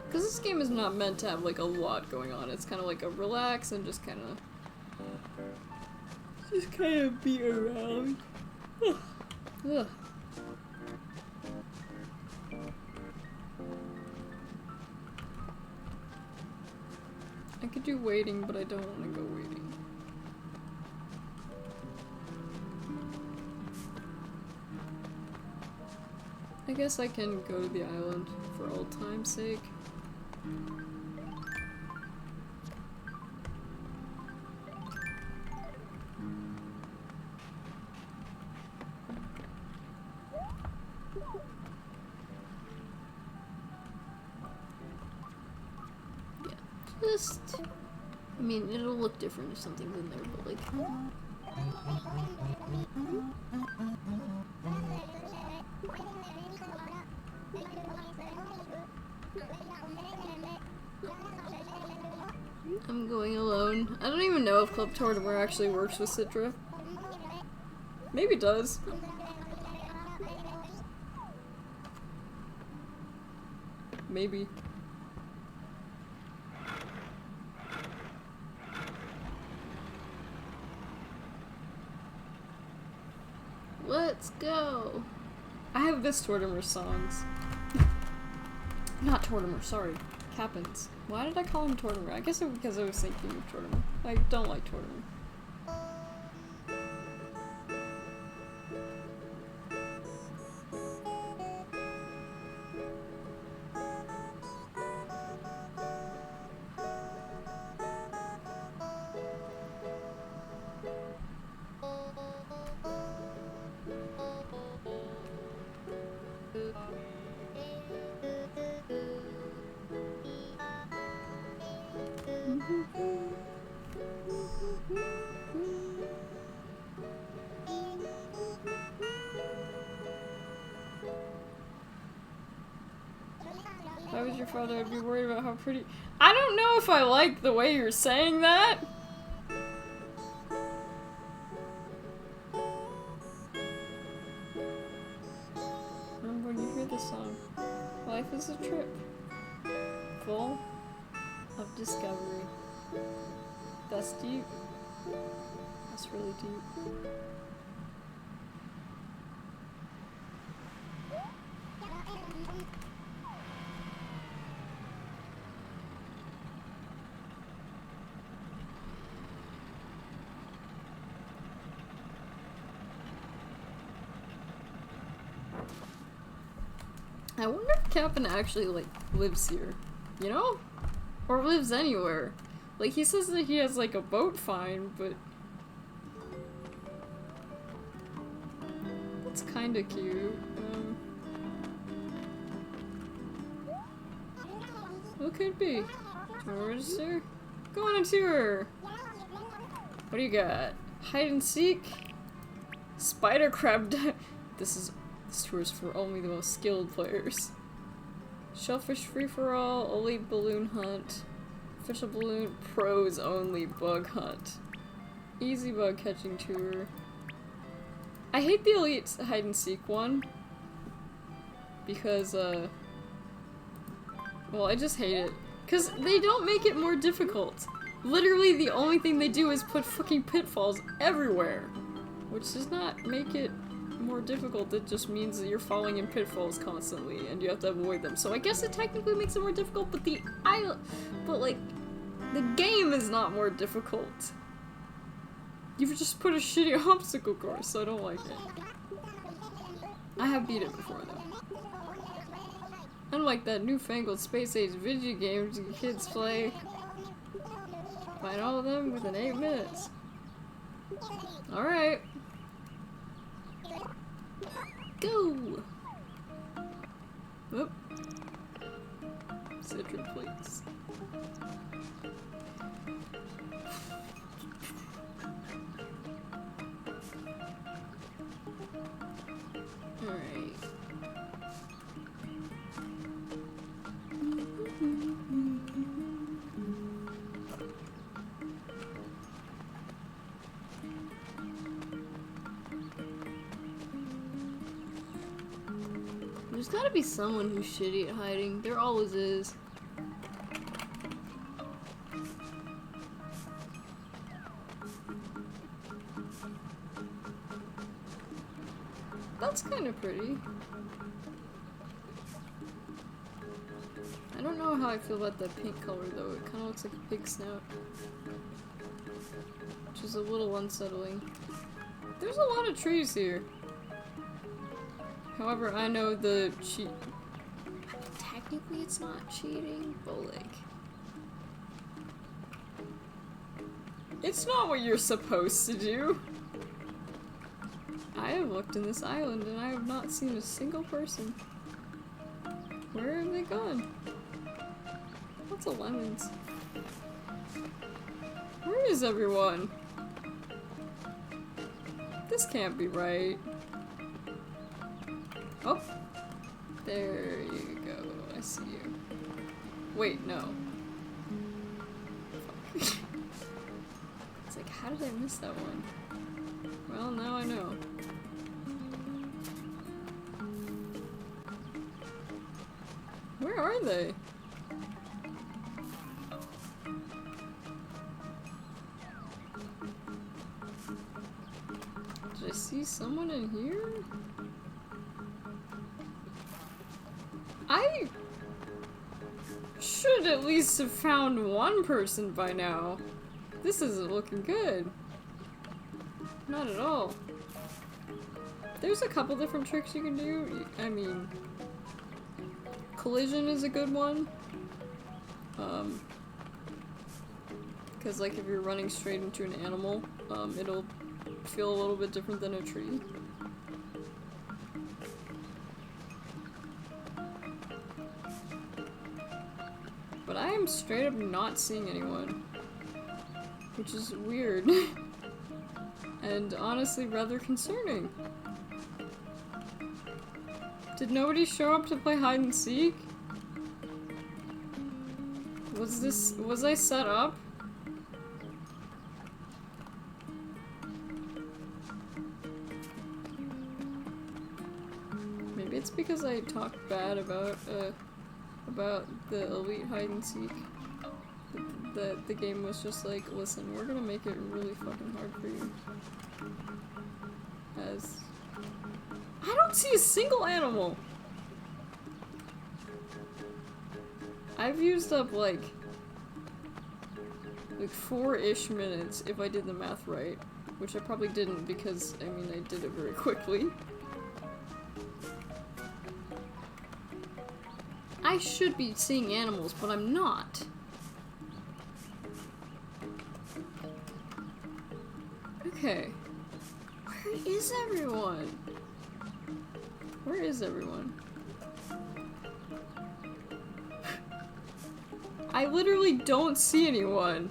Because this game is not meant to have like a lot going on. It's kind of like a relax and just kind of be around. Ugh. I could do waiting, but I don't want to go waiting. I guess I can go to the island for old time's sake. I mean, it'll look different if something's in there, but like... I'm going alone. I don't even know if Club Tortimer actually works with Citra. Maybe it does. Maybe. Let's go! I have this Tortimer songs. Not Tortimer, sorry. Cappins. Why did I call him Tortimer? I guess it was because I was thinking of Tortimer. I don't like Tortimer. If I was your father, I'd be worried about how pretty— I don't know if I like the way you're saying that! Remember when you hear this song? Life is a trip. Full of discovery. That's deep. That's really deep. I wonder if Captain actually, like, lives here, you know? Or lives anywhere. Like, he says that he has, like, a boat find, but... That's kinda cute. What could it be? Tour register? Go on a tour! What do you got? Hide and seek? Spider crab This tour is for only the most skilled players. Shellfish free-for-all, elite balloon hunt, official balloon, pros only bug hunt. Easy bug catching tour. I hate the elite hide and seek one. Because, well, I just hate it. Because they don't make it more difficult. Literally the only thing they do is put fucking pitfalls everywhere. Which does not make it more difficult, it just means that you're falling in pitfalls constantly and you have to avoid them. So I guess it technically makes it more difficult, but the game is not more difficult. You've just put a shitty obstacle course, so I don't like it. I have beat it before though. Unlike that newfangled space age video games you kids play. Find all of them within 8 minutes. Alright. Go! Oop. Citron, please. Alright. There's gotta be someone who's shitty at hiding. There always is. That's kind of pretty. I don't know how I feel about that pink color though. It kind of looks like a pig snout. Which is a little unsettling. There's a lot of trees here. However, I know the cheat. Technically, it's not cheating, but like. It's not what you're supposed to do. I have looked in this island and I have not seen a single person. Where have they gone? Lots of lemons. Where is everyone? This can't be right. Oh, there you go. I see you. Wait, no. It's like, how did I miss that one? Well, now I know. Where are they? Did I see someone in here? I should at least have found one person by now. This isn't looking good. Not at all. There's a couple different tricks you can do. I mean, collision is a good one. Because like if you're running straight into an animal, it'll feel a little bit different than a tree. But I am straight up not seeing anyone. Which is weird. And honestly rather concerning. Did nobody show up to play hide and seek? Was I set up? Maybe it's because I talked bad about the elite hide and seek. The game was just like, listen, we're gonna make it really fucking hard for you. As I don't see a single animal. I've used up like 4-ish minutes if I did the math right, which I probably didn't because I mean I did it very quickly. I should be seeing animals, but I'm not. Okay. Where is everyone? Where is everyone? I literally don't see anyone.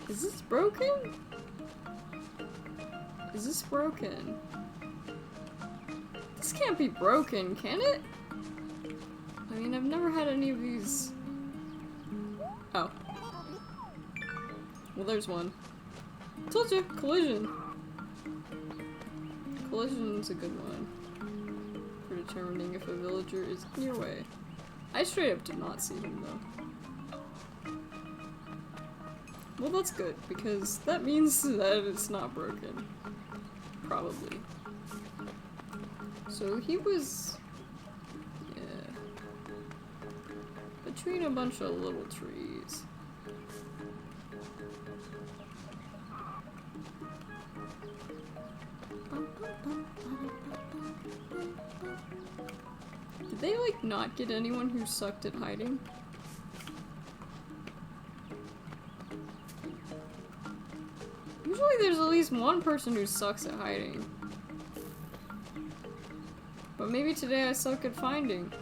Is this broken? Is this broken? This can't be broken, can it? I mean, I've never had any of these. Oh. Well, there's one. Told you, collision. Collision's a good one for determining if a villager is in your way. I straight up did not see him though. Well, that's good because that means that it's not broken. Probably. So he was, yeah, between a bunch of little trees. Did they, like, not get anyone who sucked at hiding? Usually there's at least one person who sucks at hiding. But maybe today I suck at finding.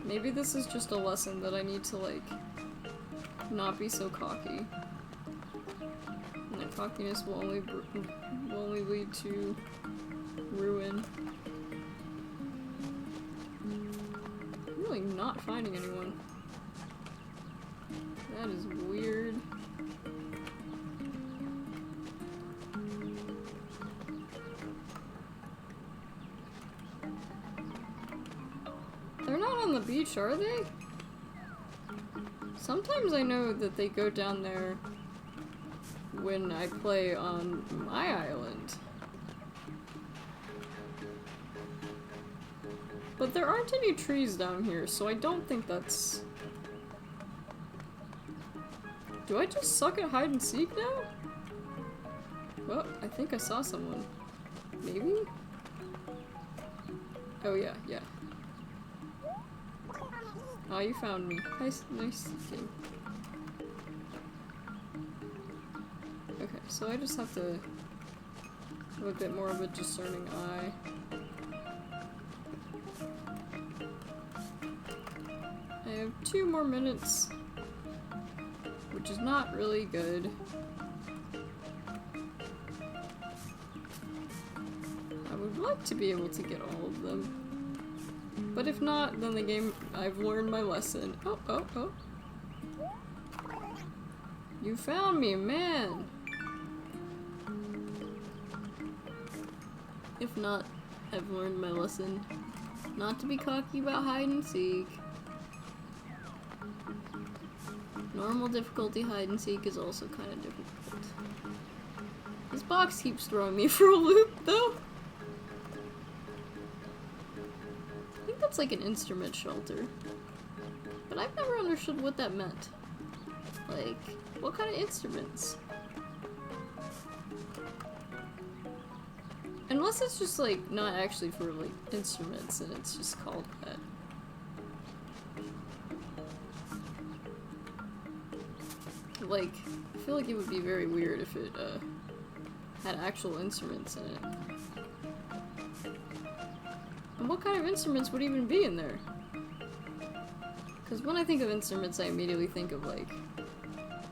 Maybe this is just a lesson that I need to, like, not be so cocky. And that cockiness will only lead to ruin. I'm really not finding anyone. That is weird. They're not on the beach, are they? Sometimes I know that they go down there when I play on my island. But there aren't any trees down here, so I don't think that's... Do I just suck at hide and seek now? Well, I think I saw someone. Maybe? Oh yeah, yeah. Oh, you found me. Nice seeking. Okay, so I just have to have a bit more of a discerning eye. I have 2 more minutes, which is not really good. I would like to be able to get all of them. But if not, then the game, I've learned my lesson. Oh, oh, oh. You found me, man! If not, I've learned my lesson. Not to be cocky about hide and seek. Normal difficulty hide and seek is also kind of difficult. This box keeps throwing me for a loop, though. I think that's like an instrument shelter. But I've never understood what that meant. Like, what kind of instruments? Unless it's just like, not actually for like instruments and it's just called that. Like, I feel like it would be very weird if it had actual instruments in it. And what kind of instruments would even be in there? Because when I think of instruments, I immediately think of like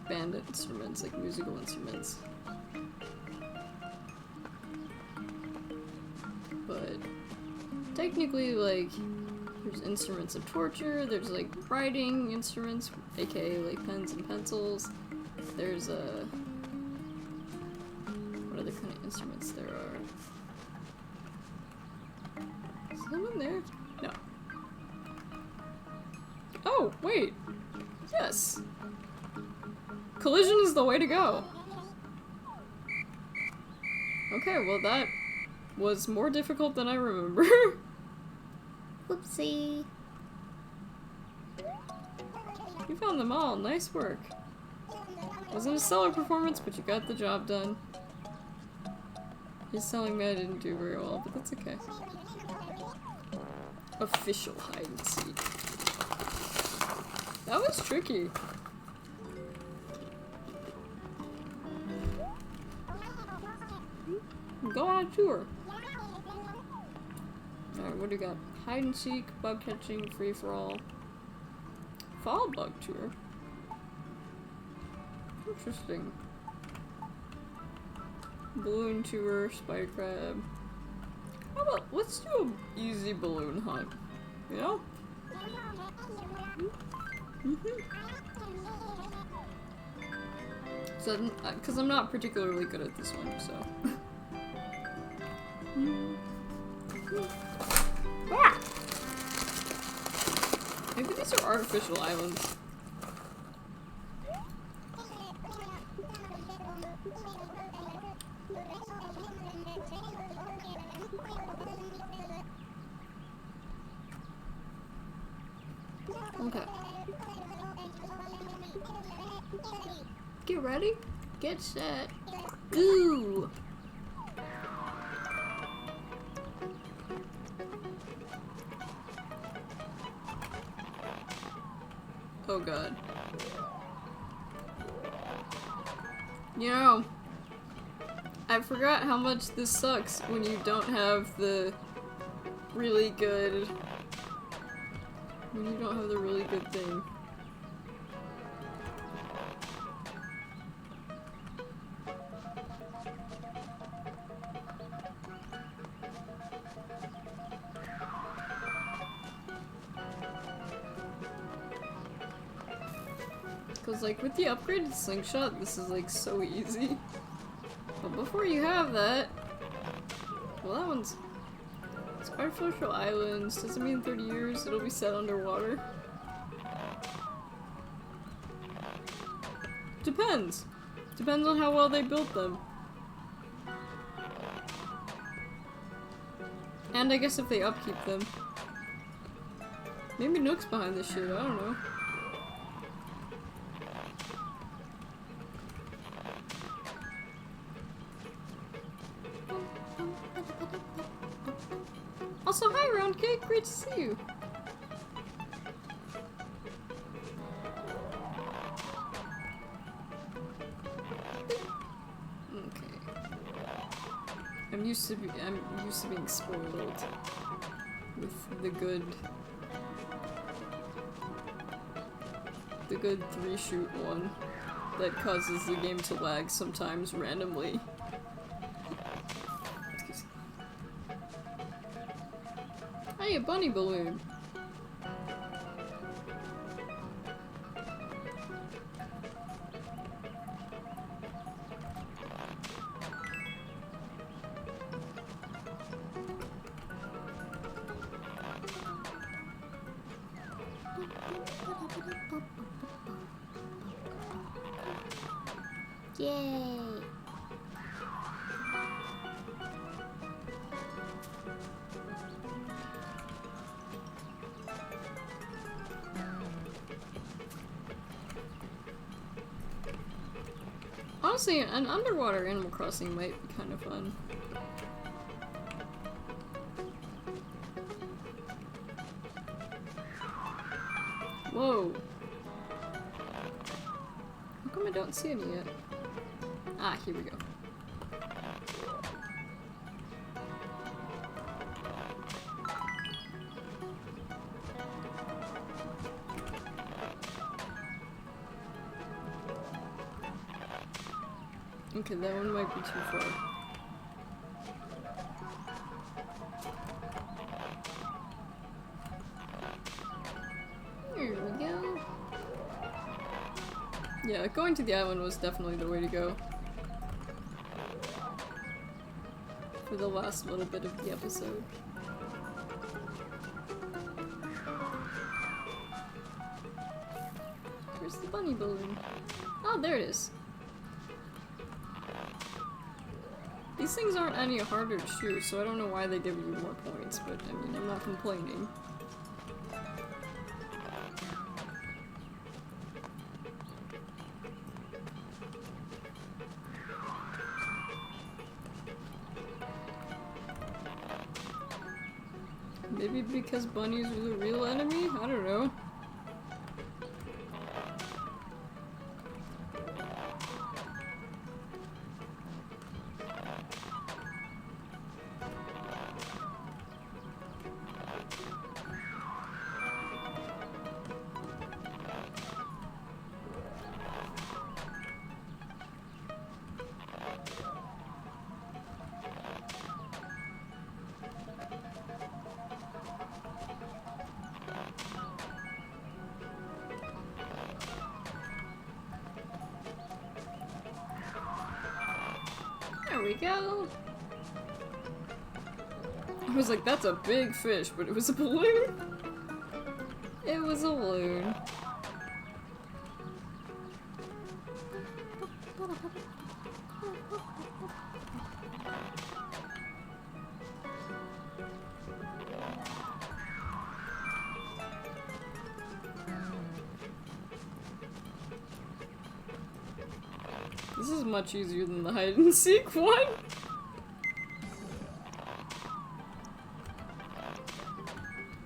band instruments, like musical instruments. But technically, like, there's instruments of torture, there's like writing instruments, aka like pens and pencils. There's what other kind of instruments there are? Is someone there? No. Oh, wait. Yes. Collision is the way to go. Okay, well that was more difficult than I remember. Whoopsie. You found them all. Nice work. Wasn't a stellar performance, but you got the job done. He's telling me I didn't do very well, but that's okay. Official hide and seek. That was tricky. Go on a tour. Alright, what do you got? Hide and seek, bug catching, free for all. Fall bug tour. Interesting. Balloon tour, spider crab. How about let's do an easy balloon hunt? You know? So, because I'm not particularly good at this one, so. Ah! Maybe these are artificial islands. Okay. Get ready, get set, go! Oh god. You know, I forgot how much this sucks when you don't have the really good... When you don't have the really good thing. Cause like with the upgraded slingshot, this is like so easy. But before you have that, well that one's artificial islands. Does it mean in 30 years it'll be set underwater? Depends. Depends on how well they built them. And I guess if they upkeep them. Maybe Nook's behind this shit, I don't know. Also, hi Round Cake, great to see you. Okay. I'm used to being spoiled with the good 3-shoot one that causes the game to lag sometimes randomly. Hey, a bunny balloon! Yay! Honestly, an underwater Animal Crossing might be kind of fun. Whoa! How come I don't see any yet? Ah, here we go. Okay, that one might be too far. Here we go. Yeah, going to the island was definitely the way to go. For the last little bit of the episode. Where's the bunny balloon? Oh, there it is. These things aren't any harder to shoot, so I don't know why they give you more points, but I mean, I'm not complaining. Maybe because bunnies are the real enemy? I don't know. There we go. I was like, that's a big fish, but it was a balloon. It was a balloon. This is much easier than the hide and seek one.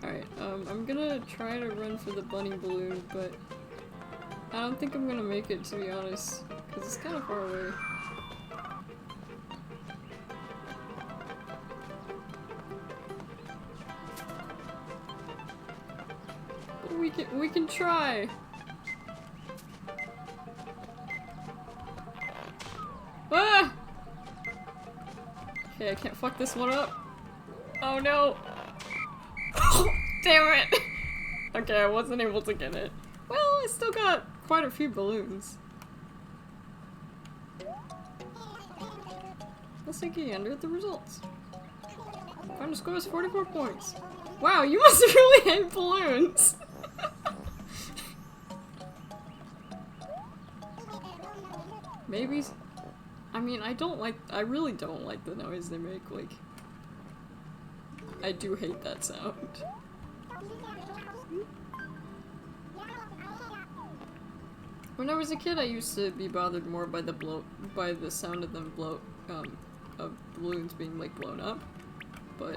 Alright, I'm gonna try to run for the bunny balloon, but I don't think I'm gonna make it, to be honest, because it's kind of far away. But we can try. Ah! Okay, I can't fuck this one up. Oh no! Damn it! Okay, I wasn't able to get it. Well, I still got quite a few balloons. Let's take a gander at the results. Final score is 44 points. Wow, you must have really hate balloons! Maybe. I mean, I really don't like the noise they make, like, I do hate that sound. When I was a kid, I used to be bothered more by the sound of them of balloons being, like, blown up, but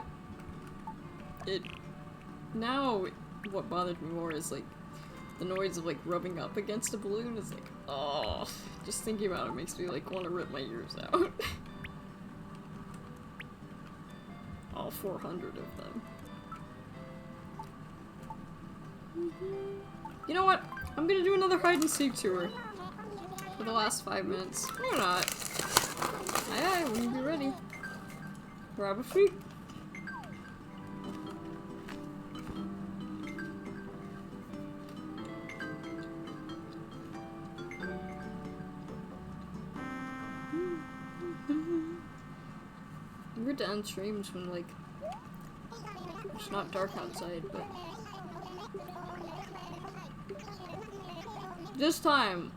now, what bothered me more is, like, the noise of, like, rubbing up against a balloon is like, oh, just thinking about it makes me, like, want to rip my ears out. All 400 of them. You know what? I'm gonna do another hide and seek tour for the last 5 minutes. Why not? Aye, aye, when you be ready. Grab a feet. We're down streams when, like, it's not dark outside, but this time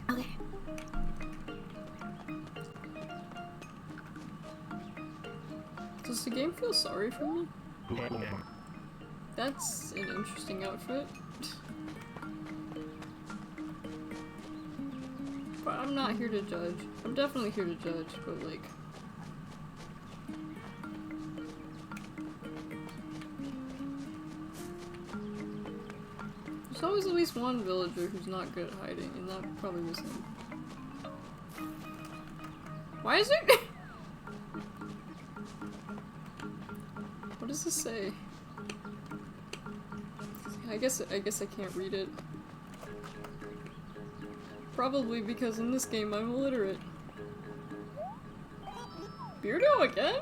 okay. Does the game feel sorry for me? That's an interesting outfit. But I'm not here to judge. I'm definitely here to judge, but like... there's always at least one villager who's not good at hiding, and that probably was him. Why is it? What does this say? I guess I can't read it. Probably because in this game I'm illiterate. Beardo again?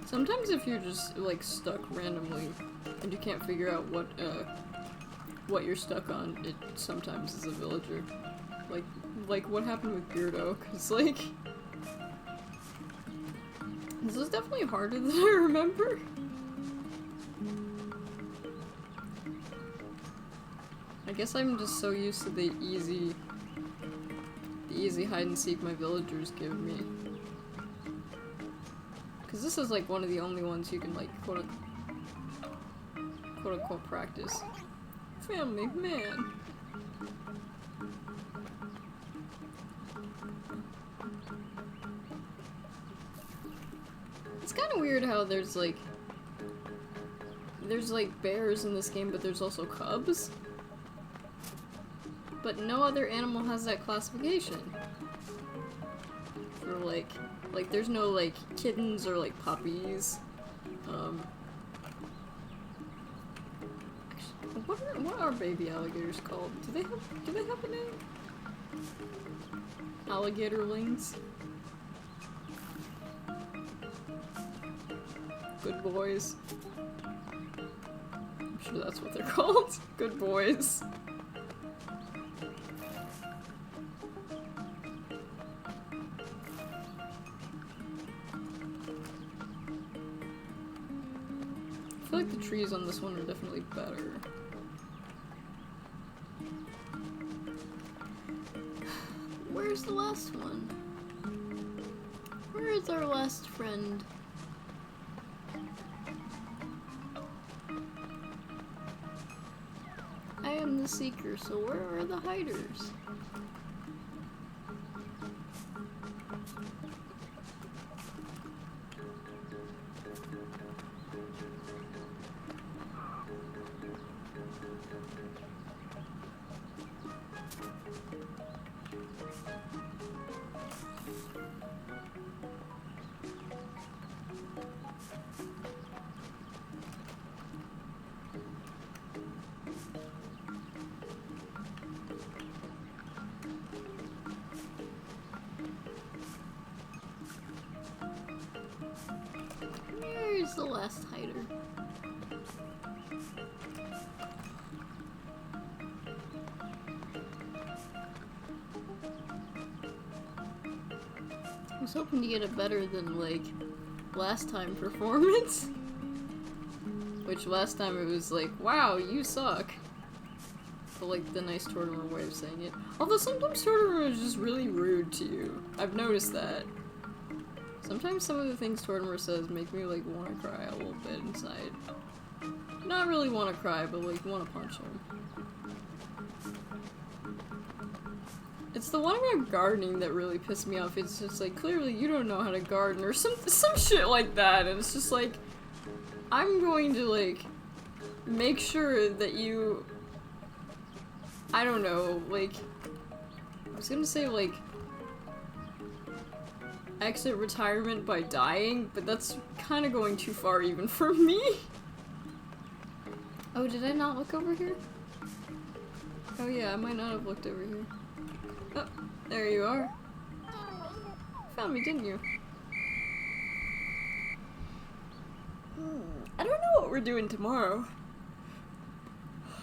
Sometimes if you're just, like, stuck randomly and you can't figure out what you're stuck on, it sometimes is a villager. Like what happened with Beardo, cause, like, this is definitely harder than I remember. I guess I'm just so used to the easy hide and seek my villagers give me. Because this is, like, one of the only ones you can, like, quote-unquote practice. Family, man. It's kind of weird how there's, like, bears in this game, but there's also cubs. but no other animal has that classification. For like there's no like kittens or like puppies. Actually, what are baby alligators called? Do they have a name? Alligatorlings? Good boys. I'm sure that's what they're called. Good boys. I feel like the trees on this one are definitely better. Where's the last one? Where is our last friend? I am the seeker, so where are the hiders? Where's the last hider? I was hoping to get a better than, like, last time performance. Which last time it was like, wow, you suck. But, like, the nice Tortimer way of saying it. Although sometimes Tortimer is just really rude to you. I've noticed that. Sometimes some of the things Tortimer says make me, like, want to cry a little bit inside. Not really want to cry, but, like, want to punch him. It's the one about gardening that really pissed me off. It's just like, clearly you don't know how to garden, or some shit like that, and it's just like, I'm going to, like, make sure that you, I don't know, like, I was gonna say, like, exit retirement by dying, but that's kind of going too far even for me. Oh, did I not look over here? Oh yeah, I might not have looked over here. Oh, there you are. Found me, didn't you? I don't know what we're doing tomorrow.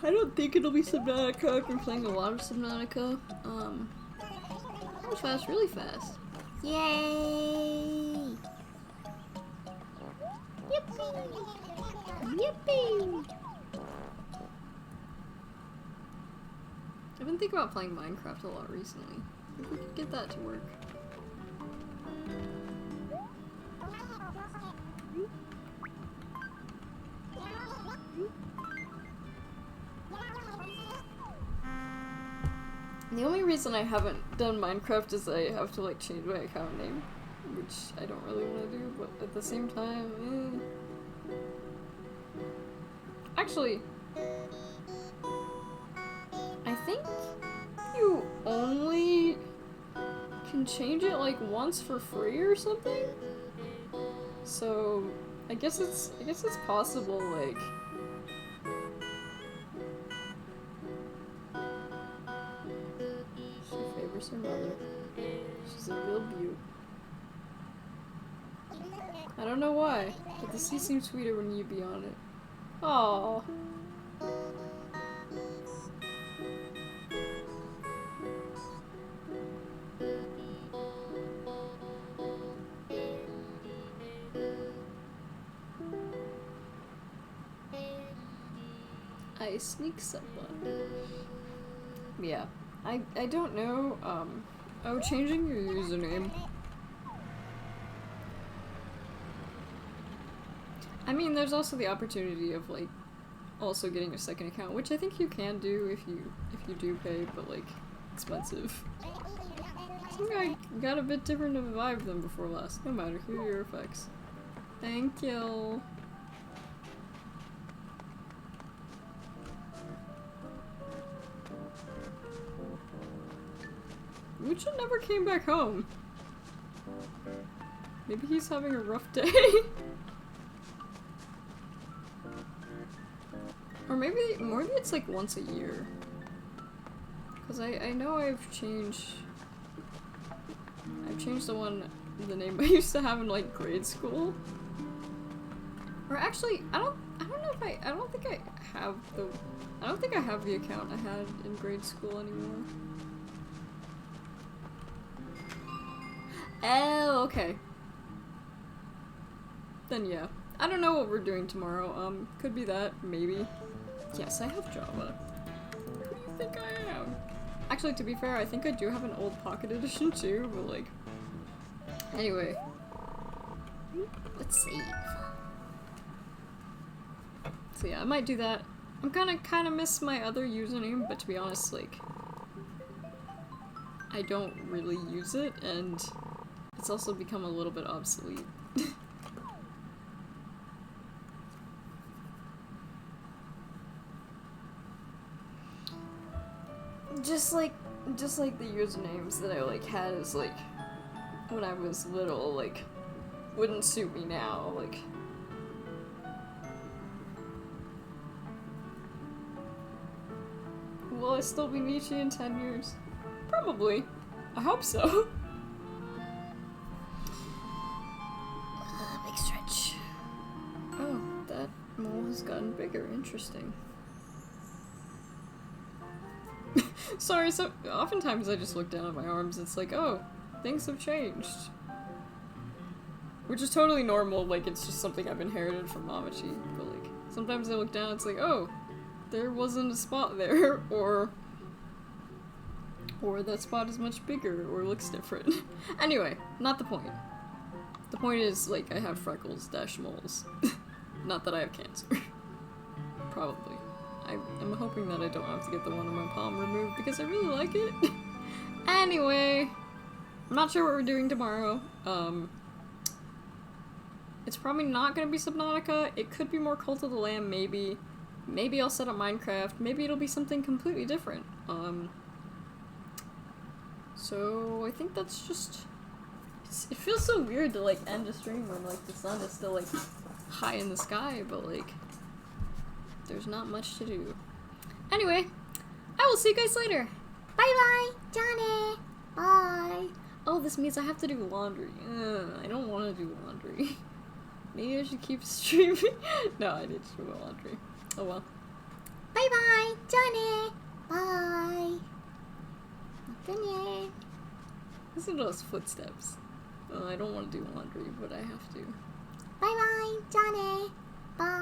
I don't think it'll be Subnautica. I've been playing a lot of Subnautica. That was fast, really fast. Yay! Yippee! Yippee! I've been thinking about playing Minecraft a lot recently. If we could get that to work. The only reason I haven't done Minecraft is I have to, like, change my account name, which I don't really want to do, but at the same time, Actually, I think you only can change it, like, once for free or something? So, I guess it's possible, like, she favors her mother. She's a real beaut. I don't know why, but the sea seems sweeter when you be on it. Aww. I sneak someone. Yeah. I don't know, oh, changing your username. I mean, there's also the opportunity of, like, also getting a second account, which I think you can do if you do pay, but, like, expensive. I think I got a bit different of a vibe than before last. No matter, here are your effects. Thank you. Lucha never came back home. Maybe he's having a rough day. Or maybe it's like once a year. Cause I know I've changed the name I used to have in like grade school. Or actually, I don't think I have the account I had in grade school anymore. Oh, okay. Then yeah. I don't know what we're doing tomorrow. Could be that, maybe. Yes, I have Java. Who do you think I am? Actually, to be fair, I think I do have an old Pocket Edition too, but like... Anyway. Let's save. So yeah, I might do that. I'm gonna kinda miss my other username, but to be honest, like... I don't really use it, and it's also become a little bit obsolete. Just like the usernames that I like had as like when I was little, like wouldn't suit me now, like will I still be Nietzsche in 10 years? Probably. I hope so. Big stretch. Oh, that mole has gotten bigger. Interesting. Sorry, so oftentimes I just look down at my arms, it's like, oh, things have changed. Which is totally normal, like, it's just something I've inherited from Mamachi, but like, sometimes I look down, it's like, oh, there wasn't a spot there, or that spot is much bigger, or looks different. Anyway, not the point. The point is, like, I have freckles - moles. Not that I have cancer. Probably. I'm hoping that I don't have to get the one on my palm removed because I really like it. Anyway, I'm not sure what we're doing tomorrow. It's probably not gonna be Subnautica. It could be more Cult of the Lamb, maybe. Maybe I'll set up Minecraft. Maybe it'll be something completely different. So I think that's just... It feels so weird to like end a stream when like the sun is still like high in the sky, but like there's not much to do. Anyway, I will see you guys later. Bye bye, Johnny. Bye. Oh, this means I have to do laundry. I don't want to do laundry. Maybe I should keep streaming. No, I need to do laundry. Oh well. Bye bye, Johnny. Bye. Johnny. Listen to those footsteps. I don't want to do laundry, but I have to. Bye bye, Johnny.